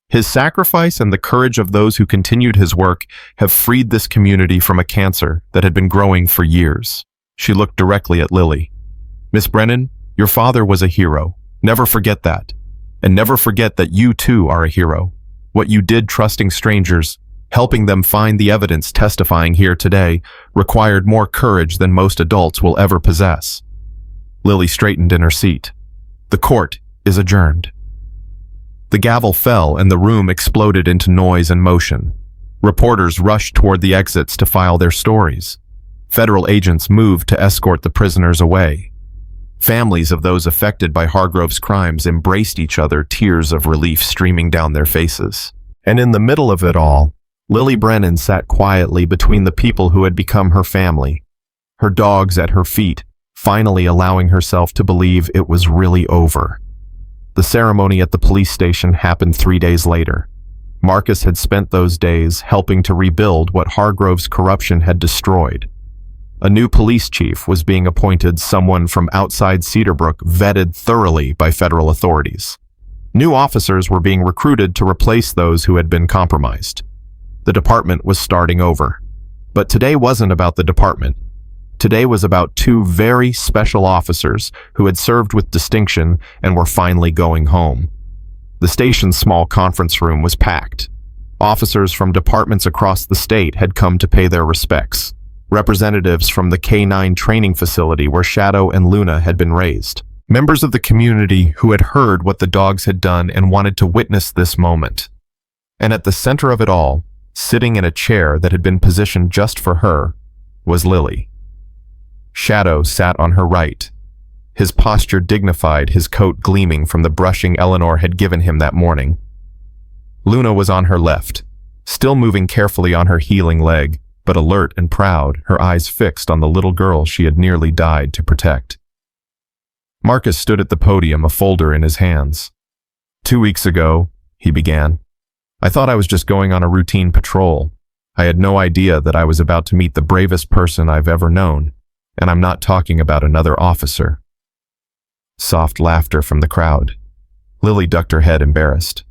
His sacrifice and the courage of those who continued his work have freed this community from a cancer that had been growing for years." She looked directly at Lily. "Miss Brennan, your father was a hero. Never forget that. And never forget that you too are a hero. What you did trusting strangers, helping them find the evidence testifying here today, required more courage than most adults will ever possess." Lily straightened in her seat. "The court is adjourned." The gavel fell and the room exploded into noise and motion. Reporters rushed toward the exits to file their stories. Federal agents moved to escort the prisoners away. Families of those affected by Hargrove's crimes embraced each other, tears of relief streaming down their faces. And in the middle of it all, Lily Brennan sat quietly between the people who had become her family, her dogs at her feet, finally allowing herself to believe it was really over. The ceremony at the police station happened 3 days later. Marcus had spent those days helping to rebuild what Hargrove's corruption had destroyed. A new police chief was being appointed, someone from outside Cedarbrook, vetted thoroughly by federal authorities. New officers were being recruited to replace those who had been compromised. The department was starting over. But today wasn't about the department. Today was about 2 very special officers who had served with distinction and were finally going home. The station's small conference room was packed. Officers from departments across the state had come to pay their respects. Representatives from the K-9 training facility where Shadow and Luna had been raised. Members of the community who had heard what the dogs had done and wanted to witness this moment. And at the center of it all, sitting in a chair that had been positioned just for her, was Lily. Shadow sat on her right, his posture dignified, his coat gleaming from the brushing Eleanor had given him that morning. Luna was on her left, still moving carefully on her healing leg, but alert and proud, her eyes fixed on the little girl she had nearly died to protect. Marcus stood at the podium, a folder in his hands. 2 weeks ago, he began, I thought I was just going on a routine patrol. I had no idea that I was about to meet the bravest person I've ever known, and I'm not talking about another officer. Soft laughter from the crowd. Lily ducked her head, embarrassed.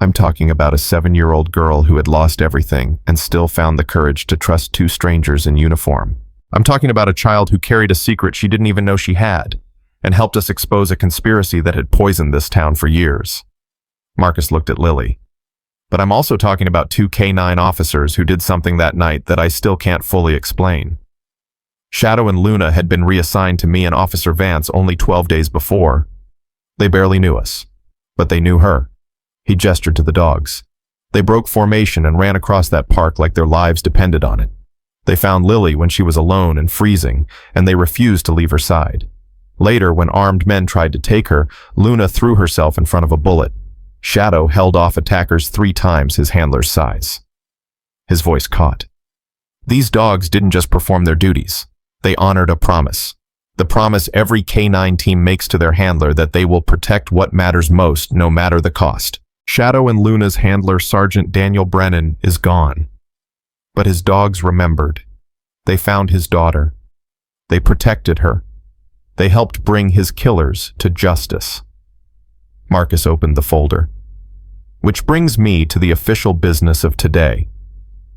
I'm talking about a 7-year-old girl who had lost everything and still found the courage to trust two strangers in uniform. I'm talking about a child who carried a secret she didn't even know she had and helped us expose a conspiracy that had poisoned this town for years. Marcus looked at Lily. But I'm also talking about two K-9 officers who did something that night that I still can't fully explain. Shadow and Luna had been reassigned to me and Officer Vance only 12 days before. They barely knew us, but they knew her. He gestured to the dogs. They broke formation and ran across that park like their lives depended on it. They found Lily when she was alone and freezing, and they refused to leave her side. Later, when armed men tried to take her, Luna threw herself in front of a bullet. Shadow held off attackers 3 times his handler's size. His voice caught. These dogs didn't just perform their duties. They honored a promise. The promise every K-9 team makes to their handler that they will protect what matters most, no matter the cost. Shadow and Luna's handler, Sergeant Daniel Brennan, is gone. But his dogs remembered. They found his daughter. They protected her. They helped bring his killers to justice. Marcus opened the folder. Which brings me to the official business of today.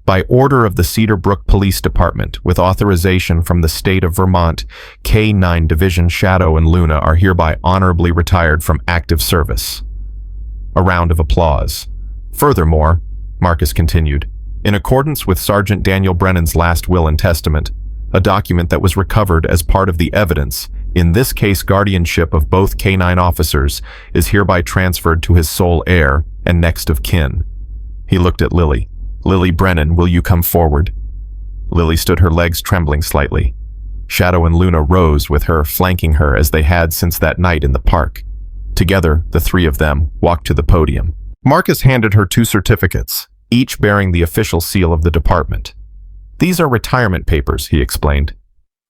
By order of the Cedar Brook Police Department, with authorization from the state of Vermont, K-9 Division Shadow and Luna are hereby honorably retired from active service. A round of applause. Furthermore, Marcus continued, in accordance with Sergeant Daniel Brennan's last will and testament, a document that was recovered as part of the evidence, in this case guardianship of both K-9 officers, is hereby transferred to his sole heir and next of kin. He looked at Lily. Lily Brennan, will you come forward? Lily stood, her legs trembling slightly. Shadow and Luna rose with her, flanking her as they had since that night in the park. Together, the 3 of them walked to the podium. Marcus handed her 2 certificates, each bearing the official seal of the department. These are retirement papers, he explained.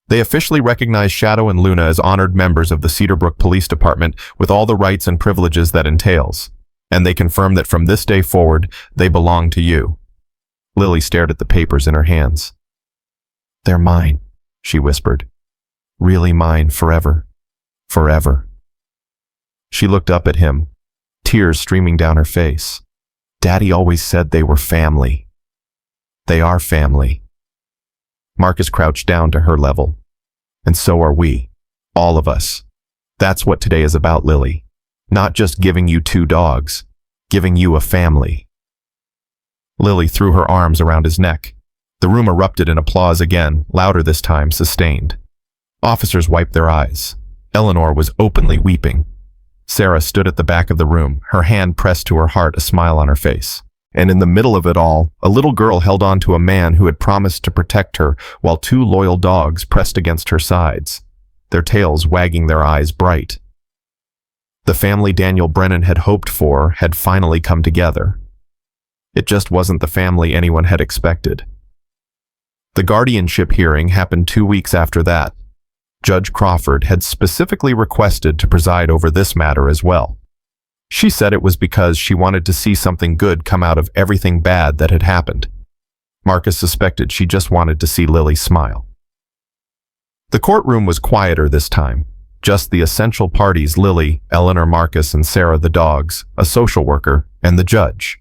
They officially recognize Shadow and Luna as honored members of the Cedar Brook Police Department with all the rights and privileges that entails, and they confirm that from this day forward, they belong to you. Lily stared at the papers in her hands. They're mine, she whispered. Really mine forever. Forever. She looked up at him, tears streaming down her face. Daddy always said they were family. They are family. Marcus crouched down to her level. And so are we. All of us. That's what today is about, Lily. Not just giving you 2 dogs, giving you a family. Lily threw her arms around his neck. The room erupted in applause again, louder this time, sustained. Officers wiped their eyes. Eleanor was openly weeping. Sarah stood at the back of the room, her hand pressed to her heart, a smile on her face. And in the middle of it all, a little girl held on to a man who had promised to protect her, while 2 loyal dogs pressed against her sides, their tails wagging, their eyes bright. The family Daniel Brennan had hoped for had finally come together. It just wasn't the family anyone had expected. The guardianship hearing happened 2 weeks after that. Judge Crawford had specifically requested to preside over this matter as well. She said it was because she wanted to see something good come out of everything bad that had happened. Marcus suspected she just wanted to see Lily smile. The courtroom was quieter this time. Just the essential parties, Lily, Eleanor, Marcus, and Sarah the dogs, a social worker, and the judge.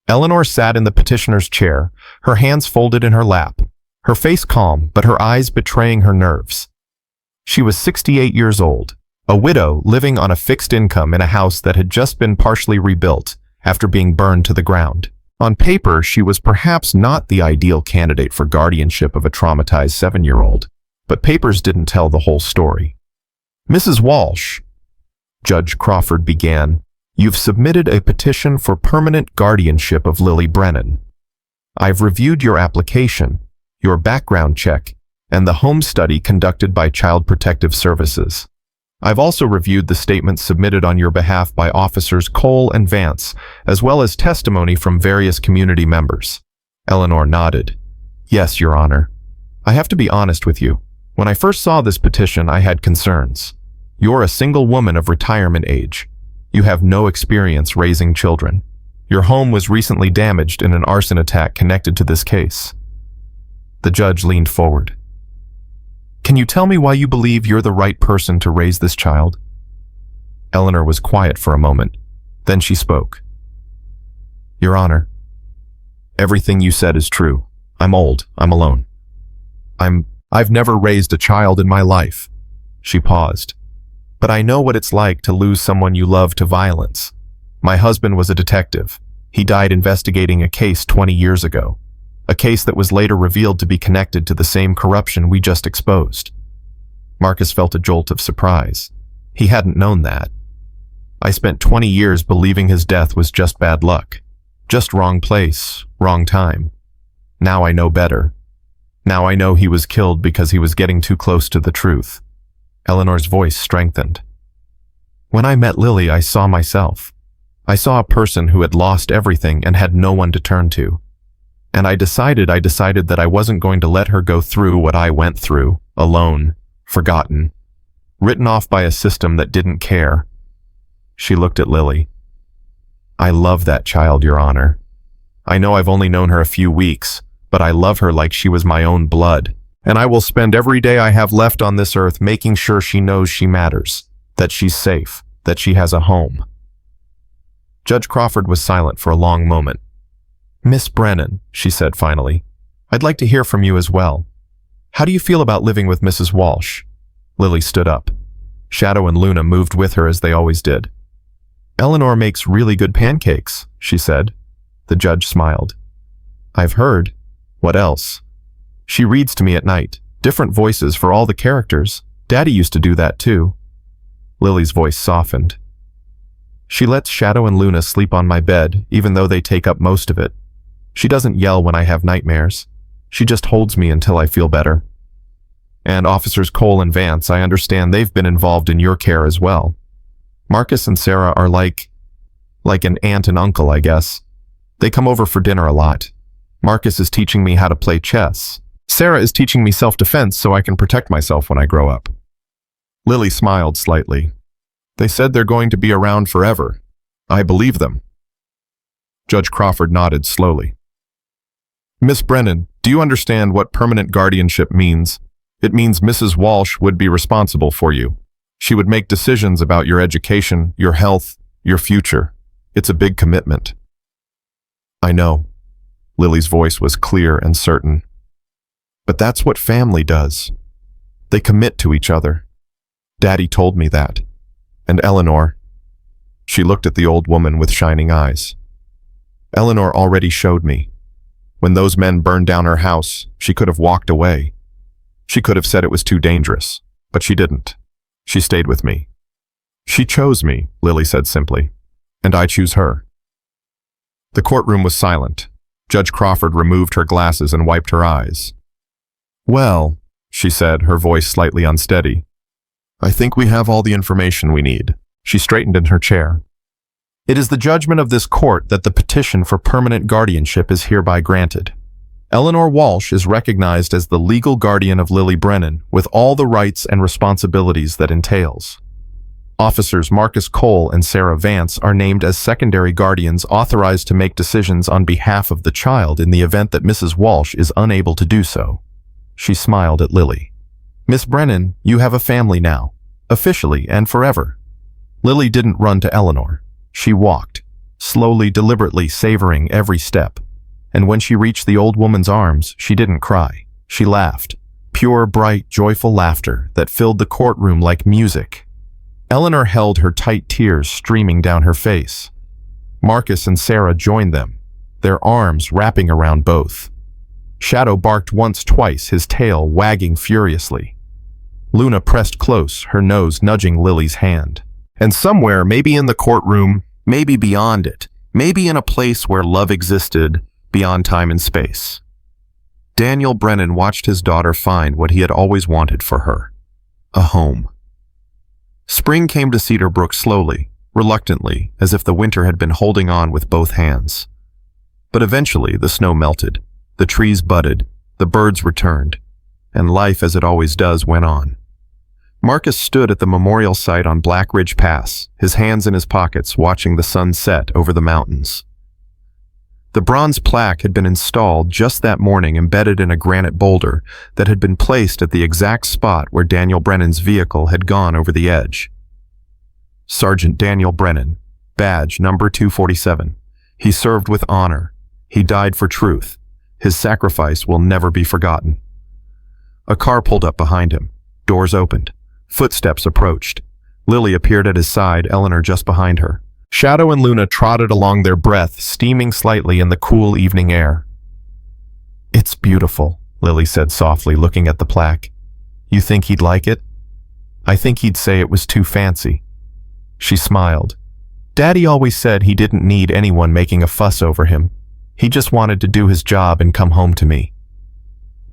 Eleanor sat in the petitioner's chair, her hands folded in her lap, her face calm, but her eyes betraying her nerves. She was 68 years old, a widow living on a fixed income in a house that had just been partially rebuilt after being burned to the ground. On paper, she was perhaps not the ideal candidate for guardianship of a traumatized 7-year-old, but papers didn't tell the whole story. Mrs. Walsh, Judge Crawford began, you've submitted a petition for permanent guardianship of Lily Brennan. I've reviewed your application, your background check, and the home study conducted by Child Protective Services. I've also reviewed the statements submitted on your behalf by Officers Cole and Vance, as well as testimony from various community members. Eleanor nodded. Yes, Your Honor. I have to be honest with you. When I first saw this petition, I had concerns. You're a single woman of retirement age. You have no experience raising children. Your home was recently damaged in an arson attack connected to this case. The judge leaned forward. Can you tell me why you believe you're the right person to raise this child? Eleanor was quiet for a moment. Then she spoke. Your Honor, everything you said is true. I'm old. I'm alone. I've never raised a child in my life. She paused. But I know what it's like to lose someone you love to violence. My husband was a detective. He died investigating a case 20 years ago. A case that was later revealed to be connected to the same corruption we just exposed. Marcus felt a jolt of surprise. He hadn't known that. I spent 20 years believing his death was just bad luck. Just wrong place, wrong time. Now I know better. Now I know he was killed because he was getting too close to the truth. Eleanor's voice strengthened. When I met Lily, I saw myself. I saw a person who had lost everything and had no one to turn to. And I decided that I wasn't going to let her go through what I went through, alone, forgotten, written off by a system that didn't care. She looked at Lily. I love that child, Your Honor. I know I've only known her a few weeks, but I love her like she was my own blood, and I will spend every day I have left on this earth making sure she knows she matters, that she's safe, that she has a home. Judge Crawford was silent for a long moment. Miss Brennan, she said finally, I'd like to hear from you as well. How do you feel about living with Mrs. Walsh? Lily stood up. Shadow and Luna moved with her as they always did. Eleanor makes really good pancakes, she said. The judge smiled. I've heard. What else? She reads to me at night, different voices for all the characters. Daddy used to do that too. Lily's voice softened. She lets Shadow and Luna sleep on my bed, even though they take up most of it. She doesn't yell when I have nightmares. She just holds me until I feel better. And Officers Cole and Vance, I understand they've been involved in your care as well. Marcus and Sarah are like an aunt and uncle, I guess. They come over for dinner a lot. Marcus is teaching me how to play chess. Sarah is teaching me self-defense so I can protect myself when I grow up. Lily smiled slightly. They said they're going to be around forever. I believe them. Judge Crawford nodded slowly. Miss Brennan, do you understand what permanent guardianship means? It means Mrs. Walsh would be responsible for you. She would make decisions about your education, your health, your future. It's a big commitment. I know. Lily's voice was clear and certain. But that's what family does. They commit to each other. Daddy told me that. And Eleanor. She looked at the old woman with shining eyes. Eleanor already showed me. When those men burned down her house, she could have walked away. She could have said it was too dangerous, but she didn't. She stayed with me. She chose me, Lily said simply, and I choose her. The courtroom was silent. Judge Crawford removed her glasses and wiped her eyes. Well, she said, her voice slightly unsteady, I think we have all the information we need. She straightened in her chair. It is the judgment of this court that the petition for permanent guardianship is hereby granted. Eleanor Walsh is recognized as the legal guardian of Lily Brennan with all the rights and responsibilities that entails. Officers Marcus Cole and Sarah Vance are named as secondary guardians authorized to make decisions on behalf of the child in the event that Mrs. Walsh is unable to do so. She smiled at Lily. Miss Brennan, you have a family now, officially and forever. Lily didn't run to Eleanor. She walked, slowly, deliberately savoring every step. And when she reached the old woman's arms, she didn't cry. She laughed, pure, bright, joyful laughter that filled the courtroom like music. Eleanor held her tight, tears streaming down her face. Marcus and Sarah joined them, their arms wrapping around both. Shadow barked once, twice, his tail wagging furiously. Luna pressed close, her nose nudging Lily's hand. And somewhere, maybe in the courtroom, maybe beyond it, maybe in a place where love existed, beyond time and space, Daniel Brennan watched his daughter find what he had always wanted for her, a home. Spring came to Cedar Brook slowly, reluctantly, as if the winter had been holding on with both hands. But eventually the snow melted, the trees budded, the birds returned, and life as it always does went on. Marcus stood at the memorial site on Black Ridge Pass, his hands in his pockets, watching the sun set over the mountains. The bronze plaque had been installed just that morning, embedded in a granite boulder that had been placed at the exact spot where Daniel Brennan's vehicle had gone over the edge. Sergeant Daniel Brennan, badge number 247, He served with honor. He died for truth. His sacrifice will never be forgotten. A car pulled up behind him. Doors opened. Footsteps approached. Lily appeared at his side, Eleanor just behind her. Shadow and Luna trotted along, their breath steaming slightly in the cool evening air. "It's beautiful," Lily said softly, looking at the plaque. "You think he'd like it?" "I think he'd say it was too fancy." She smiled. "Daddy always said he didn't need anyone making a fuss over him. He just wanted to do his job and come home to me."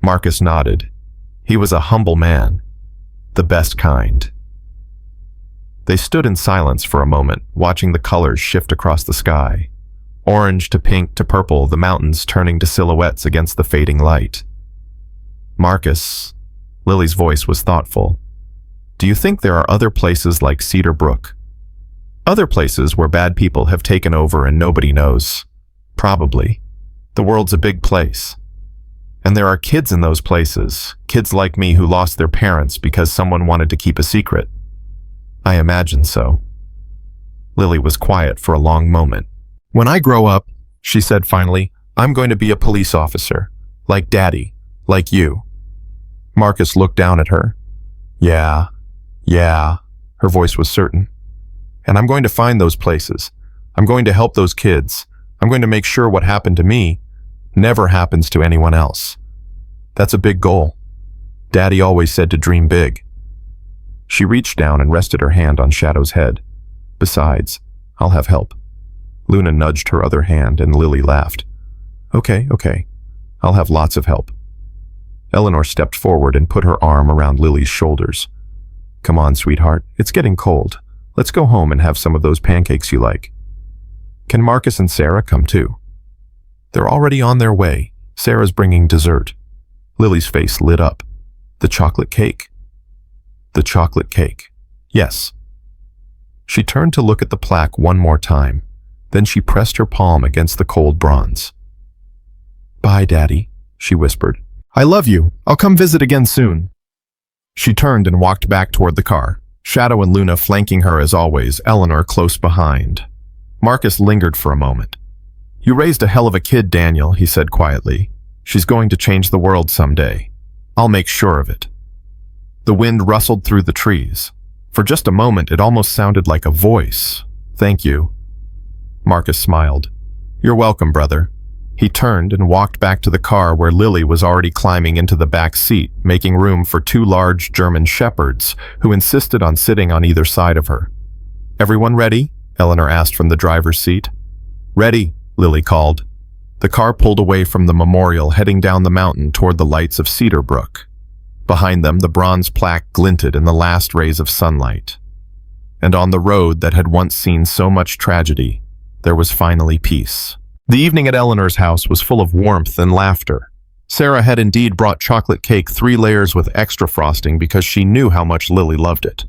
Marcus nodded. He was a humble man. The best kind. They stood in silence for a moment, watching the colors shift across the sky. Orange to pink to purple, the mountains turning to silhouettes against the fading light. "Marcus," Lily's voice was thoughtful, "do you think there are other places like Cedar Brook? Other places where bad people have taken over and nobody knows?" "Probably. The world's a big place. And there are kids in those places, kids like me who lost their parents because someone wanted to keep a secret." "I imagine so." Lily was quiet for a long moment. "When I grow up," she said finally, "I'm going to be a police officer. Like Daddy. Like you." Marcus looked down at her. Yeah. Her voice was certain. "And I'm going to find those places. I'm going to help those kids. I'm going to make sure what happened to me never happens to anyone else. That's a big goal. Daddy always said to dream big." She reached down and rested her hand on Shadow's head. "Besides, I'll have help." Luna nudged her other hand and Lily laughed. Okay. I'll have lots of help." Eleanor stepped forward and put her arm around Lily's shoulders. "Come on, sweetheart. It's getting cold. Let's go home and have some of those pancakes you like." "Can Marcus and Sarah come too?" "They're already on their way. Sarah's bringing dessert." Lily's face lit up. "The chocolate cake?" "The chocolate cake. Yes." She turned to look at the plaque one more time. Then she pressed her palm against the cold bronze. "Bye, Daddy," she whispered. "I love you. I'll come visit again soon." She turned and walked back toward the car, Shadow and Luna flanking her as always, Eleanor close behind. Marcus lingered for a moment. "You raised a hell of a kid, Daniel," he said quietly. "She's going to change the world someday. I'll make sure of it." The wind rustled through the trees. For just a moment, it almost sounded like a voice. "Thank you." Marcus smiled. "You're welcome, brother." He turned and walked back to the car where Lily was already climbing into the back seat, making room for two large German shepherds who insisted on sitting on either side of her. "Everyone ready?" Eleanor asked from the driver's seat. "Ready," Lily called. The car pulled away from the memorial, heading down the mountain toward the lights of Cedar Brook. Behind them, the bronze plaque glinted in the last rays of sunlight. And on the road that had once seen so much tragedy, there was finally peace. The evening at Eleanor's house was full of warmth and laughter. Sarah had indeed brought chocolate cake 3 layers with extra frosting because she knew how much Lily loved it.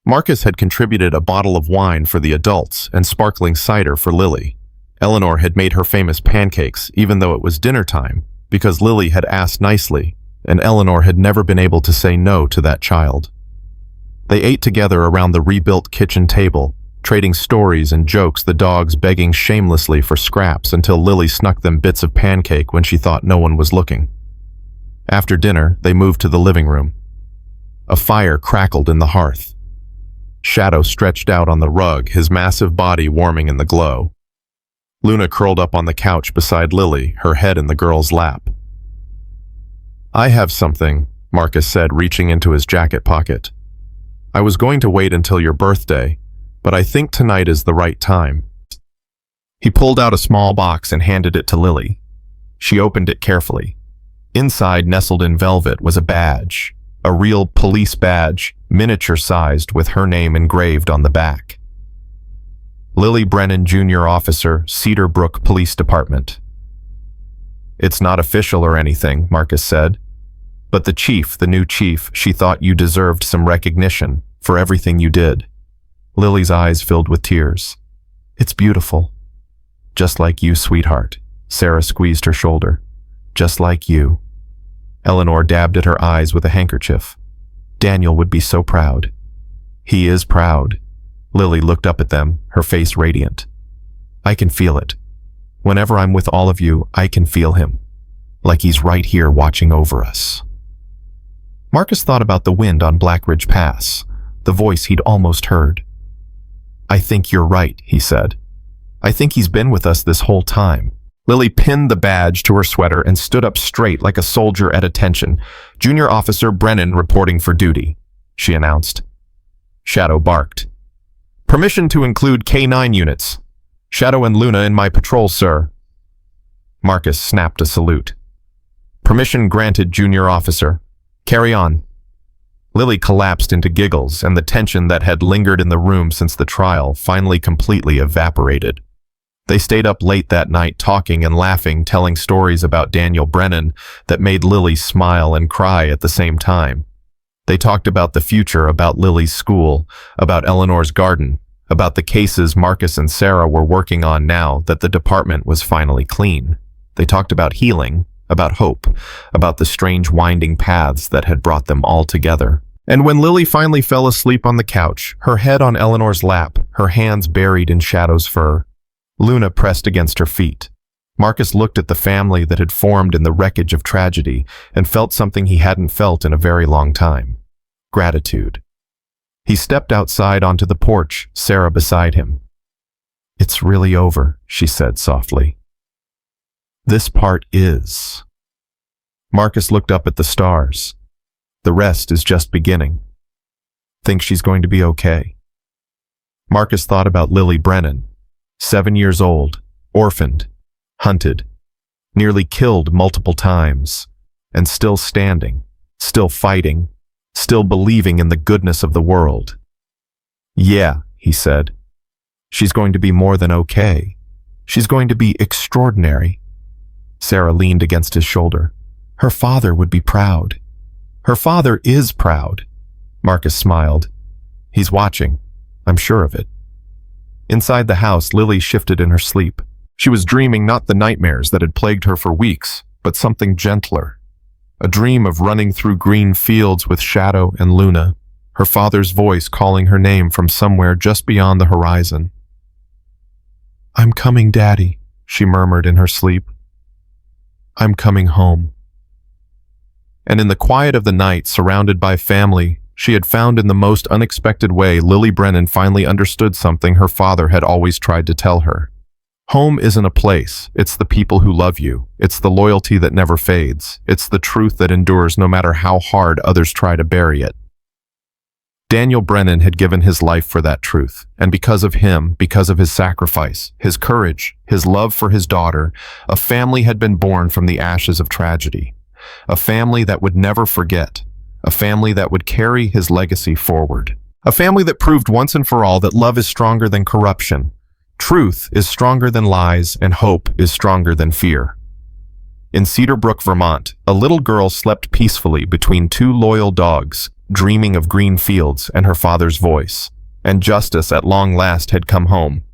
Marcus had contributed a bottle of wine for the adults and sparkling cider for Lily. Eleanor had made her famous pancakes, even though it was dinner time, because Lily had asked nicely, and Eleanor had never been able to say no to that child. They ate together around the rebuilt kitchen table, trading stories and jokes, the dogs begging shamelessly for scraps until Lily snuck them bits of pancake when she thought no one was looking. After dinner, they moved to the living room. A fire crackled in the hearth. Shadow stretched out on the rug, his massive body warming in the glow. Luna curled up on the couch beside Lily, her head in the girl's lap. "I have something," Marcus said, reaching into his jacket pocket. "I was going to wait until your birthday, but I think tonight is the right time." He pulled out a small box and handed it to Lily. She opened it carefully. Inside, nestled in velvet, was a badge, a real police badge, miniature-sized with her name engraved on the back. Lily Brennan, Jr. Officer, Cedar Brook Police Department. "It's not official or anything," Marcus said. "But the chief, the new chief, she thought you deserved some recognition for everything you did." Lily's eyes filled with tears. "It's beautiful." "Just like you, sweetheart." Sarah squeezed her shoulder. "Just like you." Eleanor dabbed at her eyes with a handkerchief. "Daniel would be so proud." "He is proud." Lily looked up at them, her face radiant. "I can feel it. Whenever I'm with all of you, I can feel him, like he's right here watching over us. Marcus thought about the wind on Black Ridge Pass, the voice he'd almost heard. I think you're right, he said. I think he's been with us this whole time. Lily pinned the badge to her sweater and stood up straight like a soldier at attention. Junior Officer Brennan reporting for duty, she announced. Shadow barked. Permission to include K9 units. Shadow and Luna in my patrol, sir. Marcus snapped a salute. Permission granted, Junior Officer. Carry on. Lily collapsed into giggles, and the tension that had lingered in the room since the trial finally completely evaporated. They stayed up late that night talking and laughing, telling stories about Daniel Brennan that made Lily smile and cry at the same time. They talked about the future, about Lily's school, about Eleanor's garden, about the cases Marcus and Sarah were working on now that the department was finally clean. They talked about healing, about hope, about the strange winding paths that had brought them all together. And when Lily finally fell asleep on the couch, her head on Eleanor's lap, her hands buried in Shadow's fur, Luna pressed against her feet. Marcus looked at the family that had formed in the wreckage of tragedy and felt something he hadn't felt in a very long time. Gratitude. He stepped outside onto the porch, Sarah beside him. It's really over, she said softly. This part is. Marcus looked up at the stars. The rest is just beginning. Think she's going to be okay? Marcus thought about Lily Brennan. 7 years old, orphaned, hunted, nearly killed multiple times, and still standing, still fighting, still believing in the goodness of the world. Yeah, he said. She's going to be more than okay. She's going to be extraordinary. Sarah leaned against his shoulder. Her father would be proud. Her father is proud. Marcus smiled. He's watching. I'm sure of it. Inside the house, Lily shifted in her sleep. She was dreaming not the nightmares that had plagued her for weeks, but something gentler. A dream of running through green fields with Shadow and Luna, her father's voice calling her name from somewhere just beyond the horizon. I'm coming, Daddy, she murmured in her sleep. I'm coming home. And in the quiet of the night, surrounded by family, she had found in the most unexpected way Lily Brennan finally understood something her father had always tried to tell her. Home isn't a place, it's the people who love you. It's the loyalty that never fades. It's the truth that endures no matter how hard others try to bury it. Daniel Brennan had given his life for that truth, and because of him, because of his sacrifice, his courage, his love for his daughter, a family had been born from the ashes of tragedy. A family that would never forget. A family that would carry his legacy forward. A family that proved once and for all that love is stronger than corruption. Truth is stronger than lies, and hope is stronger than fear. In Cedar Brook, Vermont, a little girl slept peacefully between two loyal dogs, dreaming of green fields and her father's voice. And justice at long last had come home.